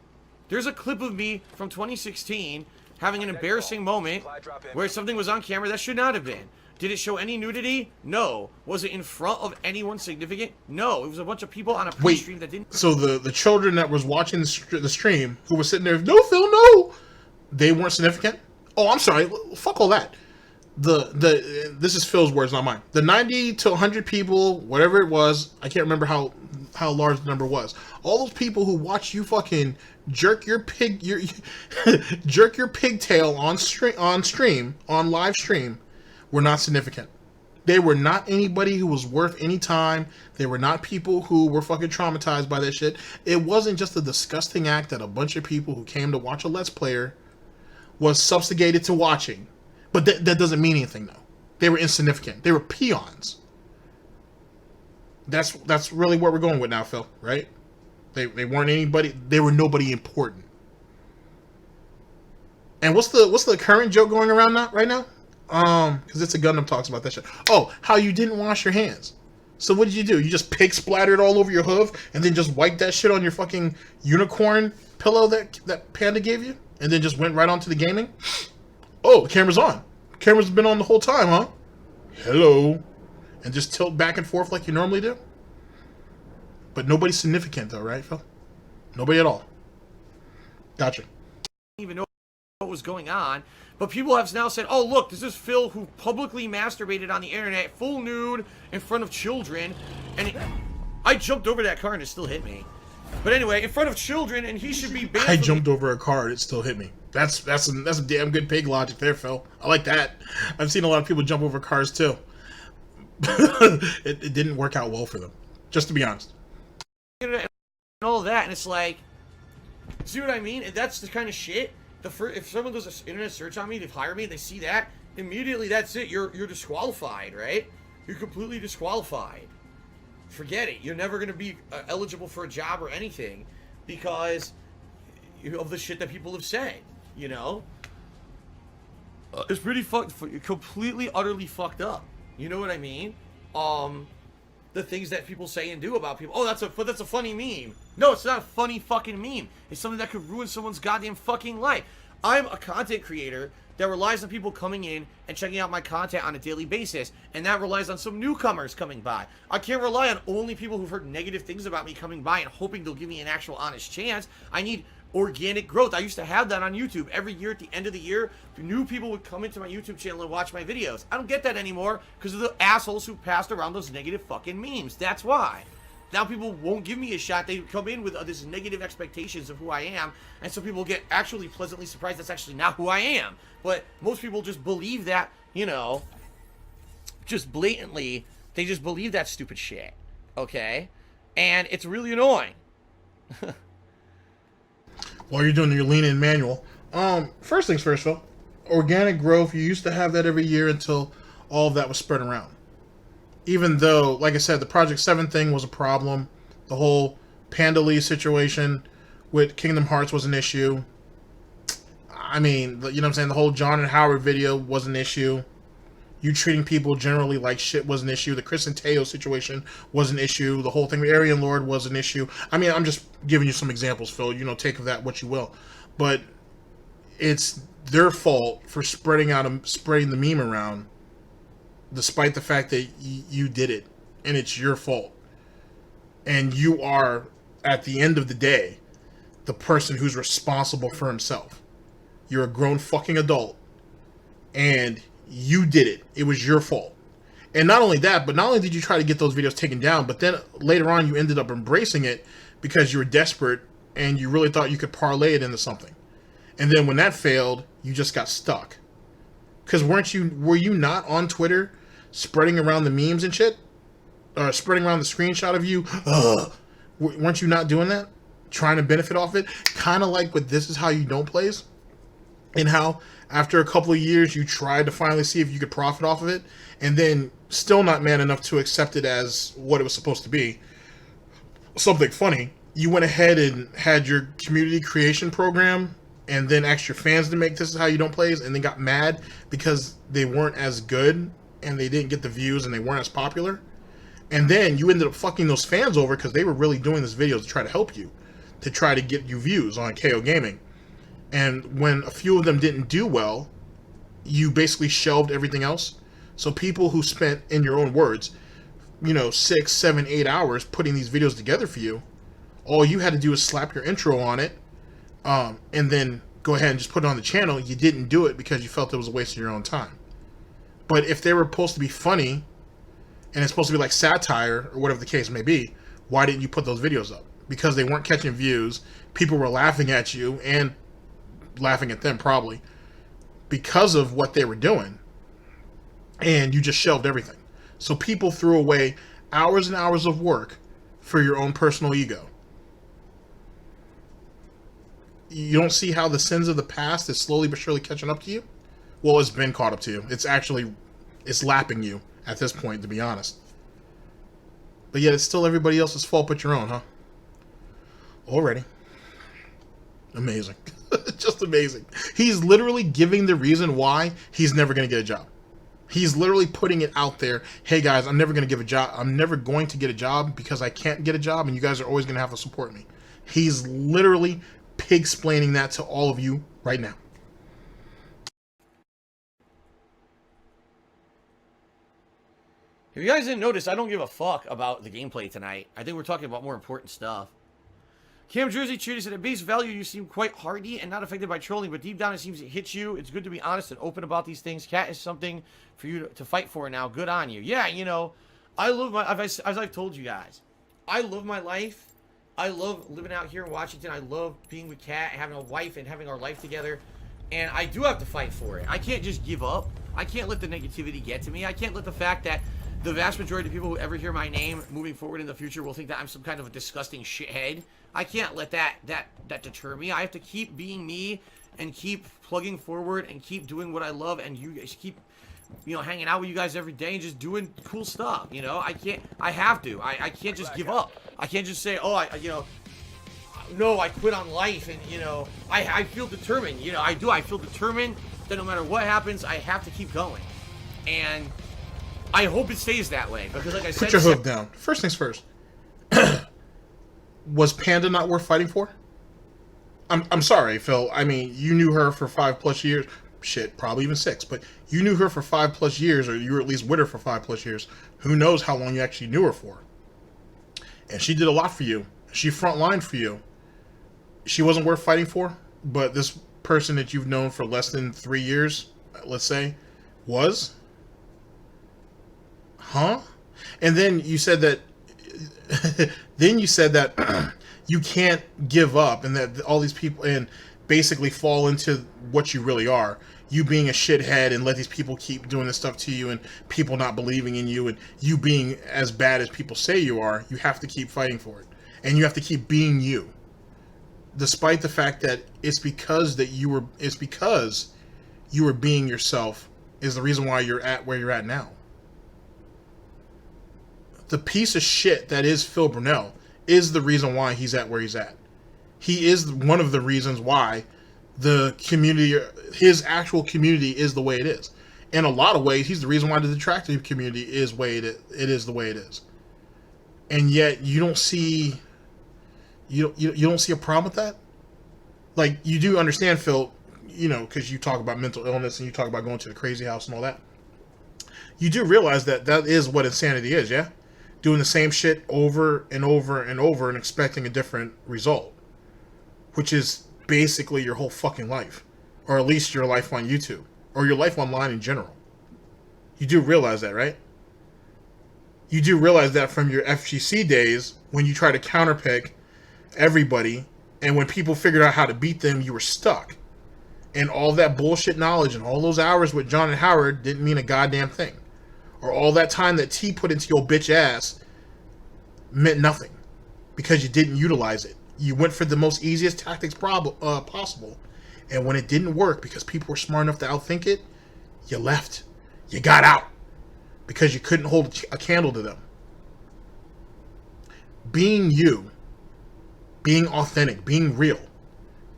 There's a clip of me from 2016 having an embarrassing moment where something was on camera that should not have been. Did it show any nudity? No. Was it in front of anyone significant? No. It was a bunch of people on a pre-stream that didn't... So the children that was watching the stream, who were sitting there, no, Phil, no! They weren't significant? Oh, I'm sorry. Fuck all that. This is Phil's words, not mine. The 90 to 100 people, whatever it was, I can't remember how large the number was. All those people who watched you fucking jerk your pigtail on live stream were not significant. They were not anybody who was worth any time. They were not people who were fucking traumatized by that shit. It wasn't just a disgusting act that a bunch of people who came to watch a Let's Player was subjugated to watching. But that doesn't mean anything, though. They were insignificant. They were peons. That's really what we're going with now, Phil, right? They weren't anybody. They were nobody important. And what's the current joke going around right now? Because it's a Gundam talks about that shit. Oh, how you didn't wash your hands. So what did you do? You just pig splattered all over your hoof and then just wiped that shit on your fucking unicorn pillow that Panda gave you? And then just went right on to the gaming? Oh, the camera's on. Camera's been on the whole time, huh? Hello. And just tilt back and forth like you normally do? But nobody's significant though, right, Phil? Nobody at all. Gotcha. Even know what was going on. But people have now said, oh, look, this is Phil who publicly masturbated on the internet, full nude, in front of children. And I jumped over that car and it still hit me. But anyway, in front of children, and he should be banned. I jumped over a car and it still hit me. That's a damn good pig logic there, Phil. I like that. I've seen a lot of people jump over cars too. It didn't work out well for them, just to be honest. And all of that, and it's like, see what I mean? And that's the kind of shit. If someone does an internet search on me, they hire me, they see that, immediately that's it. You're disqualified, right? You're completely disqualified. Forget it. You're never going to be eligible for a job or anything because of the shit that people have said, you know? It's pretty completely, utterly fucked up. You know what I mean? The things that people say and do about people. Oh, that's a funny meme. No, it's not a funny fucking meme. It's something that could ruin someone's goddamn fucking life. I'm a content creator that relies on people coming in and checking out my content on a daily basis, and that relies on some newcomers coming by. I can't rely on only people who've heard negative things about me coming by and hoping they'll give me an actual honest chance. I need organic growth. I used to have that on YouTube. Every year at the end of the year, new people would come into my YouTube channel and watch my videos. I don't get that anymore because of the assholes who passed around those negative fucking memes. That's why. Now people won't give me a shot. They come in with this negative expectations of who I am, and so people get actually pleasantly surprised that's actually not who I am. But most people just believe that, you know, just blatantly, they just believe that stupid shit, okay? And it's really annoying. While you're doing your lean in manual, first things first, Phil. Organic growth, you used to have that every year until all of that was spread around. Even though, like I said, the Project 7 thing was a problem. The whole Pandalese situation with Kingdom Hearts was an issue. I mean, you know what I'm saying? The whole John and Howard video was an issue. You treating people generally like shit was an issue. The Chris and Teo situation was an issue. The whole thing with Aryan Lord was an issue. I mean, I'm just giving you some examples, Phil. You know, take of that what you will. But it's their fault for spreading the meme around, despite the fact that you did it, and it's your fault. And you are, at the end of the day, the person who's responsible for himself. You're a grown fucking adult, and you did it. It was your fault. And not only that, but not only did you try to get those videos taken down, but then later on you ended up embracing it because you were desperate and you really thought you could parlay it into something. And then when that failed, you just got stuck. Because were you not on Twitter spreading around the memes and shit? Or spreading around the screenshot of you? Weren't you not doing that? Trying to benefit off it? Kind of like with This Is How You Don't Plays. And how after a couple of years you tried to finally see if you could profit off of it, and then still not man enough to accept it as what it was supposed to be, something funny. You went ahead and had your community creation program and then asked your fans to make This Is How You Don't Plays, and then got mad because they weren't as good and they didn't get the views and they weren't as popular. And then you ended up fucking those fans over because they were really doing this video to try to help you, to try to get you views on KO Gaming. And when a few of them didn't do well, you basically shelved everything else. So people who spent, in your own words, 6, 7, 8 hours putting these videos together for you, all you had to do is slap your intro on it, and then go ahead and just put it on the channel. You didn't do it because you felt it was a waste of your own time. But if they were supposed to be funny, and it's supposed to be like satire, or whatever the case may be, why didn't you put those videos up? Because they weren't catching views, people were laughing at you, and laughing at them probably, because of what they were doing, and you just shelved everything. So people threw away hours and hours of work for your own personal ego. You don't see how the sins of the past is slowly but surely catching up to you? Well, it's been caught up to you. It's lapping you at this point, to be honest. But yet it's still everybody else's fault but your own, huh? Already. Amazing. Just amazing. He's literally giving the reason why he's never going to get a job. He's literally putting it out there. Hey guys, I'm never going to give a job. I'm never going to get a job because I can't get a job, and you guys are always going to have to support me. He's literally pig-splaining that to all of you right now. If you guys didn't notice, I don't give a fuck about the gameplay tonight. I think we're talking about more important stuff. Cam Jersey Cheater said, at base value, you seem quite hardy and not affected by trolling, but deep down it seems it hits you. It's good to be honest and open about these things. Cat is something for you to fight for now. Good on you. Yeah, you know, I love my, as I've told you guys, I love my life. I love living out here in Washington. I love being with Cat, having a wife and having our life together. And I do have to fight for it. I can't just give up. I can't let the negativity get to me. I can't let the fact that the vast majority of people who ever hear my name moving forward in the future will think that I'm some kind of a disgusting shithead. I can't let that deter me. I have to keep being me and keep plugging forward and keep doing what I love, and you guys keep, you know, hanging out with you guys every day and just doing cool stuff. You know, I have to. I can't just give up. I can't just say, oh, no, I quit on life, and, you know, I feel determined. You know, I do. I feel determined that no matter what happens, I have to keep going. And I hope it stays that way, because like I said... Put your hook down. First things first. Was Panda not worth fighting for? I'm sorry, Phil. I mean, you knew her for 5+ years. Shit, probably even 6. But you knew her for 5+ years, or you were at least with her for 5+ years. Who knows how long you actually knew her for? And she did a lot for you. She frontlined for you. She wasn't worth fighting for, but this person that you've known for less than 3 years, let's say, was? Huh? And then you said that you can't give up, and that all these people and basically fall into what you really are. You being a shithead and let these people keep doing this stuff to you, and people not believing in you, and you being as bad as people say you are. You have to keep fighting for it, and you have to keep being you, despite the fact that it's because you were being yourself is the reason why you're at where you're at now. The piece of shit that is Phil Burnell is the reason why he's at where he's at. He is one of the reasons why the community, his actual community, is the way it is. In a lot of ways, he's the reason why the Detractor community is the way it is. And yet, you don't see a problem with that. Like, you do understand, Phil, you know, because you talk about mental illness and you talk about going to the crazy house and all that. You do realize that is what insanity is, yeah? Doing the same shit over and over and over and expecting a different result, which is basically your whole fucking life, or at least your life on YouTube, or your life online in general. You do realize that, right? You do realize that from your FGC days, when you try to counterpick everybody, and when people figured out how to beat them, you were stuck. And all that bullshit knowledge and all those hours with John and Howard didn't mean a goddamn thing. Or all that time that T put into your bitch ass meant nothing, because you didn't utilize it. You went for the most easiest tactics possible, and when it didn't work because people were smart enough to outthink it, you left. You got out because you couldn't hold a candle to them. Being you, being authentic, being real,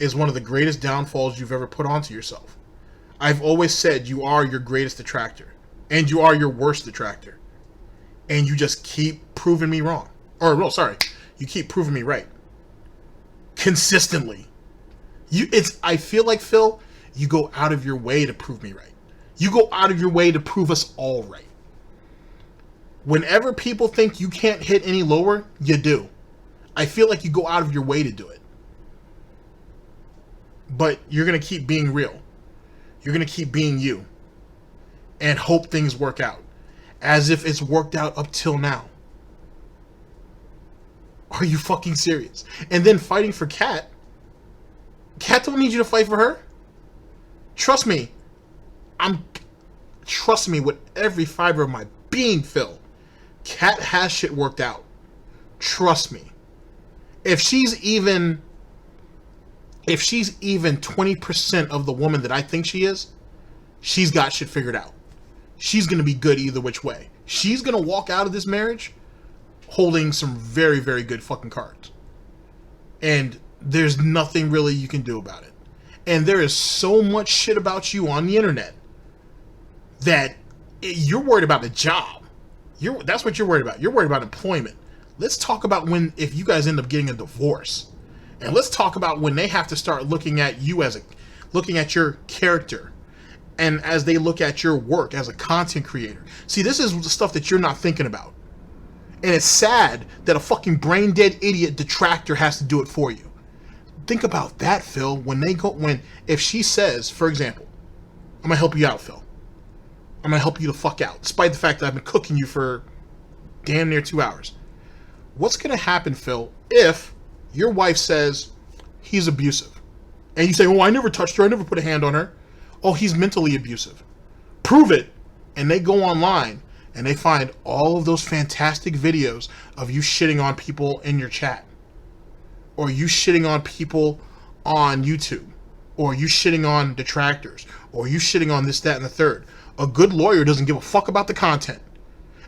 is one of the greatest downfalls you've ever put onto yourself. I've always said you are your greatest detractor. And you are your worst detractor. And you just keep proving me wrong. You keep proving me right. Consistently. I feel like, Phil, you go out of your way to prove me right. You go out of your way to prove us all right. Whenever people think you can't hit any lower, you do. I feel like you go out of your way to do it. But you're going to keep being real. You're going to keep being you. And hope things work out. As if it's worked out up till now. Are you fucking serious? And then fighting for Cat. Cat don't need you to fight for her. Trust me. Trust me with every fiber of my being, Phil. Cat has shit worked out. Trust me. If she's even 20% of the woman that I think she is, she's got shit figured out. She's going to be good either which way. She's going to walk out of this marriage holding some very, very good fucking cards. And there's nothing really you can do about it. And there is so much shit about you on the internet that you're worried about a job. That's what you're worried about. You're worried about employment. Let's talk about if you guys end up getting a divorce. And let's talk about when they have to start looking at you looking at your character. And as they look at your work as a content creator. See, this is the stuff that you're not thinking about. And it's sad that a fucking brain dead idiot detractor has to do it for you. Think about that, Phil. If she says, for example, I'm gonna help you out, Phil. I'm gonna help you the fuck out, despite the fact that I've been cooking you for damn near 2 hours. What's gonna happen, Phil, if your wife says he's abusive? And you say, oh, I never touched her, I never put a hand on her. Oh, he's mentally abusive. Prove it. And they go online and they find all of those fantastic videos of you shitting on people in your chat, or you shitting on people on YouTube, or you shitting on detractors, or you shitting on this, that, and the third. A good lawyer doesn't give a fuck about the content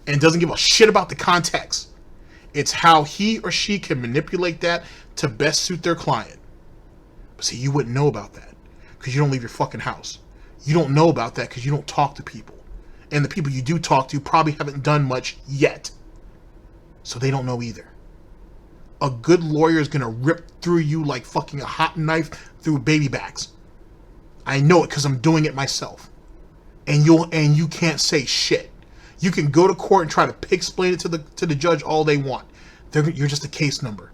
and doesn't give a shit about the context. It's how he or she can manipulate that to best suit their client. But see, you wouldn't know about that because you don't leave your fucking house. You don't know about that because you don't talk to people. And the people you do talk to probably haven't done much yet. So they don't know either. A good lawyer is going to rip through you like fucking a hot knife through baby backs. I know it because I'm doing it myself. And you can't say shit. You can go to court and try to explain it to the judge all they want. You're just a case number.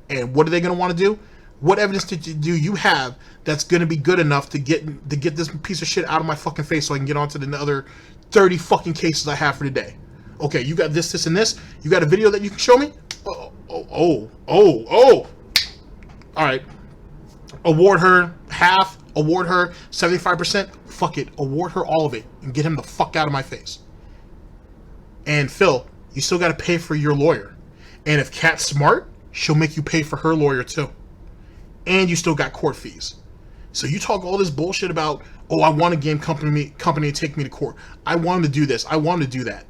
And what are they going to want to do? What evidence do you have that's going to be good enough to get this piece of shit out of my fucking face so I can get on to the other 30 fucking cases I have for today? Okay, you got this, this, and this. You got a video that you can show me? Oh. All right. Award her half. Award her 75%. Fuck it. Award her all of it and get him the fuck out of my face. And Phil, you still got to pay for your lawyer. And if Kat's smart, she'll make you pay for her lawyer too. And you still got court fees. So you talk all this bullshit about, oh, I want a game company to take me to court. I want them to do this. I want them to do that.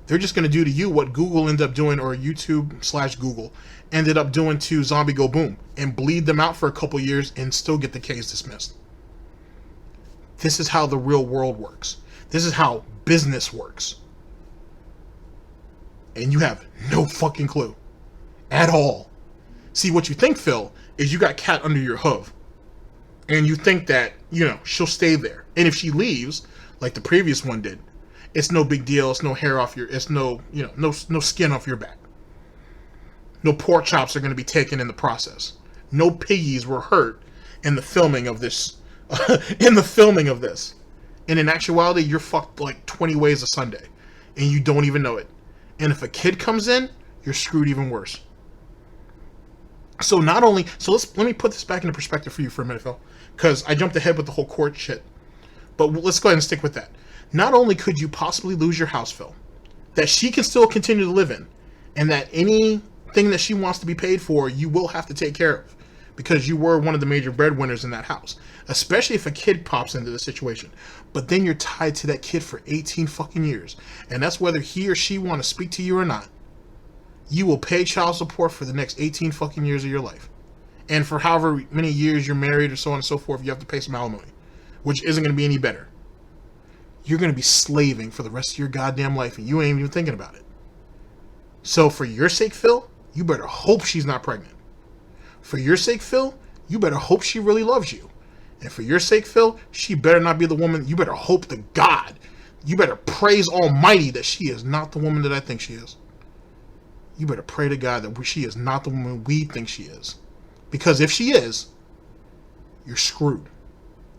They're just going to do to you what Google ended up doing, or YouTube/Google ended up doing to Zombie Go Boom, and bleed them out for a couple years and still get the case dismissed. This is how the real world works. This is how business works. And you have no fucking clue at all. See, what you think, Phil, is you got Kat under your hoof. And you think that, she'll stay there. And if she leaves, like the previous one did, it's no big deal. It's no hair off it's no skin off your back. No pork chops are going to be taken in the process. No piggies were hurt in the filming of this. And in actuality, you're fucked like 20 ways a Sunday. And you don't even know it. And if a kid comes in, you're screwed even worse. So let me put this back into perspective for you for a minute, Phil, because I jumped ahead with the whole court shit. But let's go ahead and stick with that. Not only could you possibly lose your house, Phil, that she can still continue to live in, and that anything that she wants to be paid for, you will have to take care of, because you were one of the major breadwinners in that house, especially if a kid pops into the situation. But then you're tied to that kid for 18 fucking years, and that's whether he or she want to speak to you or not. You will pay child support for the next 18 fucking years of your life. And for however many years you're married or so on and so forth, you have to pay some alimony, which isn't going to be any better. You're going to be slaving for the rest of your goddamn life, and you ain't even thinking about it. So for your sake, Phil, you better hope she's not pregnant. For your sake, Phil, you better hope she really loves you. And for your sake, Phil, she better not be the woman. You better hope to God. You better praise Almighty that she is not the woman that I think she is. You better pray to God that she is not the woman we think she is. Because if she is, you're screwed.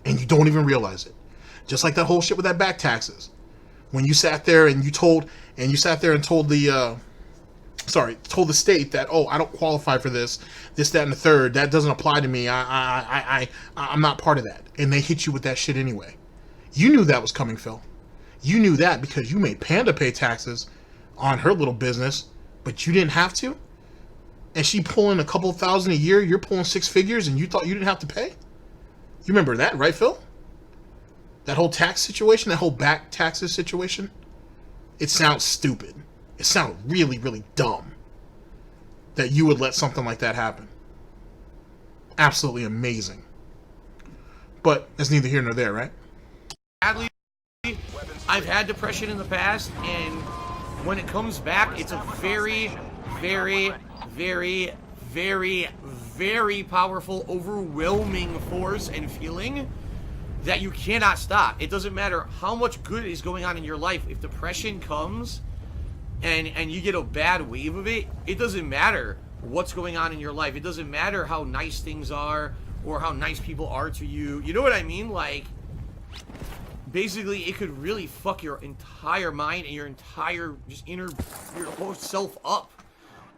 And you don't even realize it. Just like that whole shit with that back taxes. When you sat there and told the state that, oh, I don't qualify for this, that, and the third, that doesn't apply to me, I'm not part of that. And they hit you with that shit anyway. You knew that was coming, Phil. You knew that because you made Panda pay taxes on her little business, but you didn't have to? And she pulling a couple thousand a year, you're pulling six figures, and you thought you didn't have to pay? You remember that, right, Phil? That whole tax situation, that whole back taxes situation? It sounds stupid. It sounds really, really dumb that you would let something like that happen. Absolutely amazing. But that's neither here nor there, right? Sadly, I've had depression in the past, and when it comes back, it's a very, very, very, very, very powerful, overwhelming force and feeling that you cannot stop. It doesn't matter how much good is going on in your life. If depression comes, and you get a bad wave of it, it doesn't matter what's going on in your life. It doesn't matter how nice things are or how nice people are to you. You know what I mean? Like, basically, it could really fuck your entire mind and your entire your whole self up.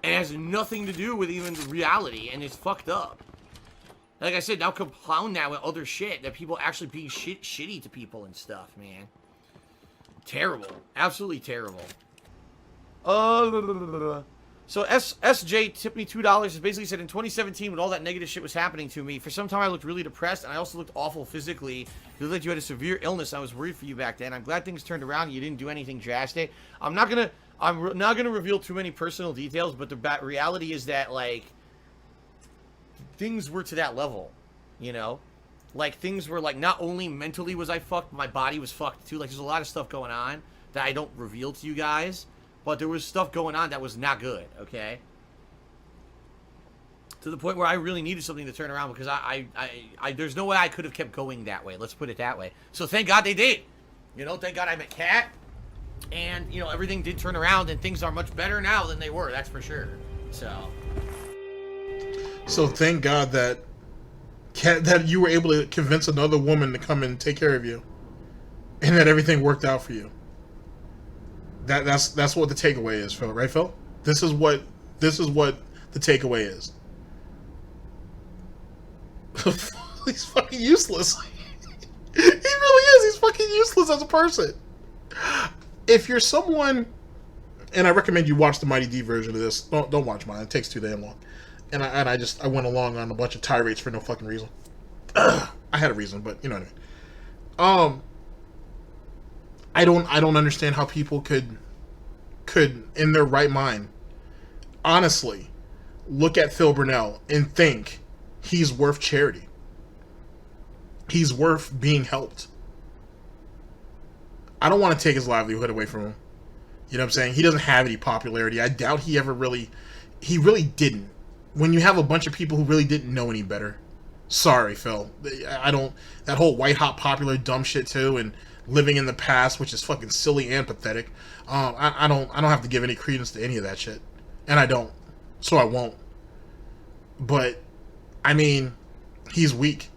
And it has nothing to do with even the reality, and it's fucked up. Like I said, now compound that with other shit, that people actually being shitty to people and stuff, man. Terrible. Absolutely terrible. So SJ tipped me $2. It basically said, in 2017, when all that negative shit was happening to me, for some time I looked really depressed, and I also looked awful physically. You looked like you had a severe illness. I was worried for you back then. I'm glad things turned around and you didn't do anything drastic. I'm not gonna reveal too many personal details, but the reality is that, like, things were to that level, you know? Like, things were, like, not only mentally was I fucked, but my body was fucked, too. Like, there's a lot of stuff going on that I don't reveal to you guys. But there was stuff going on that was not good, okay? To the point where I really needed something to turn around, because I there's no way I could have kept going that way. Let's put it that way. So thank God they did. You know, thank God I met Kat. And, you know, everything did turn around, and things are much better now than they were, that's for sure. So thank God that you were able to convince another woman to come and take care of you. And that everything worked out for you. That's what the takeaway is, Phil. Right, Phil? This is what the takeaway is. He's fucking useless. He really is. He's fucking useless as a person. If you're someone, and I recommend you watch the Mighty D version of this. Don't watch mine. It takes too damn long. And I went along on a bunch of tirades for no fucking reason. I had a reason, but you know what I mean. I don't understand how people could in their right mind honestly look at Phil Burnell and think he's worth charity. He's worth being helped. I don't want to take his livelihood away from him. You know what I'm saying? He doesn't have any popularity. I doubt he really didn't. When you have a bunch of people who really didn't know any better. Sorry, Phil. That whole white hot popular dumb shit too, and living in the past, which is fucking silly and pathetic. I don't have to give any credence to any of that shit, and I don't, so I won't. But I mean, he's weak.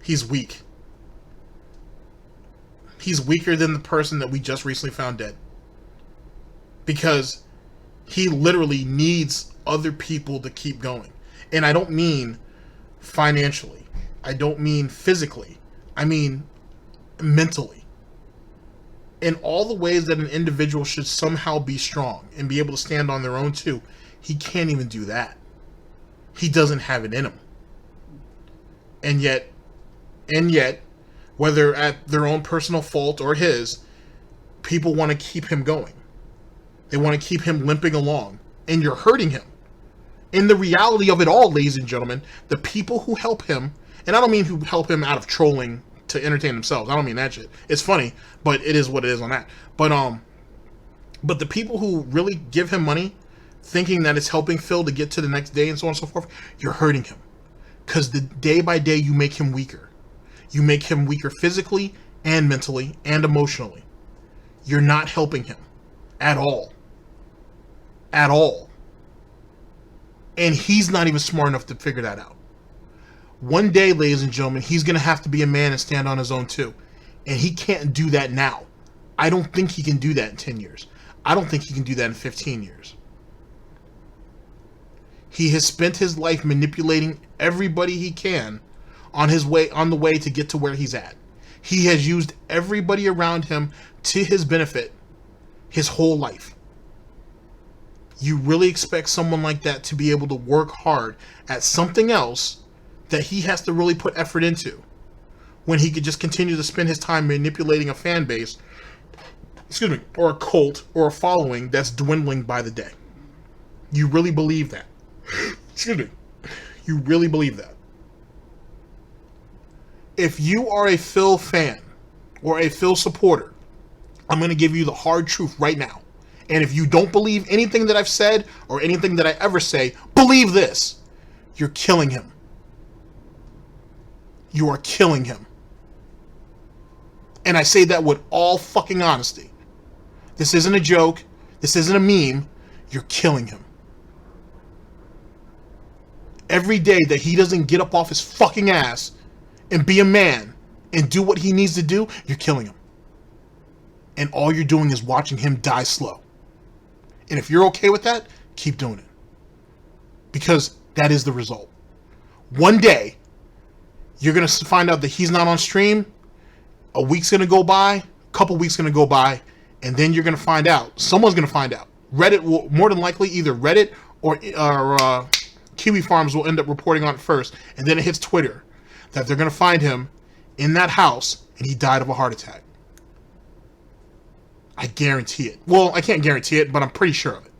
He's weak. He's weaker than the person that we just recently found dead, because he literally needs other people to keep going, and I don't mean financially. I don't mean physically. I mean mentally. In all the ways that an individual should somehow be strong and be able to stand on their own too, he can't even do that. He doesn't have it in him. And yet, whether at their own personal fault or his, people want to keep him going. They want to keep him limping along. And you're hurting him. In the reality of it all, ladies and gentlemen, the people who help him, and I don't mean who help him out of trolling to entertain themselves. I don't mean that shit. It's funny, but it is what it is on that. But the people who really give him money, thinking that it's helping Phil to get to the next day and so on and so forth, you're hurting him. Because the day by day you make him weaker. You make him weaker physically and mentally and emotionally. You're not helping him at all. At all. And he's not even smart enough to figure that out. One day, ladies and gentlemen, he's going to have to be a man and stand on his own too. And he can't do that now. I don't think he can do that in 10 years. I don't think he can do that in 15 years. He has spent his life manipulating everybody he can on the way to get to where he's at. He has used everybody around him to his benefit his whole life. You really expect someone like that to be able to work hard at something else that he has to really put effort into, when he could just continue to spend his time manipulating a fan base, or a cult, or a following that's dwindling by the day? You really believe that? You really believe that? If you are a Phil fan, or a Phil supporter, I'm going to give you the hard truth right now. And if you don't believe anything that I've said, or anything that I ever say, believe this. You're killing him. You are killing him. And I say that with all fucking honesty. This isn't a joke. This isn't a meme. You're killing him. Every day that he doesn't get up off his fucking ass and be a man and do what he needs to do, you're killing him. And all you're doing is watching him die slow. And if you're okay with that, keep doing it. Because that is the result. One day, you're going to find out that he's not on stream. A week's going to go by. A couple weeks going to go by. And then you're going to find out. Someone's going to find out. Reddit will, more than likely, either Reddit or Kiwi Farms will end up reporting on it first. And then it hits Twitter. That they're going to find him in that house. And he died of a heart attack. I guarantee it. Well, I can't guarantee it, but I'm pretty sure of it.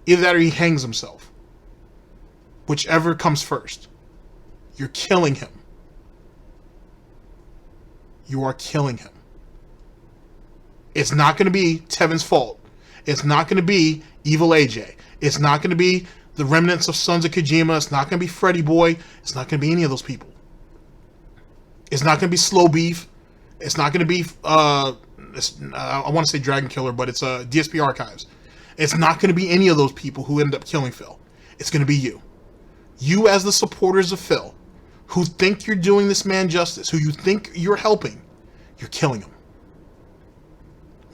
Either that or he hangs himself. Whichever comes first. You're killing him. You are killing him. It's not going to be Tevin's fault. It's not going to be Evil AJ. It's not going to be the remnants of Sons of Kojima. It's not going to be Freddy Boy. It's not going to be any of those people. It's not going to be Slow Beef. It's not going to be... I want to say Dragon Killer, but it's DSP Archives. It's not going to be any of those people who end up killing Phil. It's going to be you. You as the supporters of Phil, who think you're doing this man justice, who you think you're helping, you're killing him.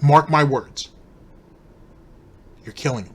Mark my words. You're killing him.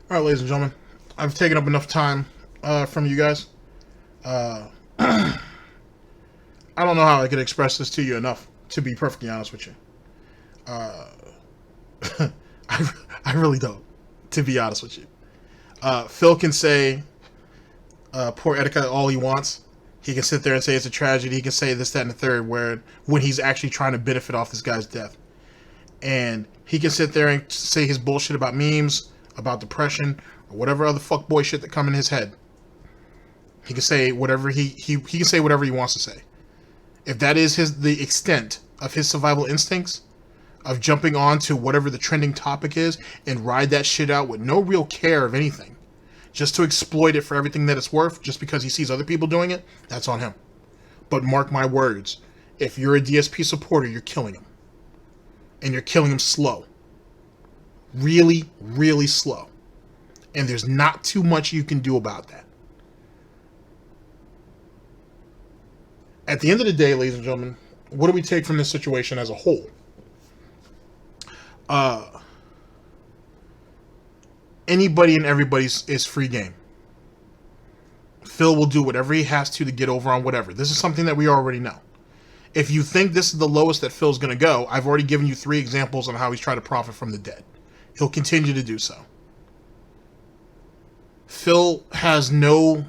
All right, ladies and gentlemen, I've taken up enough time from you guys. I don't know how I could express this to you enough, to be perfectly honest with you. I really don't, to be honest with you. Phil can say poor Etika all he wants. He can sit there and say it's a tragedy. He can say this, that, and the third, when he's actually trying to benefit off this guy's death. And he can sit there and say his bullshit about memes, about depression, or whatever other fuckboy shit that come in his head. He can say whatever he can say whatever he wants to say. If that is the extent of his survival instincts, of jumping on to whatever the trending topic is and ride that shit out with no real care of anything, just to exploit it for everything that it's worth, just because he sees other people doing it, that's on him. But mark my words, if you're a DSP supporter, you're killing him. And you're killing him slow. Really, really slow. And there's not too much you can do about that. At the end of the day, ladies and gentlemen, what do we take from this situation as a whole? Anybody and everybody is free game. Phil will do whatever he has to get over on whatever. This is something that we already know. If you think this is the lowest that Phil's going to go, I've already given you 3 examples on how he's trying to profit from the dead. He'll continue to do so. Phil has no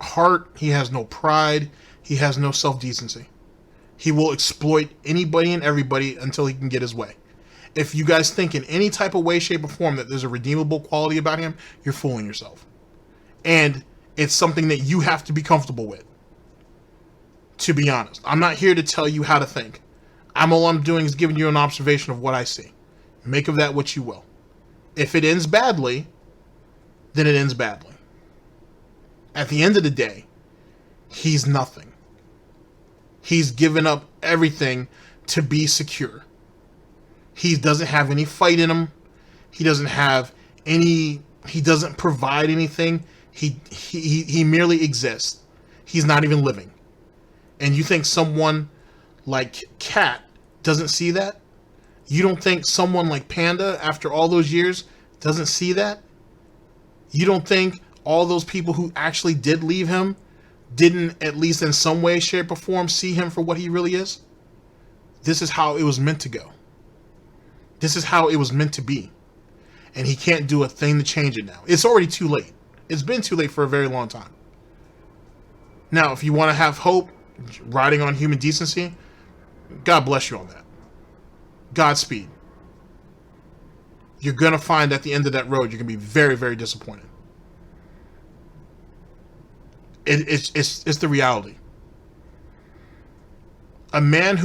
heart. He has no pride. He has no self-decency. He will exploit anybody and everybody until he can get his way. If you guys think in any type of way, shape, or form that there's a redeemable quality about him, you're fooling yourself. And it's something that you have to be comfortable with. To be honest. I'm not here to tell you how to think. All I'm doing is giving you an observation of what I see. Make of that what you will. If it ends badly, then it ends badly. At the end of the day, he's nothing. He's given up everything to be secure. He doesn't have any fight in him. He doesn't provide anything. He merely exists. He's not even living. And you think someone like Cat doesn't see that? You don't think someone like Panda, after all those years, doesn't see that? You don't think all those people who actually did leave him didn't, at least in some way, shape, or form, see him for what he really is? This is how it was meant to go. This is how it was meant to be. And he can't do a thing to change it now. It's already too late. It's been too late for a very long time. Now, if you want to have hope, riding on human decency, God bless you on that. Godspeed. You're going to find at the end of that road, you're going to be very, very disappointed. It's the reality. A man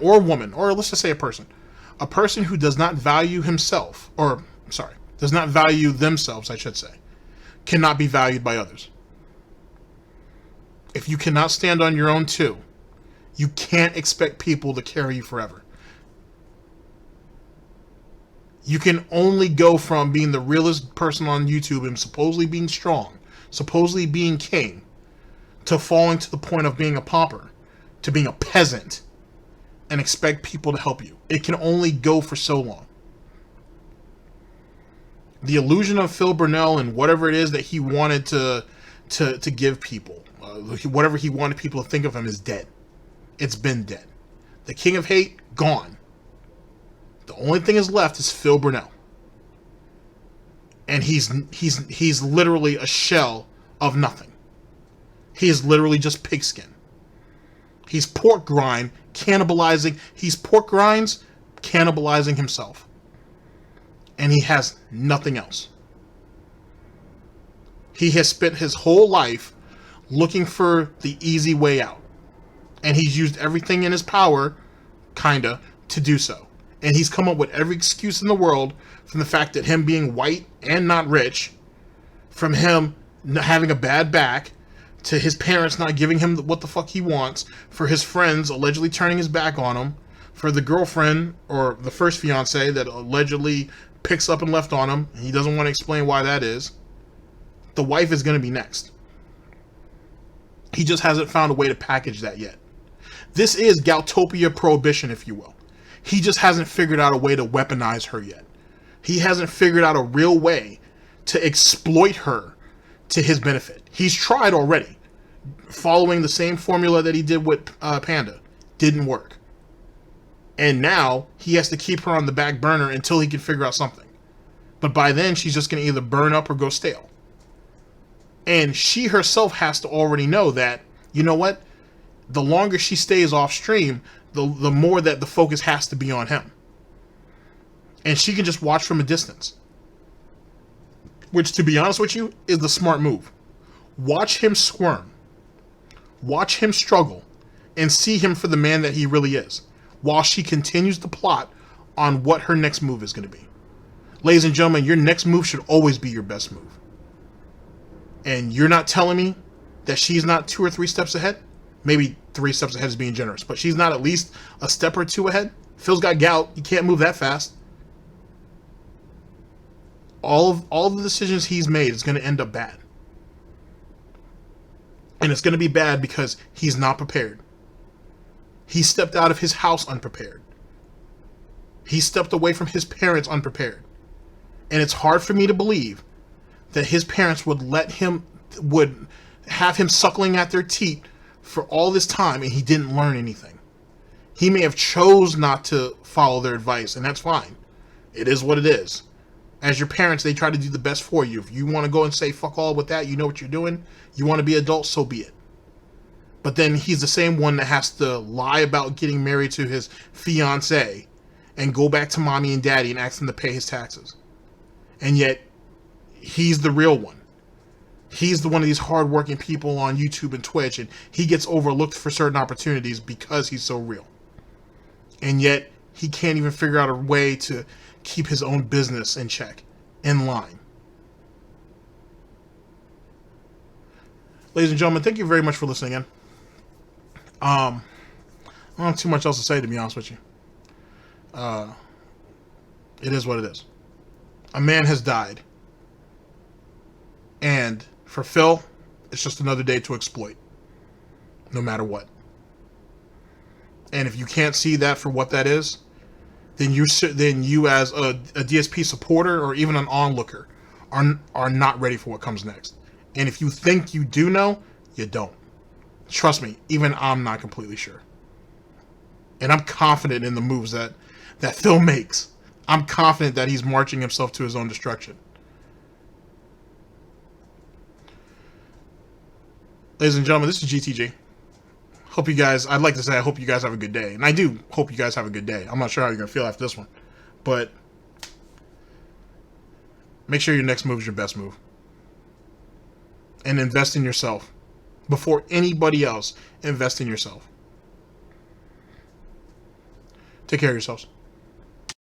or woman, or let's just say a person who does not value himself, does not value themselves, I should say, cannot be valued by others. If you cannot stand on your own too, you can't expect people to carry you forever. You can only go from being the realest person on YouTube and supposedly being strong, supposedly being king, to falling to the point of being a pauper, to being a peasant, and expect people to help you. It can only go for so long. The illusion of Phil Burnell and whatever it is that he wanted to give people, whatever he wanted people to think of him, is dead. It's been dead. The king of hate, gone. The only thing is left is Phil Burnell. And he's literally a shell of nothing. He is literally just pigskin. He's pork rind cannibalizing. He's pork rinds cannibalizing himself. And he has nothing else. He has spent his whole life looking for the easy way out. And he's used everything in his power, kinda, to do so. And he's come up with every excuse in the world, from the fact that him being white and not rich, from him having a bad back, to his parents not giving him what the fuck he wants, for his friends allegedly turning his back on him, for the girlfriend, or the first fiance, that allegedly picks up and left on him. He doesn't want to explain why that is. The wife is going to be next. He just hasn't found a way to package that yet. This is Goutopia prohibition, if you will. He just hasn't figured out a way to weaponize her yet. He hasn't figured out a real way to exploit her to his benefit. He's tried already, following the same formula that he did with Panda. Didn't work. And now he has to keep her on the back burner until he can figure out something. But by then, she's just going to either burn up or go stale. And she herself has to already know that, you know what? The longer she stays off stream, the more that the focus has to be on him. And she can just watch from a distance. Which, to be honest with you, is the smart move. Watch him squirm. Watch him struggle. And see him for the man that he really is, while she continues to plot on what her next move is going to be. Ladies and gentlemen, your next move should always be your best move. And you're not telling me that she's not 2 or 3 steps ahead? Maybe 3 steps ahead is being generous, but she's not at least a step or 2 ahead? Phil's got gout. You can't move that fast. All of the decisions he's made is going to end up bad. And it's going to be bad because he's not prepared. He stepped out of his house unprepared. He stepped away from his parents unprepared. And it's hard for me to believe that his parents would have him suckling at their teat for all this time and he didn't learn anything. He may have chose not to follow their advice, and that's fine. It is what it is. As your parents, they try to do the best for you. If you want to go and say fuck all with that, you know what you're doing. You want to be adult, so be it. But then he's the same one that has to lie about getting married to his fiancée and go back to mommy and daddy and ask them to pay his taxes. And yet, he's the real one. He's the one of these hardworking people on YouTube and Twitch, and he gets overlooked for certain opportunities because he's so real. And yet, he can't even figure out a way to keep his own business in check, in line. Ladies and gentlemen, thank you very much for listening in. I don't have too much else to say, to be honest with you. It is what it is. A man has died. And for Phil, it's just another day to exploit. No matter what. And if you can't see that for what that is, then you as a DSP supporter or even an onlooker are not ready for what comes next. And if you think you do know, you don't. Trust me, even I'm not completely sure. And I'm confident in the moves that Phil makes. I'm confident that he's marching himself to his own destruction. Ladies and gentlemen, this is GTG. Hope you guys, I'd like to say I hope you guys have a good day. And I do hope you guys have a good day. I'm not sure how you're going to feel after this one. But make sure your next move is your best move. And invest in yourself. Before anybody else, invest in yourself. Take care of yourselves.